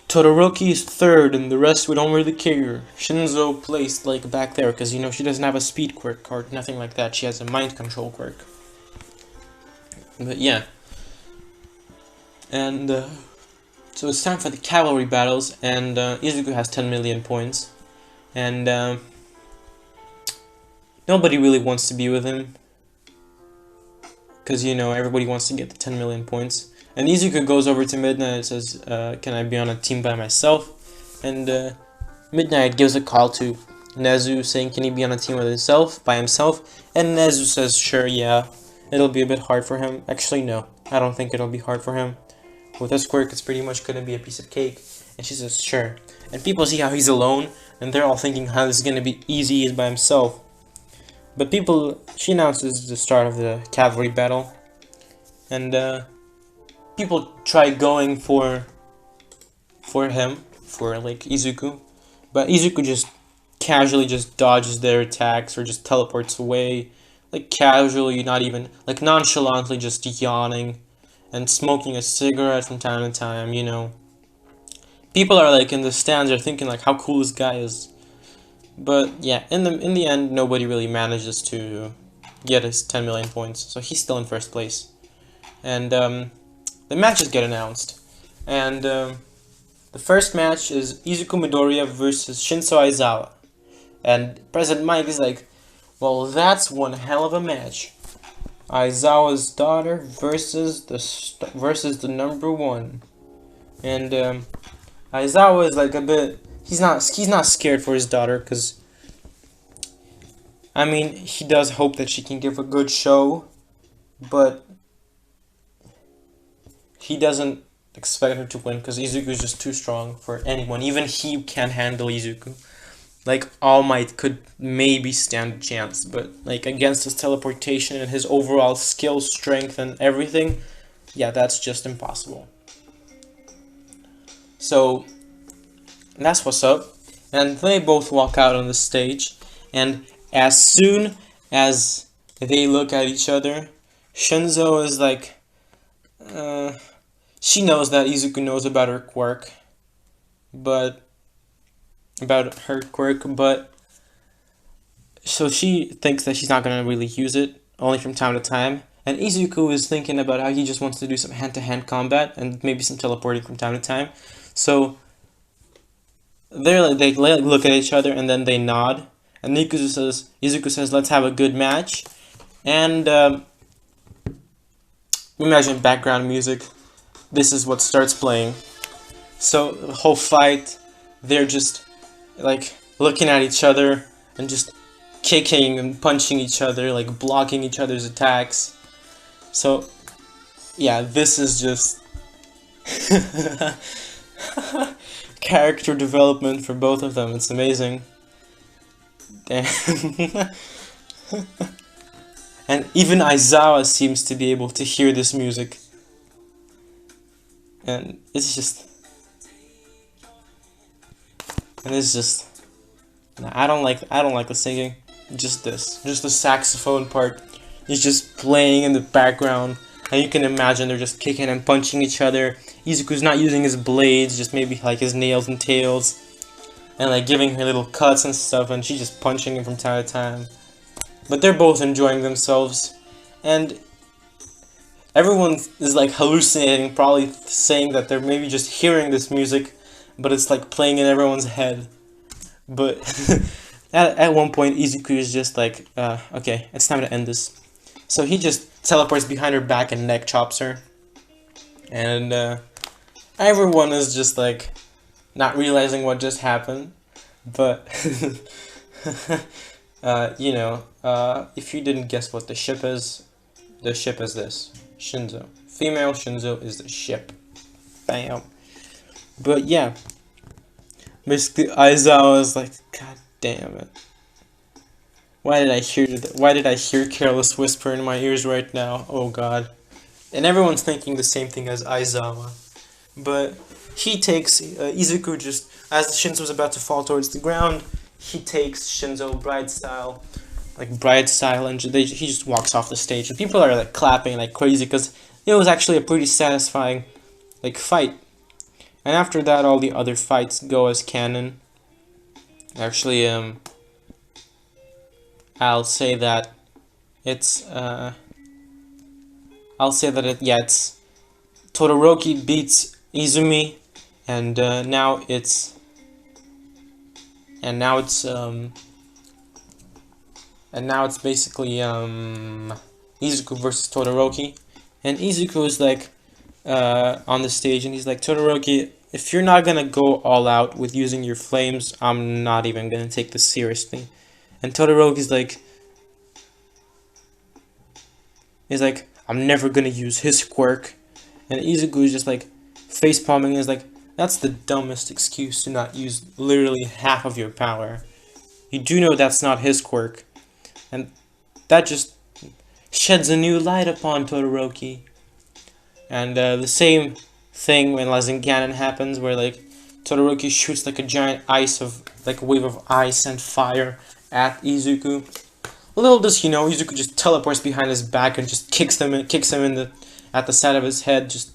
Todoroki is third, and the rest we don't really care. Shinso placed like back there because you know she doesn't have a speed quirk or nothing like that. She has a mind control quirk. But yeah, and so it's time for the cavalry battles, and Izuku has 10 million points, and nobody really wants to be with him because you know everybody wants to get the 10 million points. And Izuku goes over to Midnight and says, can I be on a team by myself? And Midnight gives a call to Nezu saying, can he be on a team by himself? And Nezu says, sure, yeah. It'll be a bit hard for him. Actually, no. I don't think it'll be hard for him. With this quirk, it's pretty much going to be a piece of cake. And she says, sure. And people see how he's alone, and they're all thinking how this is going to be easy, he's by himself. But she announces the start of the cavalry battle. And, people try going for like Izuku, but Izuku just casually just dodges their attacks or just teleports away, like casually, not even like nonchalantly, just yawning, and smoking a cigarette from time to time, you know. People are like in the stands are thinking like how cool this guy is. But yeah, in the end, nobody really manages to get his 10 million points, so he's still in first place. And the matches get announced, and the first match is Izuku Midoriya versus Shinso Aizawa. And President Mike is like, well, that's one hell of a match. Aizawa's daughter versus the number one. And Aizawa is like a bit. He's not scared for his daughter, because I mean, he does hope that she can give a good show, but he doesn't expect her to win because Izuku is just too strong for anyone. Even he can't handle Izuku. Like, All Might could maybe stand a chance, but like against his teleportation and his overall skill, strength, and everything, yeah, that's just impossible. So that's what's up. And they both walk out on the stage, and as soon as they look at each other, Shinso is like, she knows that Izuku knows about her quirk, but so she thinks that she's not gonna really use it, only from time to time. And Izuku is thinking about how he just wants to do some hand-to-hand combat and maybe some teleporting from time to time. So they look at each other and then they nod. And Izuku says, "Let's have a good match." And imagine background music. This is what starts playing. So the whole fight, they're just like looking at each other and just kicking and punching each other, like blocking each other's attacks. So yeah, this is just character development for both of them. It's amazing. And even Aizawa seems to be able to hear this music. And it's just I don't like the singing. Just the saxophone part is just playing in the background, and you can imagine they're just kicking and punching each other. Izuku's not using his blades, just maybe like his nails and tails, and like giving her little cuts and stuff, and she's just punching him from time to time. But they're both enjoying themselves, and everyone is like hallucinating, probably saying that they're maybe just hearing this music, but it's like playing in everyone's head. But at one point, Izuku is just like, okay, it's time to end this. So he just teleports behind her back and neck chops her. And everyone is just like not realizing what just happened. But you know, if you didn't guess what the ship is this. Shinso. Female Shinso is the ship. Bam. But yeah. Basically, Aizawa was like, God damn it. Why did I hear Careless Whisper in my ears right now? Oh god. And everyone's thinking the same thing as Aizawa. But he takes Izuku just as Shinso's about to fall towards the ground, he takes Shinso bride style, and he just walks off the stage. And people are like clapping like crazy because it was actually a pretty satisfying like fight. And after that, all the other fights go as canon. Actually, I'll say that it's Todoroki beats Izumi, and now it's basically Izuku versus Todoroki, and Izuku is like on the stage, and he's like, Todoroki, if you're not gonna go all out with using your flames, I'm not even gonna take this seriously. And Todoroki's like, I'm never gonna use his quirk. And Izuku is just like face palming and is like, that's the dumbest excuse to not use literally half of your power. You do know that's not his quirk. And that just sheds a new light upon Todoroki. And the same thing when Rasengan happens, where like Todoroki shoots like a giant wave of ice and fire at Izuku. Little does he know, Izuku just teleports behind his back and just kicks him in at the side of his head, just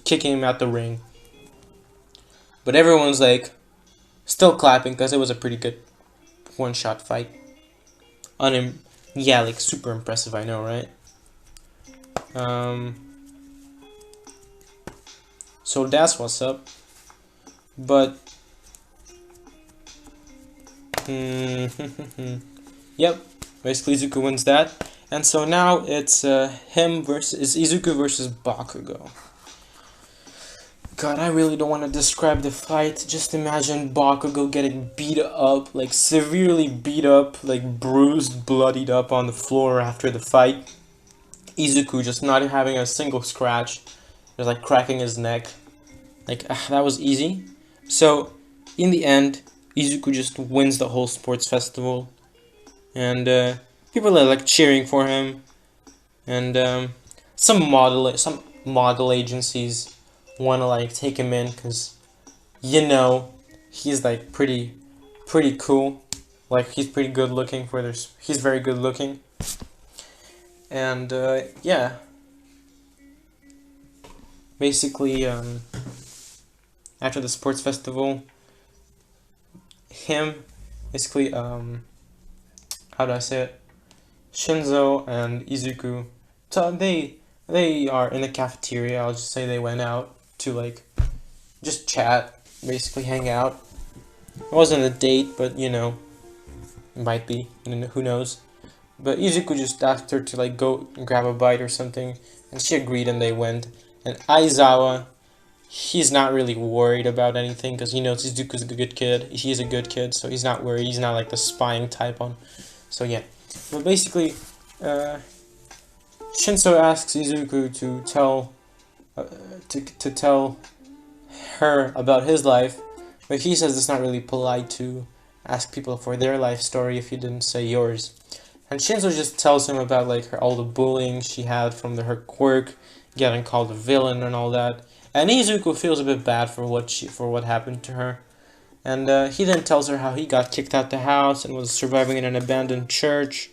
kicking him out the ring. But everyone's like still clapping because it was a pretty good one-shot fight. Yeah, like super impressive, I know, right? So that's what's up. But yep, basically Izuku wins that, and so now it's Izuku versus Bakugo. God, I really don't want to describe the fight. Just imagine Bakugo getting beat up, like severely beat up, like bruised, bloodied up on the floor after the fight. Izuku just not having a single scratch, just like cracking his neck. Like, that was easy. So, in the end, Izuku just wins the whole sports festival. And people are like cheering for him. And some model agencies want to like take him in because, you know, he's like pretty cool. Like, he's pretty good looking he's very good looking. And yeah. Basically, after the sports festival, basically, how do I say it? Shinso and Izuku, they are in the cafeteria. I'll just say they went out to like just chat, basically hang out. It wasn't a date, but you know, it might be. Who knows? But Izuku just asked her to like go and grab a bite or something, and she agreed, and they went. And Aizawa, he's not really worried about anything because he knows Izuku's a good kid. He's a good kid, so he's not worried. He's not like the spying type on. So yeah, but basically, Shinso asks Izuku to tell her about his life, but he says it's not really polite to ask people for their life story if you didn't say yours. And Shinso just tells him about like all the bullying she had from her quirk, getting called a villain and all that. And Izuku feels a bit bad for what happened to her. And he then tells her how he got kicked out the house and was surviving in an abandoned church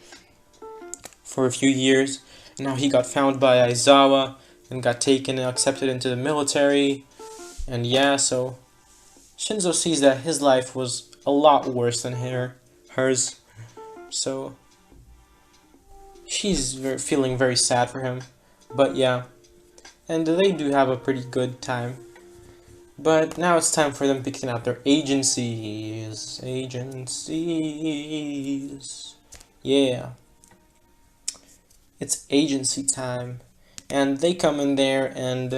for a few years. And how he got found by Aizawa and got taken and accepted into the military. And yeah, so Shinso sees that his life was a lot worse than hers. So she's feeling very sad for him. But yeah. And they do have a pretty good time. But now it's time for them picking out their agencies. Yeah. It's agency time. And they come in there and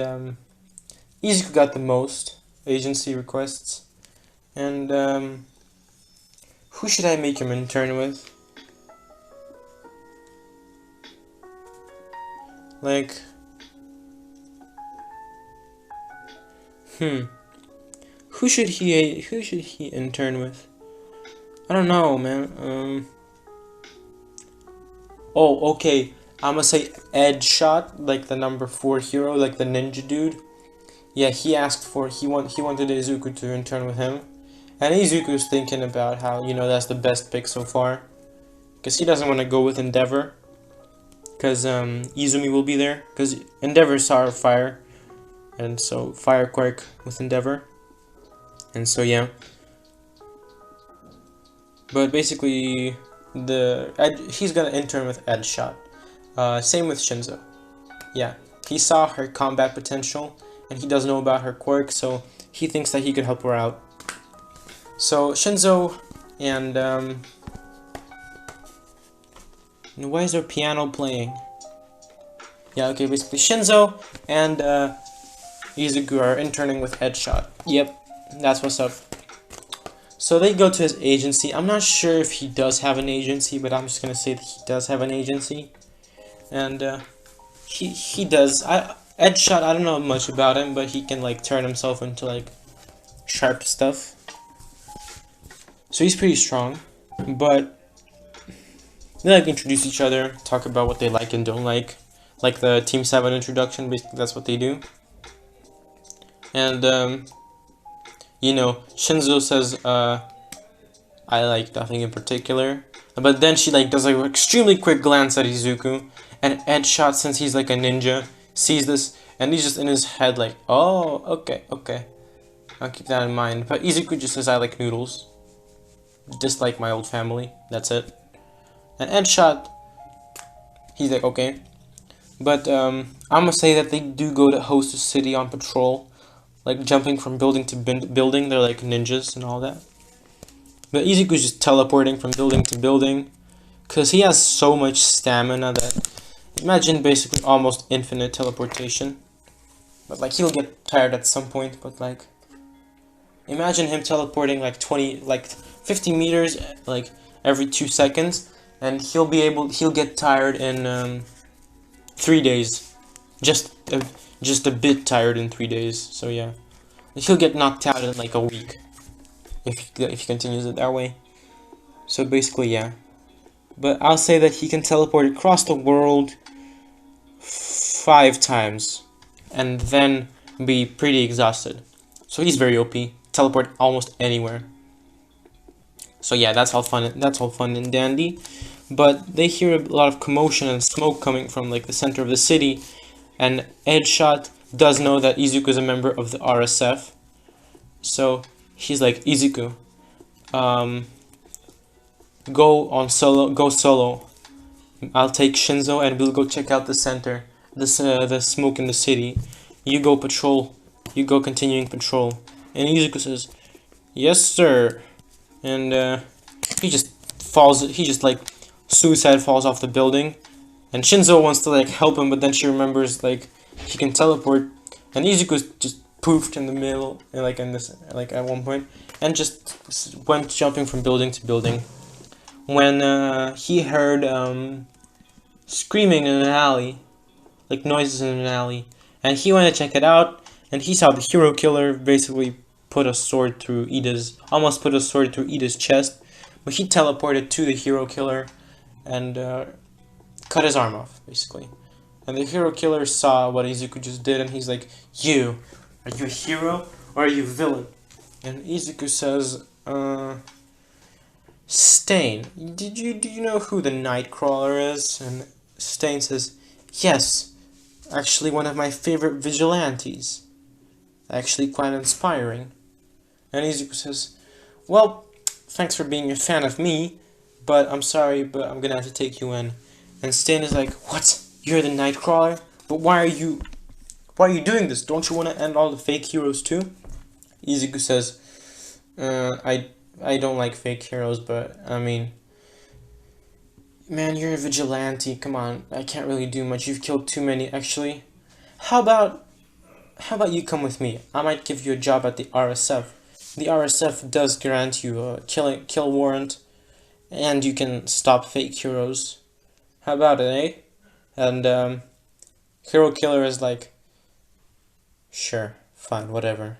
Izuku got the most agency requests. And who should I make him intern with? Like, who should he intern with? I don't know, man. Oh, okay. I'm gonna say Ed Shot, like the number 4 hero, like the ninja dude. Yeah, he wanted Izuku to intern with him. And Izuku's thinking about how, you know, that's the best pick so far. Because he doesn't want to go with Endeavor. Because Izumi will be there. Because Endeavor saw fire. And so, fire quirk with Endeavor. And so, yeah. But basically, he's gonna intern with Ed Shot. Same with Shinso. Yeah, he saw her combat potential, and he does know about her quirk, so he thinks that he could help her out. So, Shinso and, why is there piano playing? Yeah, okay, basically Shinso and, Izuku are interning with Ed Shot. Yep, that's what's up. So they go to his agency. I'm not sure if he does have an agency, but I'm just gonna say that he does have an agency. And he does. Ed Shot, I don't know much about him, but he can like turn himself into like sharp stuff. So he's pretty strong. But they like introduce each other, talk about what they like and don't like the Team 7 introduction. Basically, that's what they do. And you know, Shinso says, I like nothing in particular. But then she like does like an extremely quick glance at Izuku, and Ed Shot, since he's like a ninja, sees this, and he's just in his head like, oh, okay, okay, I'll keep that in mind. But Izuku just says, I like noodles, just like my old family, that's it. And Edshot, he's like, okay. But I'm gonna say that they do go to Hosu City on patrol, like jumping from building to building. They're like ninjas and all that. But Izuku's just teleporting from building to building, because he has so much stamina that, imagine basically almost infinite teleportation. But like he'll get tired at some point, but like, imagine him teleporting like 50 meters, like every 2 seconds, and he'll get tired in 3 days. Just a bit tired in 3 days, so yeah. He'll get knocked out in like a week if he continues it that way. So basically, yeah. But I'll say that he can teleport across the world 5 times and then be pretty exhausted. So he's very OP. Teleport almost anywhere. So yeah, that's all fun and dandy. But they hear a lot of commotion and smoke coming from like the center of the city, and Edshot does know that Izuku is a member of the RSF. So he's like, Izuku, go solo. I'll take Shinso and we'll go check out the center, the smoke in the city. You go patrol. You go continuing patrol. And Izuku says, yes, sir. And he just like suicide falls off the building. And Shinso wants to like help him, but then she remembers like he can teleport. And Izuku's just poofed in the middle, like at one point, and just went jumping from building to building. When he heard screaming in an alley, like noises in an alley, and he went to check it out, and he saw the hero killer basically almost put a sword through Ida's chest, but he teleported to the hero killer and cut his arm off, basically. And the hero killer saw what Izuku just did, and he's like, are you a hero or are you a villain? And Izuku says, Stain, do you know who the Nightcrawler is? And Stain says, yes, actually one of my favorite vigilantes. Actually quite inspiring. And Izuku says, well, thanks for being a fan of me, but I'm sorry, but I'm gonna have to take you in. And Stain is like, what? You're the Nightcrawler? But why are you doing this? Don't you want to end all the fake heroes too? Izuku says, I don't like fake heroes, but I mean, man, you're a vigilante. Come on, I can't really do much. You've killed too many, actually. How about you come with me? I might give you a job at the RSF. The RSF does grant you a kill warrant, and you can stop fake heroes. How about it, eh? And hero killer is like, sure, fine, whatever.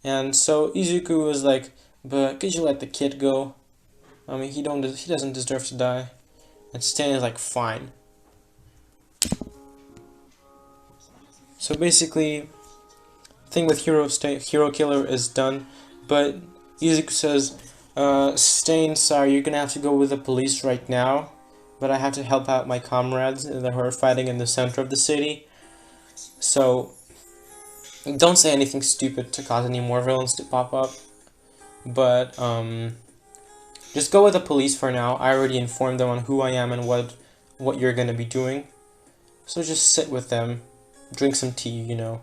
And so Izuku was like, but could you let the kid go? I mean, he doesn't deserve to die. And Stan is like, fine. So basically, thing with hero killer is done, but Izuku says, Stain, sorry, you're gonna have to go with the police right now, but I have to help out my comrades that are fighting in the center of the city. So don't say anything stupid to cause any more villains to pop up, but just go with the police for now. I already informed them on who I am and what you're gonna be doing, so just sit with them, drink some tea, you know,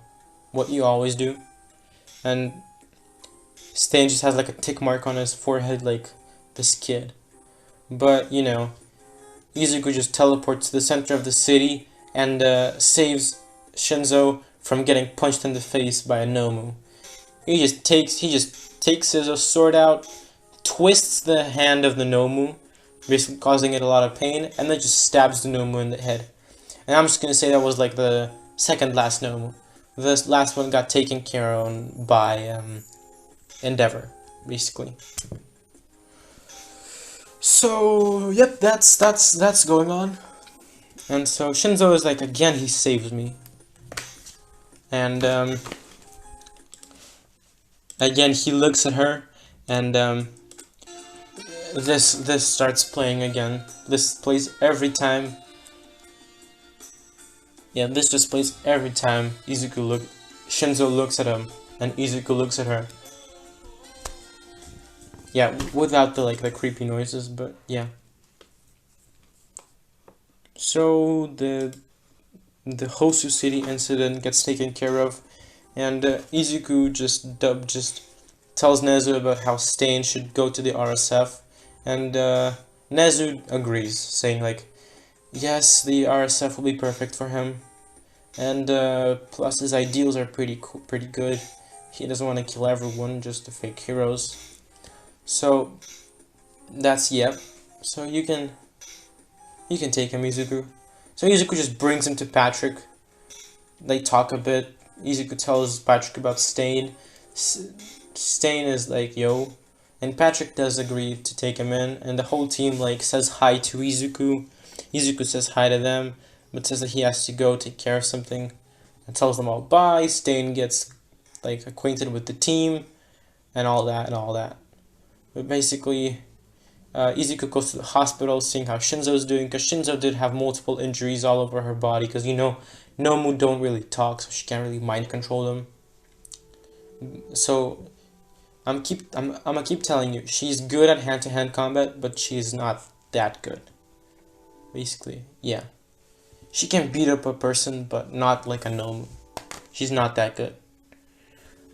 what you always do. And Stain just has like a tick mark on his forehead like this kid. But, you know, Izuku just teleports to the center of the city and saves Shinso from getting punched in the face by a Nomu. He just takes his sword out, twists the hand of the Nomu, basically causing it a lot of pain, and then just stabs the Nomu in the head. And I'm just gonna say that was like the second last Nomu. This last one got taken care of by Endeavor, basically. So yep, that's going on. And so Shinso is like, again, he saves me. And again he looks at her, and this starts playing again. This plays every time. Yeah, this displays every time Shinso looks at him, and Izuku looks at her. Yeah, without the like the creepy noises, but yeah. So the Hosu City incident gets taken care of, and Izuku just tells Nezu about how Stain should go to the RSF, and Nezu agrees, saying like, yes, the RSF will be perfect for him, and plus his ideals are pretty good. He doesn't want to kill everyone, just the fake heroes. So that's yep. So you can take him, Izuku. So Izuku just brings him to Patrick. They talk a bit. Izuku tells Patrick about Stain. Stain is like, yo. And Patrick does agree to take him in. And the whole team like says hi to Izuku. Izuku says hi to them, but says that he has to go take care of something. And tells them all bye. Stain gets like acquainted with the team. And all that and all that. But basically, Izuku goes to the hospital, seeing how Shinso's doing, because Shinso did have multiple injuries all over her body, because Nomu don't really talk, so she can't really mind control them. So I'm gonna keep telling you, she's good at hand-to-hand combat, but she's not that good. Basically, yeah. She can beat up a person, but not like a Nomu. She's not that good.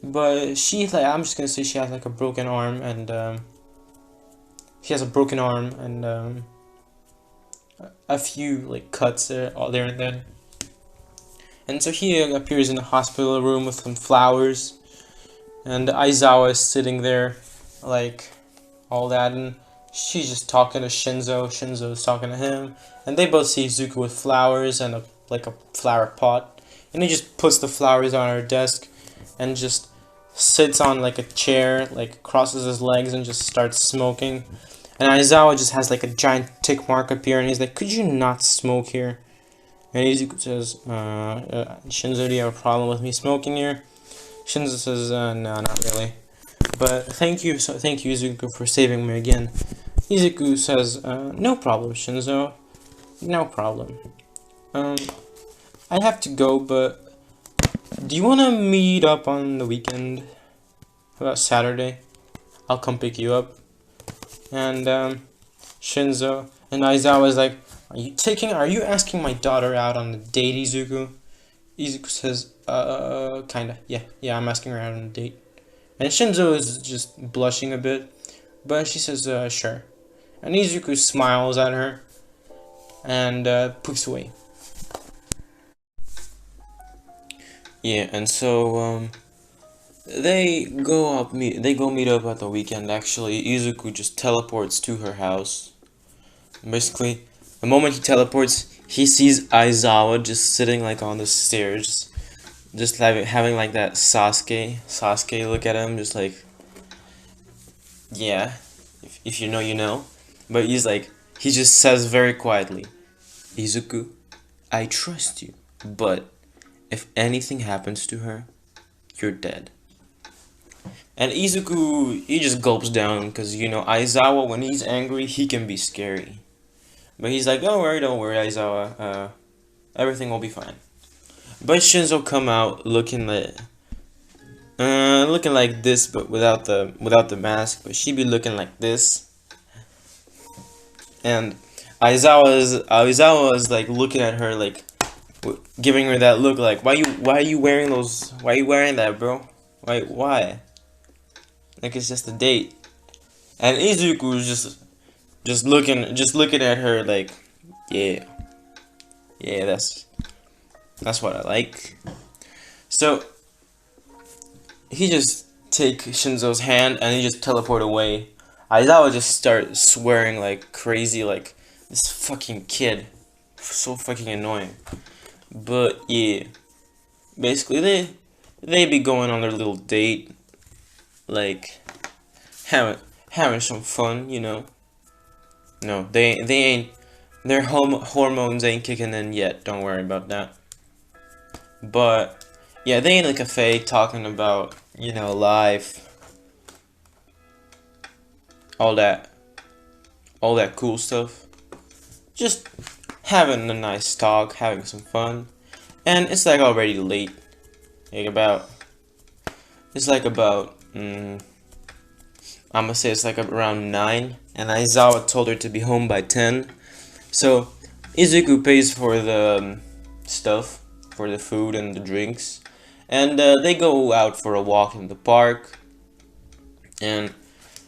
But I'm just gonna say she has like a broken arm, and she has a broken arm and a few like cuts all there and then. And so he appears in the hospital room with some flowers, and Aizawa is sitting there, like all that, and she's just talking to Shinso. Shinso's talking to him, and they both see Izuku with flowers and a flower pot, and he just puts the flowers on her desk, and just sits on like a chair, like crosses his legs and just starts smoking. And Aizawa just has like a giant tick mark up here, and he's like, could you not smoke here? And Izuku says, Shinso, do you have a problem with me smoking here? Shinso says, no, not really. But thank you, Izuku, for saving me again. Izuku says, no problem, Shinso. No problem. I have to go, but do you want to meet up on the weekend? About Saturday? I'll come pick you up. And Shinso and Aizawa is like, are you asking my daughter out on a date, Izuku? Izuku says, kinda, yeah, I'm asking her out on a date. And Shinso is just blushing a bit, but she says, sure. And Izuku smiles at her and poofs away. Yeah, and so they go meet up at the weekend. Actually, Izuku just teleports to her house. Basically, the moment he teleports, he sees Aizawa just sitting like on the stairs, just having like that Sasuke look at him, just like, yeah, if you know, you know. But he just says very quietly, Izuku, I trust you, but if anything happens to her, you're dead. And Izuku, he just gulps down, because, Aizawa, when he's angry, he can be scary. But he's like, don't worry, Aizawa, everything will be fine. But Shinso come out looking like this, but without the mask. But she be looking like this. And Aizawa is like looking at her, like giving her that look, like, why are you wearing those? Why are you wearing that, bro? Why? Like, it's just a date. And Izuku is just looking at her like, yeah, that's what I like. So he just take Shinso's hand and he just teleport away. Aizawa just start swearing like crazy, like, this fucking kid, so fucking annoying. But yeah, basically they be going on their little date, like having some fun, No, they ain't. Their hormones ain't kicking in yet. Don't worry about that. But yeah, they in a cafe talking about life, all that cool stuff. Just having a nice talk, having some fun. And it's like already late. It's like about, I'ma say it's like around 9, and Aizawa told her to be home by 10. So Izuku pays for the stuff, for the food and the drinks, and they go out for a walk in the park, and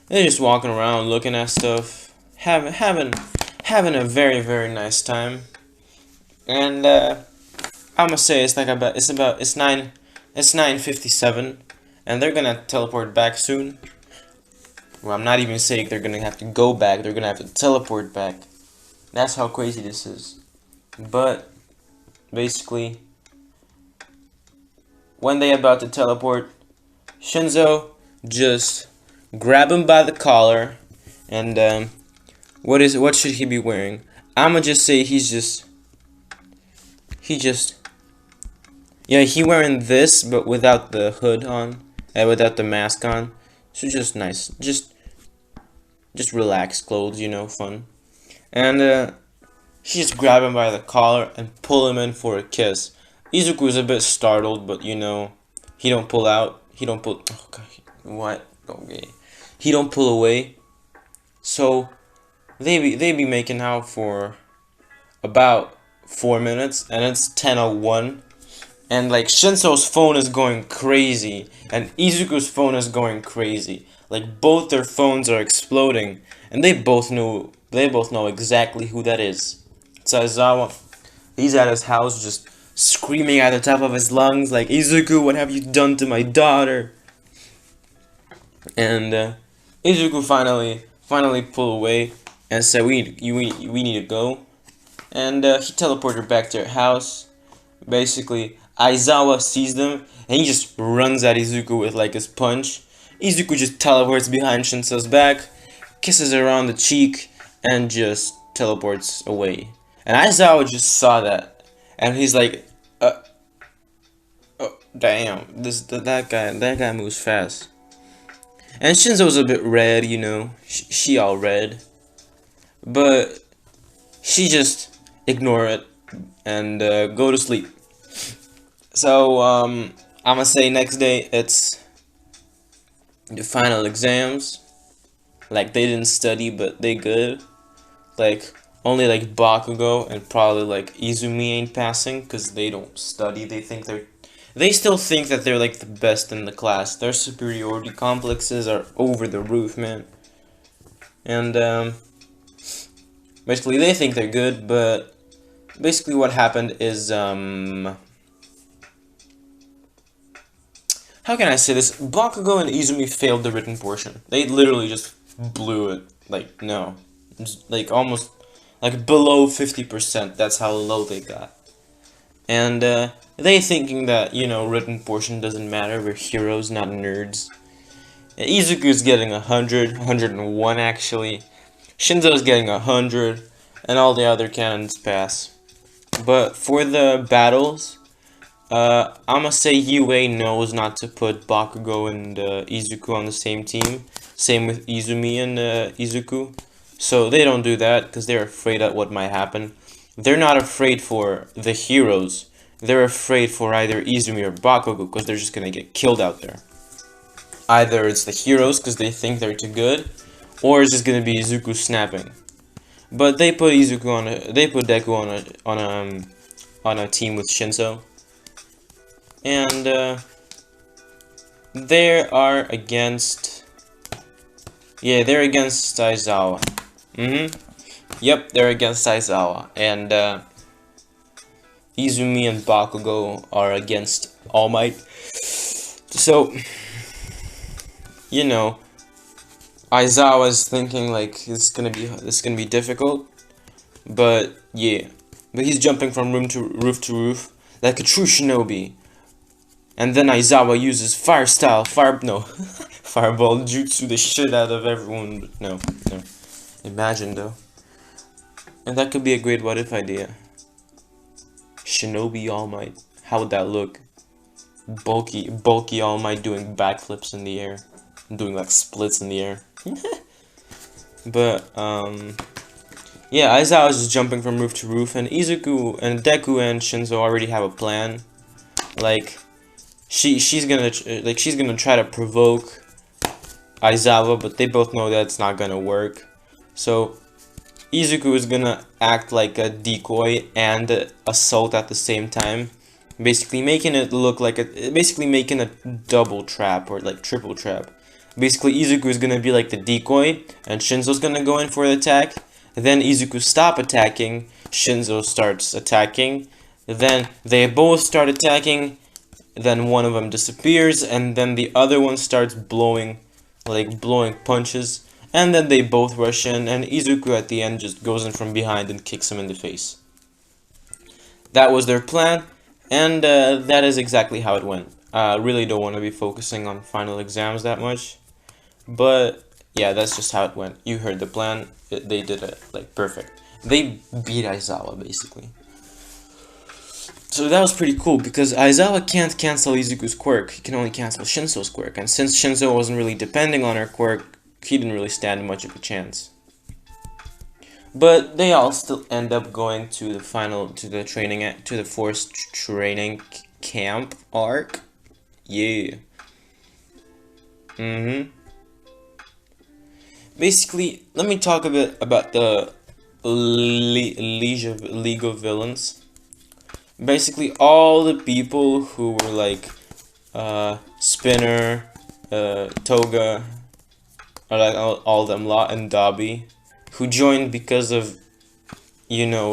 they're just walking around looking at stuff, having a very nice time. And I'ma say it's like it's 9:57, and they're gonna teleport back soon. Well, I'm not even saying they're gonna have to go back, they're gonna have to teleport back. That's how crazy this is. But basically, when they about to teleport, Shinso just grab him by the collar, and what should he be wearing? I'ma just say he wearing this, but without the hood on, and without the mask on. So just nice, just relaxed clothes, you know, fun. And she just grab him by the collar and pull him in for a kiss. Izuku's a bit startled, but you know, he don't pull out. He don't pull. Oh god, what? Okay, he don't pull away. So they be making out for about 4 minutes, and it's 10:01. And like Shinso's phone is going crazy, and Izuku's phone is going crazy. Like both their phones are exploding, and they both know exactly who that is. It's Aizawa. He's at his house just screaming at the top of his lungs like, "Izuku, what have you done to my daughter?" And Izuku finally pulled away and said, we need to go." And he teleported back to her house. Basically, Aizawa sees them, and he just runs at Izuku with like his punch. Izuku just teleports behind Shinso's back, kisses her on the cheek, and just teleports away. And Aizawa just saw that, and he's like, oh, damn, that guy moves fast." And Shinso's a bit red, you know, she all red, but she just ignore it and go to sleep. So I'ma say next day it's the final exams. Like they didn't study, but they good. Like only like Bakugo and probably like Izumi ain't passing because they don't study. They still think that they're like the best in the class. Their superiority complexes are over the roof, man. And basically they think they're good, but basically what happened is how can I say this? Bakugo and Izumi failed the written portion. They literally just blew it. Like, no. Like, almost, like, below 50%. That's how low they got. And, they thinking that, you know, written portion doesn't matter. We're heroes, not nerds. And Izuku's getting 100, 101 actually. Shinso's getting 100, and all the other canons pass. But for the battles, I'ma say UA knows not to put Bakugo and Izuku on the same team. Same with Izumi and Izuku. So they don't do that because they're afraid of what might happen. They're not afraid for the heroes. They're afraid for either Izumi or Bakugo because they're just gonna get killed out there. Either it's the heroes because they think they're too good, or it's just gonna be Izuku snapping. But they put Deku on a team with Shinso. And they are against, they're against Aizawa. Yep, they're against Aizawa. And Izumi and Bakugo are against All Might. So, you know, Aizawa's thinking like it's gonna be difficult, but yeah, but he's jumping from roof to roof like a true shinobi. And then Aizawa uses fireball jutsu the shit out of everyone. But no. Imagine though. And that could be a great what if idea. Shinobi All Might. How would that look? Bulky All Might doing backflips in the air. Doing like splits in the air. But Yeah, Aizawa is just jumping from roof to roof, and Izuku and Deku and Shinso already have a plan. Like, she's gonna try to provoke Aizawa, but they both know that it's not gonna work. So Izuku is gonna act like a decoy and assault at the same time, basically making it look like basically making a double trap or like triple trap. Basically, Izuku is gonna be like the decoy, and Shinso's gonna go in for the attack. Then Izuku stop attacking, Shinso starts attacking. Then they both start attacking. Then one of them disappears, and then the other one starts blowing punches. And then they both rush in, and Izuku at the end just goes in from behind and kicks him in the face. That was their plan, and that is exactly how it went. I really don't want to be focusing on final exams that much, but yeah, that's just how it went. You heard the plan. They did it like perfect. They beat Aizawa basically. So that was pretty cool because Aizawa can't cancel Izuku's quirk. He can only cancel Shinso's quirk, and since Shinso wasn't really depending on her quirk, he didn't really stand much of a chance. But they all still end up going to the forced training camp arc. Yeah. Basically, let me talk a bit about the League of Villains. Basically, all the people who were like Spinner, Toga, or like all of them, Lot and Dobby, who joined because of,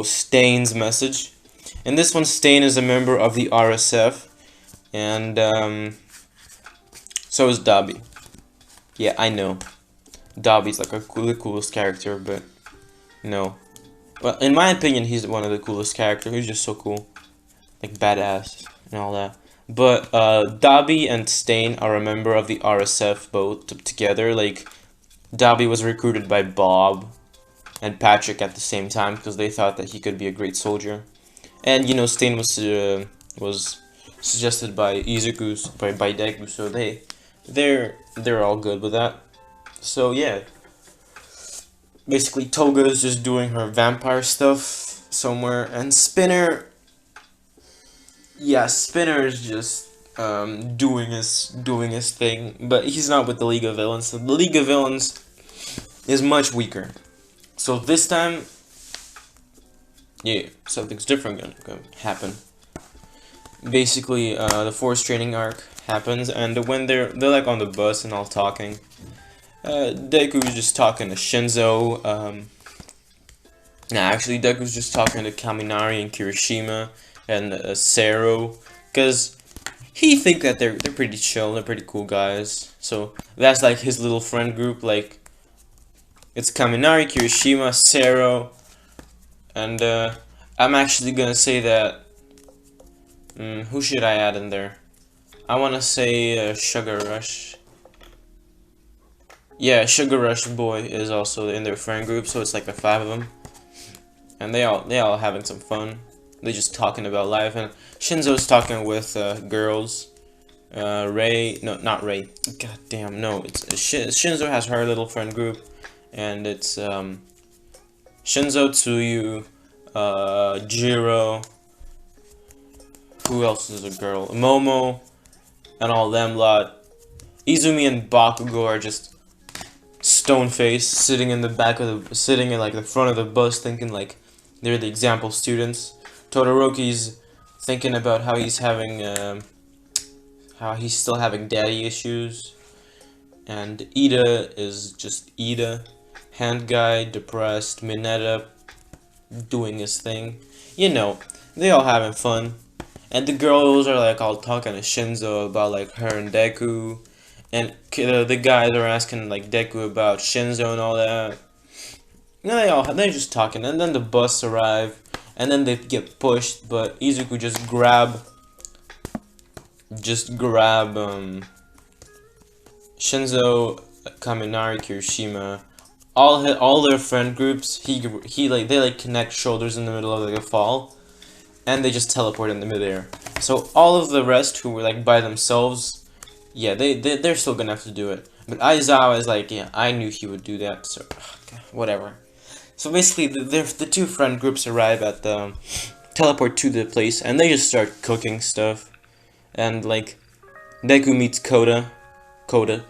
Stain's message. And this one, Stain is a member of the RSF, and so is Dobby. Yeah, I know. Dobby's like the coolest character, but no. Well, in my opinion, he's one of the coolest characters. He's just so cool. Like, badass and all that. But Dobby and Stain are a member of the RSF both together. Like, Dobby was recruited by Bob and Patrick at the same time because they thought that he could be a great soldier. And Stain was suggested by by Deku, so they're all good with that. So yeah, basically Toga is just doing her vampire stuff somewhere, and Spinner, yeah, Spinner is just doing his thing, but he's not with the League of Villains. So the League of Villains is much weaker. So this time, yeah, something's different gonna happen. Basically, the forced training arc happens, and when they're like on the bus and all talking, Deku's just talking to Shinso. Actually, Deku's just talking to Kaminari and Kirishima and Sero, because he think that they're pretty chill, they're pretty cool guys. So that's like his little friend group. Like, it's Kaminari, Kirishima, Sero, and I'm actually gonna say that. Who should I add in there? I wanna say Sugar Rush. Yeah, Sugar Rush Boy is also in their friend group, so it's like the 5 of them, and they all having some fun. They just talking about life, and Shinso's talking with girls. Ray, no, not Ray. God damn, no. Shinso has her little friend group, and it's Shinso, Tsuyu, Jiro. Who else is a girl? Momo, and all them lot. Izumi and Bakugo are just stone-faced, sitting in like the front of the bus, thinking like they're the example students. Todoroki's thinking about how he's still having daddy issues, and Ida is just Ida, hand guy, depressed. Mineta doing his thing. They all having fun. And the girls are like all talking to Shinso about like her and Deku, and the guys are asking like Deku about Shinso and all that. They're just talking, and then the bus arrive, and then they get pushed, but Izuku just grab Shinso, Kaminari, Kirishima, all their friend groups. They connect shoulders in the middle of like a fall, and they just teleport in the midair. So all of the rest who were like by themselves, yeah, they're still gonna have to do it. But Aizawa is like, yeah, I knew he would do that, so whatever. So basically, the two friend groups arrive at the teleport to the place, and they just start cooking stuff. And like, Deku meets Koda. God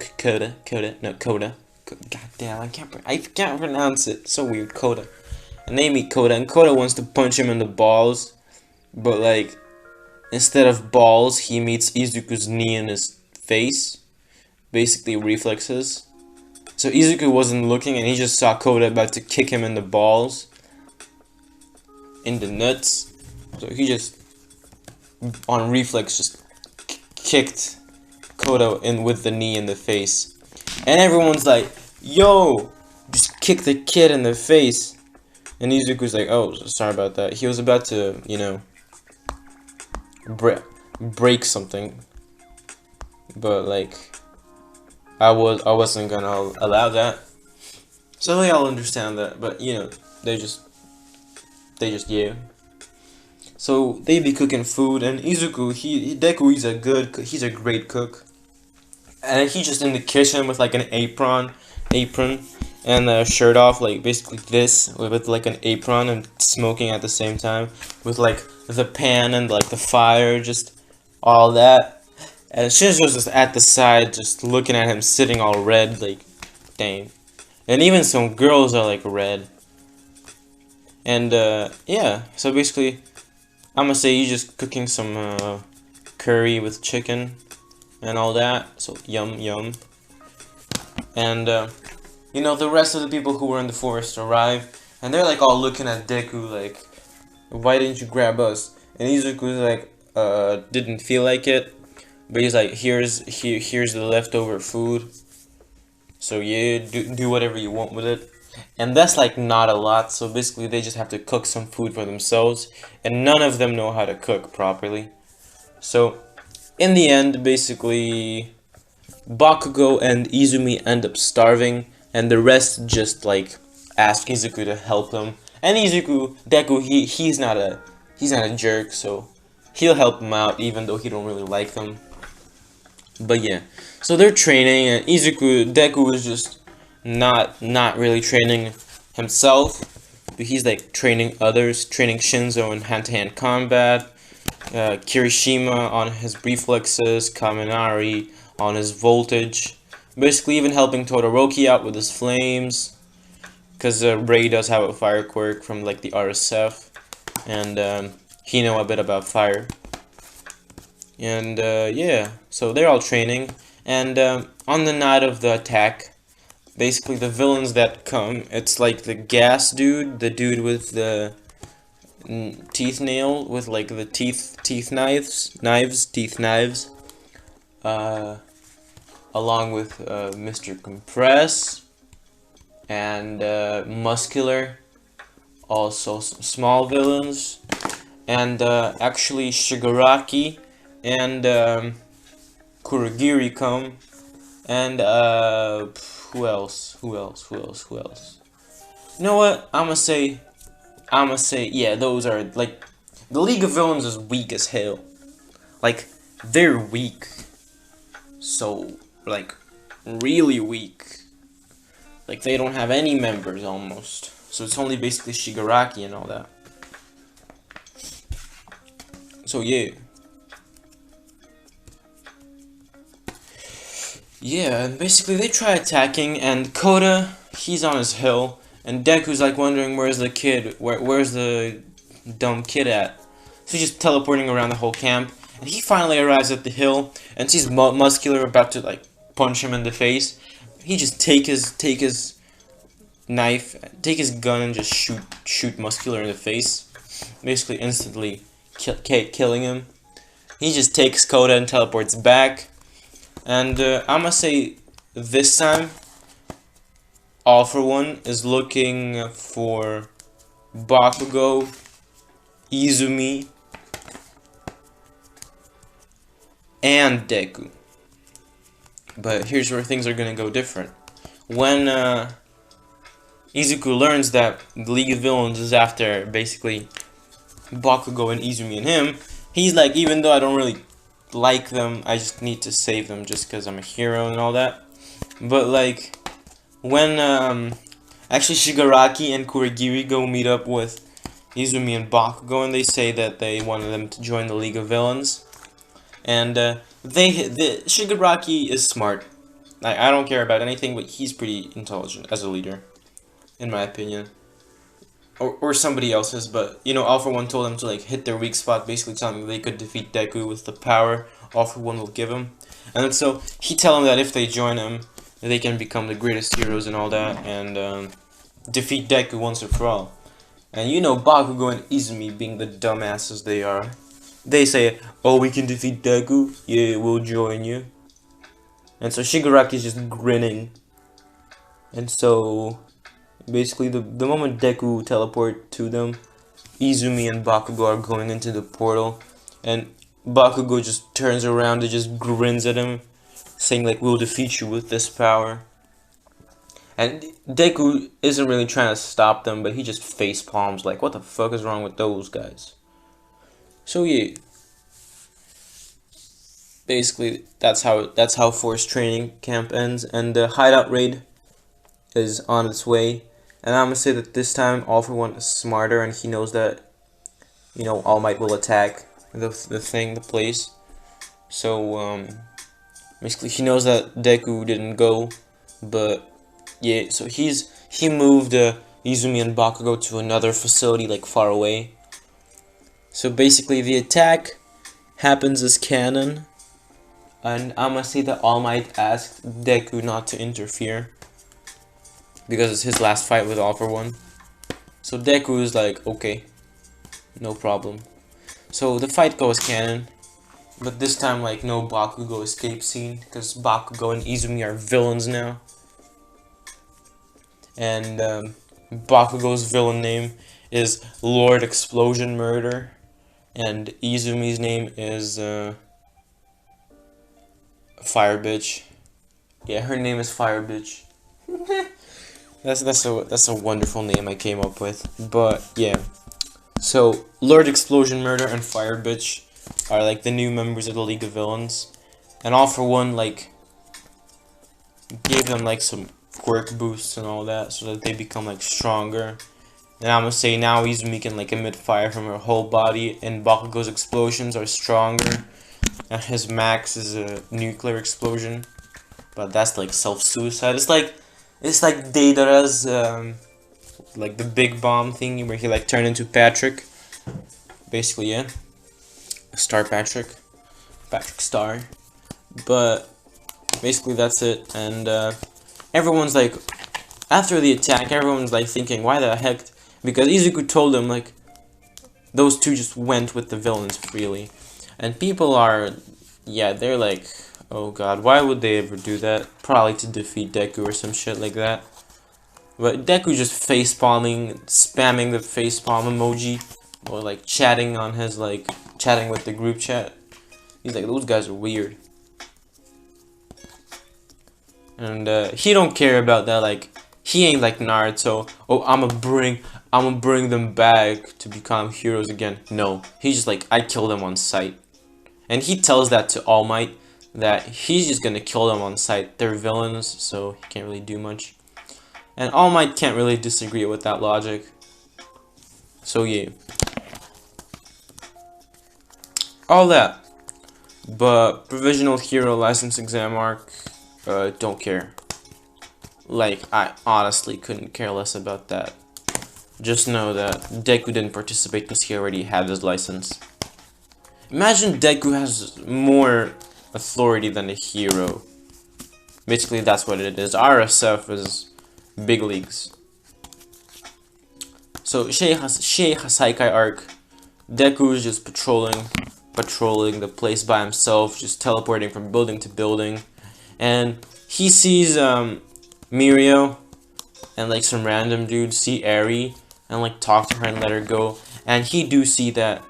damn, I can't pronounce it. So weird, Koda. And they meet Koda, and Koda wants to punch him in the balls, but like, instead of balls, he meets Izuku's knee in his face. Basically, reflexes. So Izuku wasn't looking, and he just saw Koda about to kick him in the balls, in the nuts. So he just, on reflex, just kicked Koda in with the knee in the face. And everyone's like, yo, just kick the kid in the face. And Izuku's like, oh, sorry about that. He was about to, you know, break something. But like, I wasn't gonna allow that. So they all understand that, but you know, they just yeah. So they be cooking food, and Izuku, Deku, he's a great cook, and he's just in the kitchen with like an apron, and a shirt off, like basically this, with like an apron and smoking at the same time, with like the pan and like the fire, just all that. And Shinso's just at the side, just looking at him, sitting all red, like, dang. And even some girls are like red. And yeah, so basically, I'm gonna say he's just cooking some curry with chicken and all that. So yum yum. And you know, the rest of the people who were in the forest arrive, and they're like all looking at Deku like, why didn't you grab us? And Izuku's like, didn't feel like it, but he's like, here's the leftover food. So yeah, do whatever you want with it. And that's like not a lot, so basically they just have to cook some food for themselves, and none of them know how to cook properly. So in the end, basically, Bakugo and Izumi end up starving, and the rest just like ask Izuku to help them. And Deku, he's not a jerk, so he'll help them out even though he don't really like them. But yeah, so they're training, and Deku is just not really training himself, but he's like training others, training Shinso in hand-to-hand combat, Kirishima on his reflexes, Kaminari on his voltage, basically even helping Todoroki out with his flames, because Ray does have a fire quirk from like the RSF, and he know a bit about fire. And yeah, so they're all training, and on the night of the attack, basically the villains that come, it's like the gas dude, the dude with the teeth nail, with like the teeth knives, along with Mr. Compress, and Muscular, also small villains, and actually Shigaraki and Kurogiri come, and who else? You know what? I'ma say, yeah, those are, like, the League of Villains is weak as hell. Like, they're weak. So, like, really weak. Like, they don't have any members, almost. So it's only basically Shigaraki and all that. So, yeah. Yeah, and basically they try attacking, and Koda, he's on his hill, and Deku's like wondering where's the kid, where's the dumb kid at? So he's just teleporting around the whole camp, and he finally arrives at the hill, and sees Muscular about to like punch him in the face. He just take his knife, take his gun, and just shoot Muscular in the face, basically instantly killing him. He just takes Koda and teleports back. And I'ma say this time, All For One is looking for Bakugo, Izumi, and Deku. But here's where things are gonna go different. When Izuku learns that the League of Villains is after basically Bakugo and Izumi and him, he's like, even though I don't really like them, I just need to save them just because I'm a hero and all that. But like, when Actually, Shigaraki and Kurogiri go meet up with Izumi and Bakugo, and they say that they wanted them to join the League of Villains. And the Shigaraki is smart. I don't care about anything, but he's pretty intelligent as a leader, in my opinion. Or somebody else's, but you know, All For One told them to like hit their weak spot, basically telling them they could defeat Deku with the power All For One will give him. And so he tell them that if they join him, they can become the greatest heroes and all that, and defeat Deku once and for all. And you know, Bakugo and Izumi, being the dumbasses they are, they say, "Oh, we can defeat Deku? Yeah, we'll join you." And so Shigaraki's just grinning. And so basically, the moment Deku teleport to them, Izumi and Bakugo are going into the portal, and Bakugo just turns around and just grins at him, saying like, "We'll defeat you with this power." And Deku isn't really trying to stop them, but he just face palms like, "What the fuck is wrong with those guys?" So yeah, basically that's how Force Training Camp ends, and the Hideout raid is on its way. And I'm gonna say that this time All For One is smarter, and he knows that, you know, All Might will attack the place. So basically he knows that Deku didn't go, but yeah, so he moved Izumi and Bakugo to another facility like far away. So basically the attack happens as canon, and I'm gonna say that All Might asked Deku not to interfere because it's his last fight with All For One. So Deku is like, okay, no problem. So the fight goes canon, but this time like no Bakugo escape scene, because Bakugo and Izumi are villains now. And Bakugo's villain name is Lord Explosion Murder, and Izumi's name is Fire Bitch. Yeah, her name is Fire Bitch. That's a wonderful name I came up with. But yeah, so Lord Explosion Murder and Fire Bitch are like the new members of the League of Villains, and All For One like gave them like some quirk boosts and all that, so that they become like stronger. And I'm gonna say now Izumi can like emit fire from her whole body, and Bakugo's explosions are stronger, and his max is a nuclear explosion. But that's like self-suicide. It's like Deidara's like the big bomb thingy where he like turned into Patrick. Basically, yeah. Patrick Star. But basically that's it, and everyone's like, after the attack, everyone's like thinking, why the heck? Because Izuku told them like those two just went with the villains freely, and people are, yeah, they're like, oh god, why would they ever do that? Probably to defeat Deku or some shit like that. But Deku just face palming, spamming the face palm emoji, or like chatting on his chatting with the group chat. He's like, those guys are weird. And he don't care about that, like, he ain't like Naruto, oh, I'ma bring them back to become heroes again. No, he's just like, I kill them on sight. And he tells that to All Might, that he's just gonna kill them on sight. They're villains, so he can't really do much. And All Might can't really disagree with that logic. So yeah. All that. But Provisional Hero License Exam arc, don't care. Like, I honestly couldn't care less about that. Just know that Deku didn't participate because he already had his license. Imagine Deku has more authority than a hero. Basically, that's what it is. RSF is big leagues. So, Shei Hasaikai arc, Deku is just patrolling the place by himself, just teleporting from building to building. And he sees Mirio and like some random dude see Eri and like talk to her and let her go. And he do see that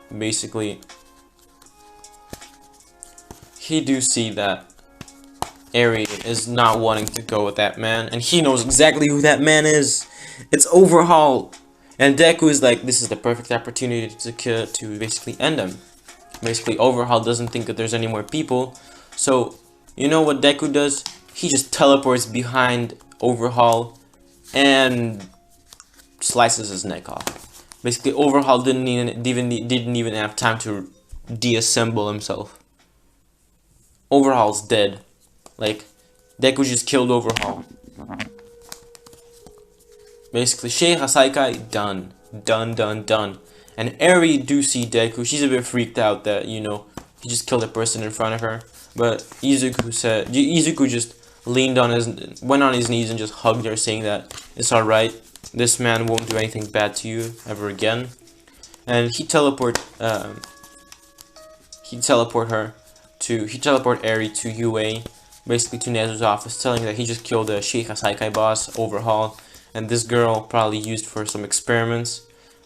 Eri is not wanting to go with that man, and he knows exactly who that man is. It's Overhaul. And Deku is like, this is the perfect opportunity to basically end him. Basically, Overhaul doesn't think that there's any more people. So, you know what Deku does? He just teleports behind Overhaul and slices his neck off. Basically, Overhaul didn't even have time to deassemble himself. Overhaul's dead. Like, Deku just killed Overhaul. Basically, Shei Hasaikai, done. Done. And Eri do see Deku. She's a bit freaked out that, you know, he just killed a person in front of her. But Izuku just went on his knees and just hugged her, saying that it's alright. This man won't do anything bad to you ever again. And he teleport Eri to UA, basically to Nezu's office, telling that he just killed a Shei Hasaikai boss, Overhaul, and this girl probably used for some experiments.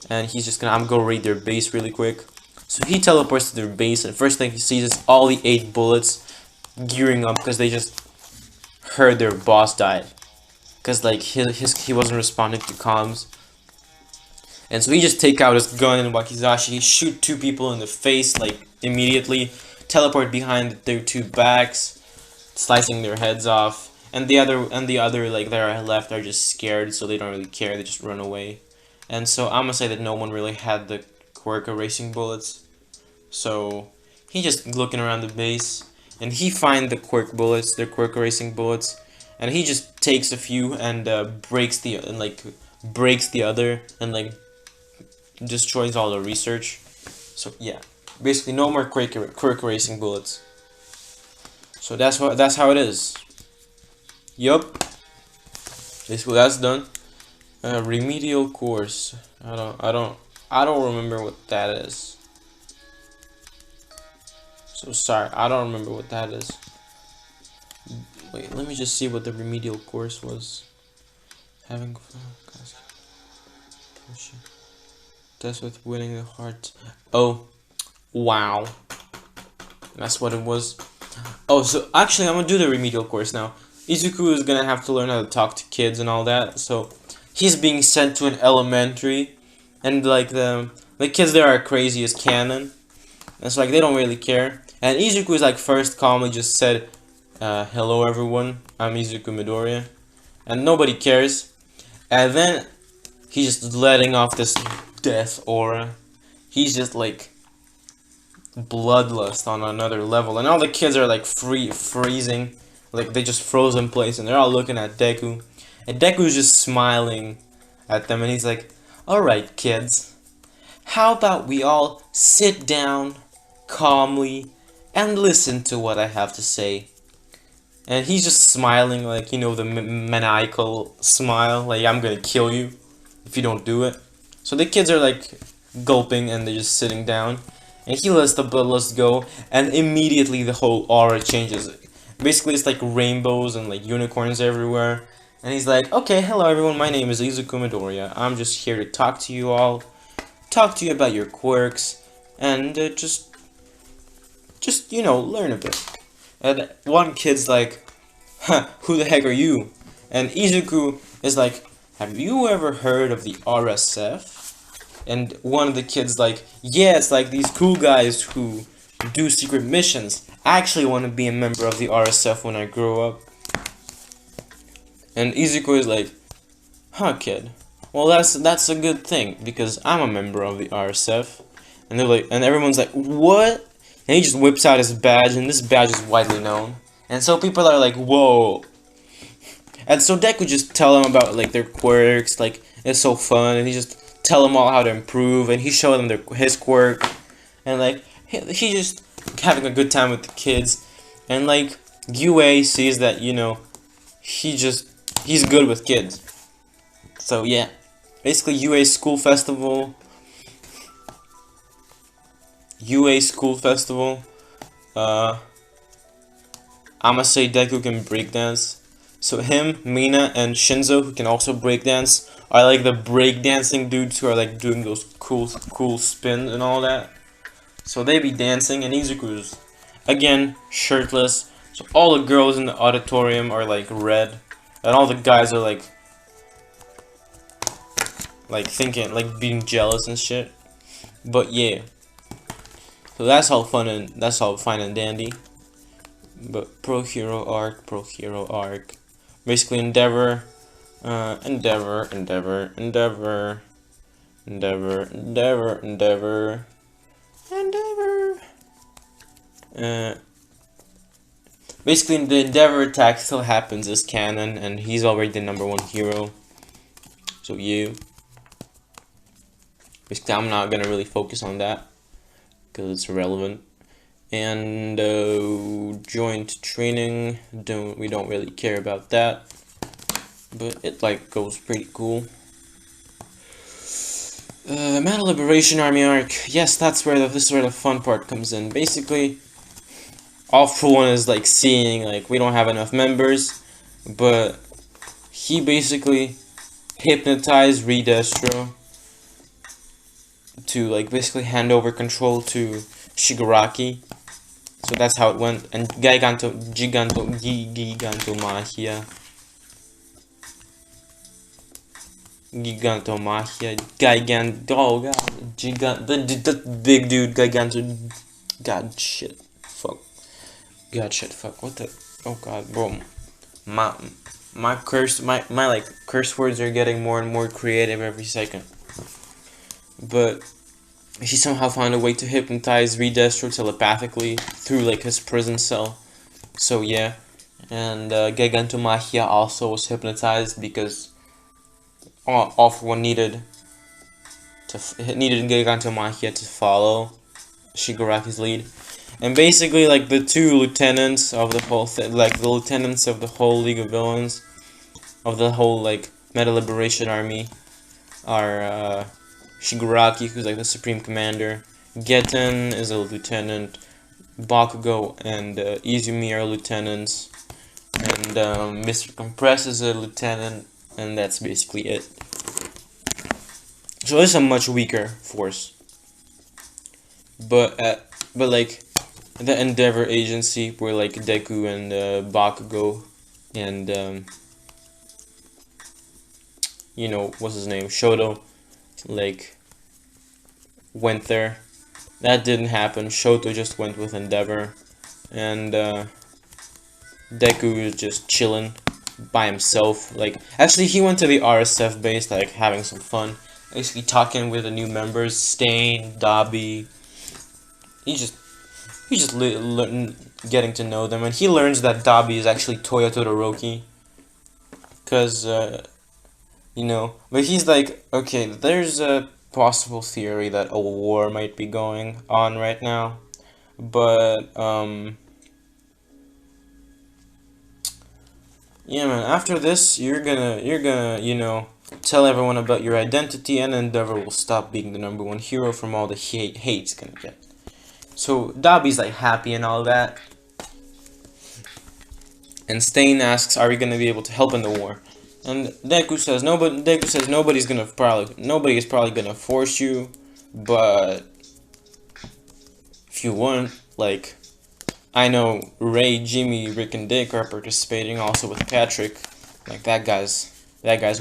And he's just gonna, I'm gonna raid their base really quick. So he teleports to their base, and first thing he sees is all the 8 bullets gearing up because they just heard their boss died. Because like he wasn't responding to comms. And so he just take out his gun and wakizashi, shoot 2 people in the face like immediately, teleport behind their 2 backs, slicing their heads off. And the other like that are left are just scared, so they don't really care, they just run away. And so I'm gonna say that no one really had the quirk erasing bullets. So he just looking around the base, and he find the quirk bullets, their quirk erasing bullets, and he just takes a few and breaks the other and like destroys all the research. So yeah, basically no more quirk erasing bullets. So that's how it is. Yup. Basically that's done. Remedial course. I don't remember what that is. So sorry, I don't remember what that is. Wait, let me just see what the remedial course was. Having fun. That's with winning the heart. Oh, wow. That's what it was. Oh, so actually I'm gonna do the remedial course now. Izuku is gonna have to learn how to talk to kids and all that. So he's being sent to an elementary, and like the kids there are crazy as canon. It's like they don't really care. And Izuku is like first calmly just said, "Hello everyone, I'm Izuku Midoriya," and nobody cares. And then he's just letting off this death aura. He's just like bloodlust on another level, and all the kids are like freezing, like they just froze in place, and they're all looking at Deku, and Deku's just smiling at them, and he's like, "Alright kids, how about we all sit down calmly and listen to what I have to say?" And he's just smiling, like, you know, the maniacal smile, like, "I'm gonna kill you if you don't do it." So the kids are like gulping, and they're just sitting down, and he lets the bloodlust go, and immediately the whole aura changes. Basically it's like rainbows and like unicorns everywhere, and he's like, "Okay, hello everyone, my name is Izuku Midoriya. I'm just here to talk to you all, talk to you about your quirks, and just you know, learn a bit." And one kid's like, "Huh, who the heck are you?" And Izuku is like, "Have you ever heard of the RSF?" And one of the kids like, "Yeah, it's like these cool guys who do secret missions. I actually want to be a member of the RSF when I grow up." And Izuku is like, "Huh, kid. Well, that's a good thing, because I'm a member of the RSF." And they're like, and everyone's like, "What?" And he just whips out his badge, and this badge is widely known. And so people are like, "Whoa." And so Deku just tell them about like their quirks, like it's so fun, and he just tell them all how to improve, and he showed them his quirk, and like he just having a good time with the kids. And like UA sees that, you know, he's good with kids. So yeah, basically UA school festival. I'ma say Deku can breakdance. So him, Mina, and Shinso, who can also breakdance, are like the breakdancing dudes who are like doing those cool spins and all that. So they be dancing, and Izuku's again shirtless. So all the girls in the auditorium are like red, and all the guys are like thinking, like being jealous and shit. But yeah. So that's all fine and dandy. But pro hero arc. Basically Endeavor Endeavor, Endeavor, Endeavor, Endeavor, Endeavor, Endeavor, Endeavor. Basically, the Endeavor attack still happens as canon, and he's already the #1 hero. So yeah. Basically, I'm not gonna really focus on that because it's irrelevant. And joint training, we don't really care about that, but it like goes pretty cool. Metal Liberation Army arc. Yes, this is where the fun part comes in. Basically, all for one is like seeing like we don't have enough members, but he basically hypnotized Redestro to like basically hand over control to Shigaraki. So that's how it went. And Gigantomachia. Oh god, the big dude, god shit, fuck, what the, oh god, bro, my like curse words are getting more and more creative every second, but he somehow found a way to hypnotize Redestro telepathically through like his prison cell, so yeah, and Gigantomachia also was hypnotized because all for one needed Gigantomachia to follow Shigaraki's lead, and basically like the two lieutenants of the whole the lieutenants of the whole League of Villains, of the whole like Meta Liberation Army, are Shigaraki, who's like the supreme commander, Getten is a lieutenant, Bakugo and Izumi are lieutenants, and Mr. Compress is a lieutenant, and that's basically it. So it's a much weaker force, but like the Endeavor Agency, where like Deku and Bakugo and you know what's his name, Shoto, like went there. That didn't happen. Shoto just went with Endeavor, and Deku is just chilling by himself. Like actually, he went to the RSF base, like having some fun. Basically talking with the new members, Stain, Dabi. He's just getting to know them, and he learns that Dabi is actually Toya Todoroki. Cause you know, but he's like, okay, there's a possible theory that a war might be going on right now, but yeah, man. After this, you're gonna you know, tell everyone about your identity, and Endeavor will stop being the #1 hero from all the hate he's gonna get. So Dabi's like happy and all that, and Stain asks, "Are we gonna be able to help in the war?" And Deku says nobody is probably gonna force you, but if you want, like, I know Ray, Jimmy, Rick, and Dick are participating also with Patrick. Like that guy's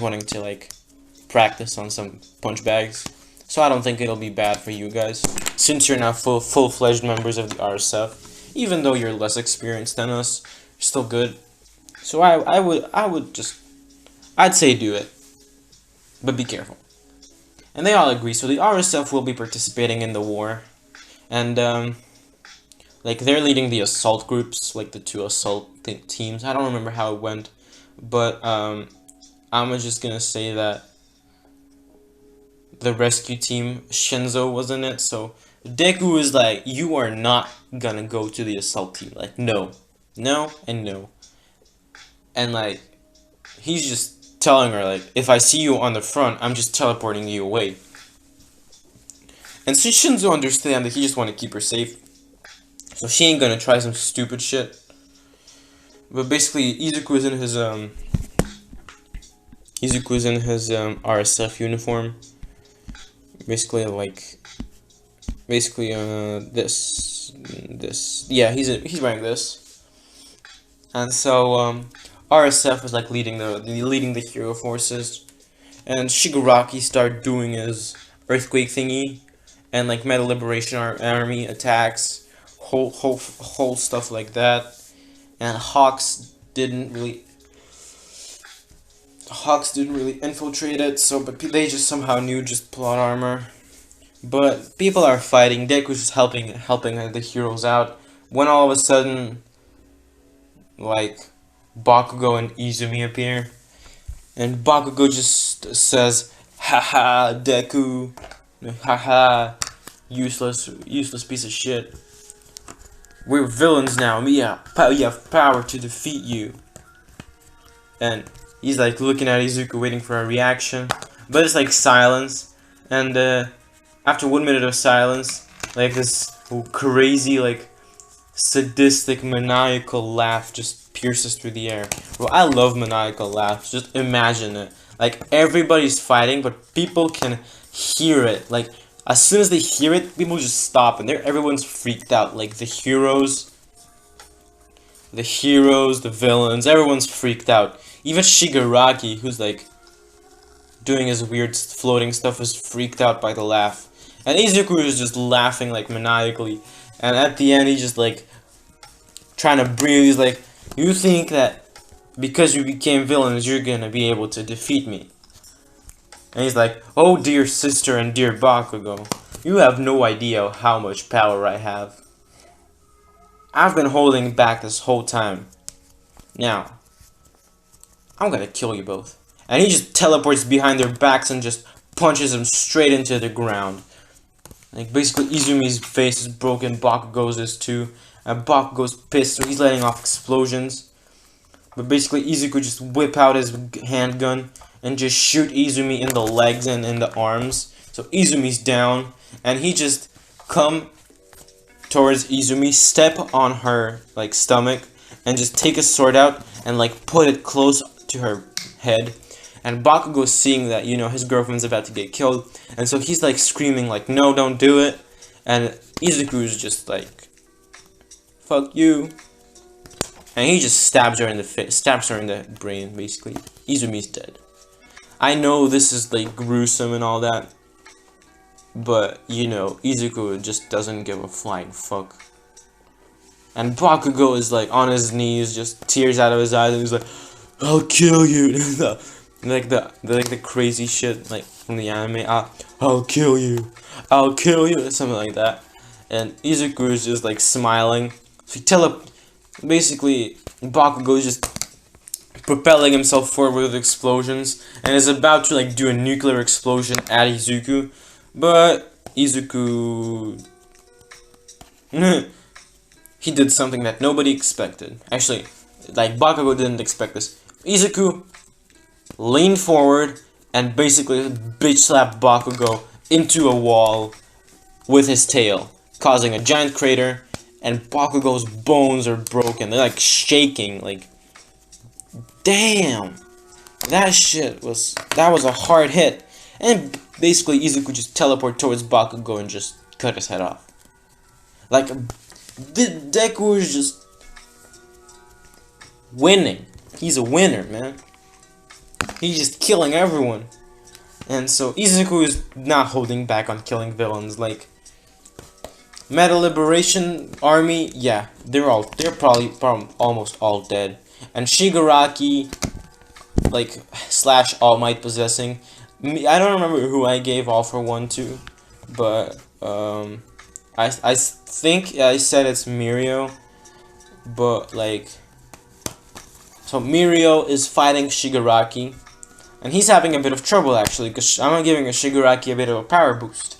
wanting to like practice on some punch bags. So I don't think it'll be bad for you guys, since you're now full-fledged members of the RSF. Even though you're less experienced than us, you're still good. So I'd say do it, but be careful. And they all agree. So the RSF will be participating in the war, and like they're leading the assault groups, like the two assault teams. I don't remember how it went, but I'm just gonna say that the rescue team, Shinso, was in it. So Deku is like, you are not gonna go to the assault team. Like, no, and no. And like, he's just telling her, like, if I see you on the front, I'm just teleporting you away. And so Shinso understands that he just want to keep her safe. So she ain't gonna try some stupid shit. But basically, Izuku is in his RSF uniform. Basically, this. Yeah, he's wearing this. And so RSF was like leading the hero forces, and Shigaraki started doing his earthquake thingy, and like Meta Liberation Army attacks, whole stuff like that. And Hawks didn't really Hawks didn't really infiltrate it, so but they just somehow knew just plot armor. But people are fighting. Deku's just helping the heroes out. When all of a sudden, like, Bakugo and Izumi appear, and Bakugo just says, "Haha, Deku, haha, useless piece of shit. We're villains now. We have power to defeat you." And he's like looking at Izuku, waiting for a reaction, but it's like silence. And after 1 minute of silence, like this crazy, like sadistic, maniacal laugh just pierces through the air. Bro, I love maniacal laughs. Just imagine it. Like everybody's fighting, but people can hear it. Like as soon as they hear it, people just stop, and everyone's freaked out. Like the heroes, the villains, everyone's freaked out. Even Shigaraki, who's like doing his weird floating stuff, is freaked out by the laugh. And Izuku is just laughing like maniacally. And at the end, he's just like trying to breathe. He's like, "You think that because you became villains, you're gonna be able to defeat me?" And he's like, "Oh dear sister and dear Bakugo, you have no idea how much power I have. I've been holding back this whole time. Now, I'm gonna kill you both." And he just teleports behind their backs and just punches them straight into the ground. Like basically Izumi's face is broken, Bakugo's is too. And Bakugo's pissed, so he's letting off explosions. But basically Izuku just whip out his handgun and just shoot Izumi in the legs and in the arms. So Izumi's down, and he just come towards Izumi, step on her like stomach, and just take his sword out and like put it close to her head. And Bakugo's seeing that, you know, his girlfriend's about to get killed, and so he's like screaming like, "No, don't do it." And Izuku's just like, "Fuck you." And he just stabs her in the face, stabs her in the brain, basically. Izumi's dead. I know this is like gruesome and all that, but you know, Izuku just doesn't give a flying fuck. And Bakugo is like on his knees, just tears out of his eyes, and he's like, "I'll kill you." like the crazy shit like from the anime. I'll kill you. I'll kill you, something like that. And Izuku is just like smiling. So basically Bakugo is just propelling himself forward with explosions and is about to like do a nuclear explosion at Izuku, but Izuku he did something that nobody expected. Actually, like Bakugo didn't expect this. Izuku leaned forward and basically bitch slapped Bakugo into a wall with his tail, causing a giant crater, and Bakugo's bones are broken. They're like shaking, like damn. That was a hard hit. And basically Izuku just teleported towards Bakugo and just cut his head off. Like the Deku is just winning. He's a winner, man. He's just killing everyone. And so Izuku is not holding back on killing villains. Like Meta Liberation Army, yeah, they're probably almost all dead. And Shigaraki, like / All Might possessing. I don't remember who I gave All for One to, but I think I said it's Mirio, but like, so Mirio is fighting Shigaraki, and he's having a bit of trouble actually, because I'm giving Shigaraki a bit of a power boost,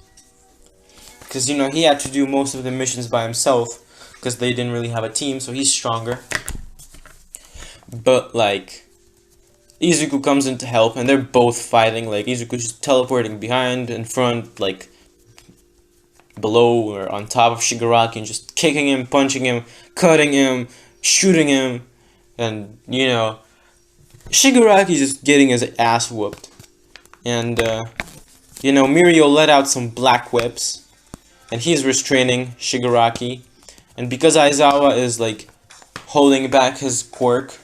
because you know he had to do most of the missions by himself, because they didn't really have a team, so he's stronger. But like, Izuku comes in to help, and they're both fighting. Like Izuku's just teleporting behind, in front, like below or on top of Shigaraki, and just kicking him, punching him, cutting him, shooting him, and you know, Shigaraki's just getting his ass whooped. And you know, Mirio let out some black whips, and he's restraining Shigaraki. And because Aizawa is like holding back his quirk,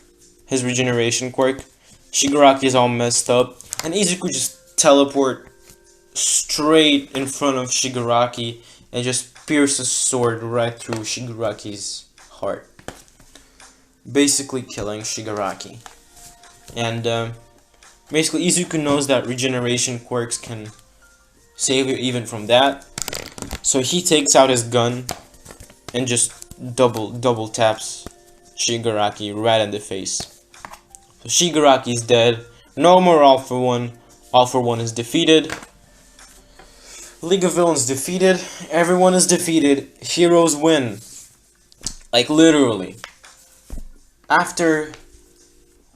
his regeneration quirk, Shigaraki is all messed up, and Izuku just teleport straight in front of Shigaraki and just pierce his sword right through Shigaraki's heart, basically killing Shigaraki. And Basically, Izuku knows that regeneration quirks can save you even from that. So he takes out his gun and just double taps Shigaraki right in the face. So Shigaraki's dead. No more All for One. All for One is defeated. League of Villains defeated. Everyone is defeated. Heroes win. Like literally. After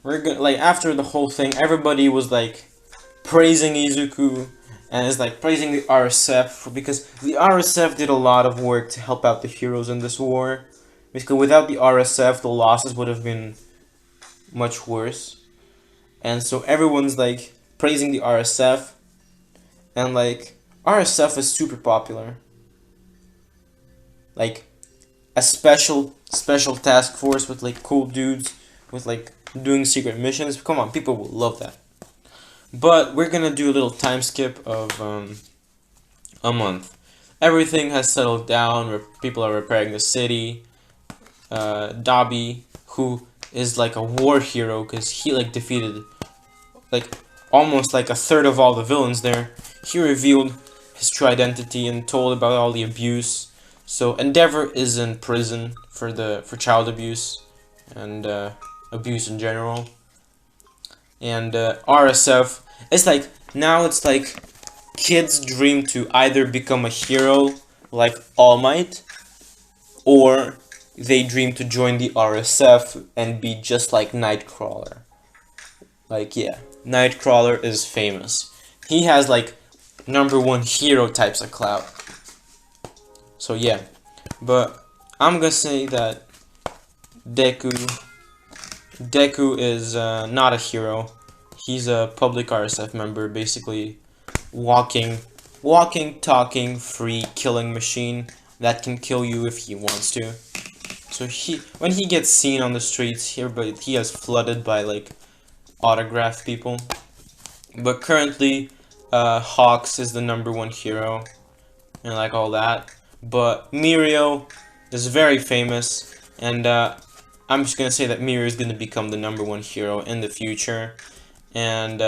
after the whole thing, everybody was like praising Izuku and is like praising the RSF because the RSF did a lot of work to help out the heroes in this war. Because without the RSF, the losses would have been much worse. And so everyone's like praising the RSF, and like RSF is super popular. Like a special task force with like cool dudes with like doing secret missions. Come on, people will love that. But we're gonna do a little time skip of a month. Everything has settled down. People are repairing the city. Dabi, who is like a war hero because he like defeated like almost like a third of all the villains there. He revealed his true identity and told about all the abuse. So Endeavor is in prison for child abuse and abuse in general. And RSF, it's like now it's like kids dream to either become a hero like All Might, or they dream to join the RSF and be just like Nightcrawler. Like, yeah, Nightcrawler is famous. He has like #1 hero types of clout. So yeah, but I'm gonna say that Deku is not a hero. He's a public RSF member, basically walking, talking, free killing machine that can kill you if he wants to. So when he gets seen on the streets here, but he is flooded by like autograph people. But currently, Hawks is the #1 hero, and like all that. But Mirio is very famous, and I'm just gonna say that Mirio is gonna become the #1 hero in the future. And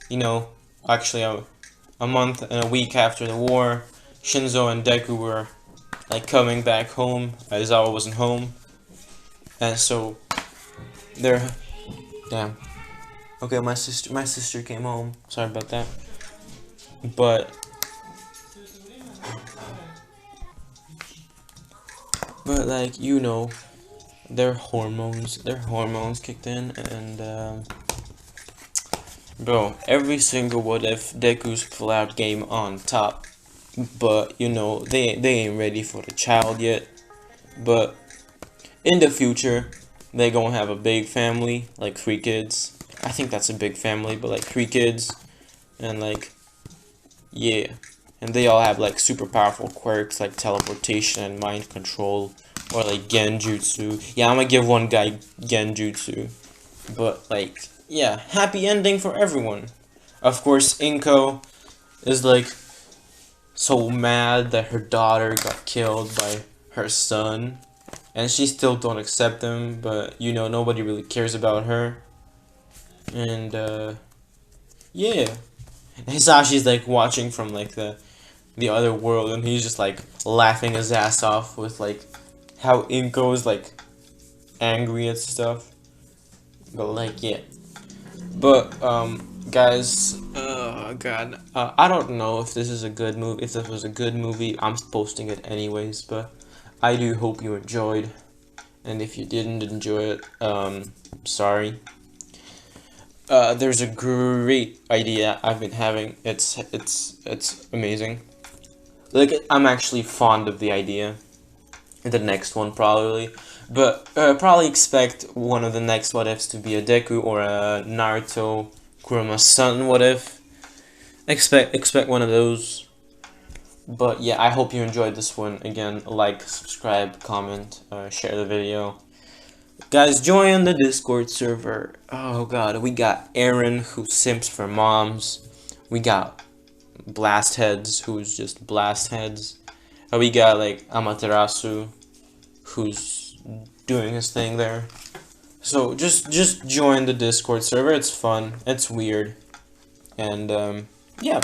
you know, actually a month and a week after the war, Shinso and Deku were like coming back home. Aizawa wasn't home, and so they're damn. Okay, my sister came home. Sorry about that. But like, you know, their hormones kicked in, and bro, every single What If Deku's collab game on top. But you know, they ain't ready for the child yet. But in the future, they gonna have a big family, like 3 kids. I think that's a big family, but like 3 kids, and like, yeah, and they all have like super powerful quirks like teleportation and mind control, or like genjutsu. Yeah, I'm gonna give one guy genjutsu, but like, yeah, happy ending for everyone. Of course, Inko is like so mad that her daughter got killed by her son, and she still don't accept him, but you know, nobody really cares about her. And yeah, Hisashi's like watching from like the other world, and he's just like laughing his ass off with like how Inko is like angry at stuff. But like, yeah. But guys, oh god, I don't know if this is a good movie. If this was a good movie, I'm posting it anyways. But I do hope you enjoyed, and if you didn't enjoy it, sorry. There's a great idea I've been having. It's amazing. Like, I'm actually fond of the idea. The next one probably, but probably expect one of the next What Ifs to be a Deku or a Naruto Kuruma's son What If. Expect one of those. But yeah, I hope you enjoyed this one. Again, like, subscribe, comment, share the video. Guys, join the Discord server. Oh god, we got Aaron, who simps for moms. We got Blast Heads, who's just Blast Heads. We got like Amaterasu, who's doing his thing there. So just join the Discord server. It's fun. It's weird, and yeah.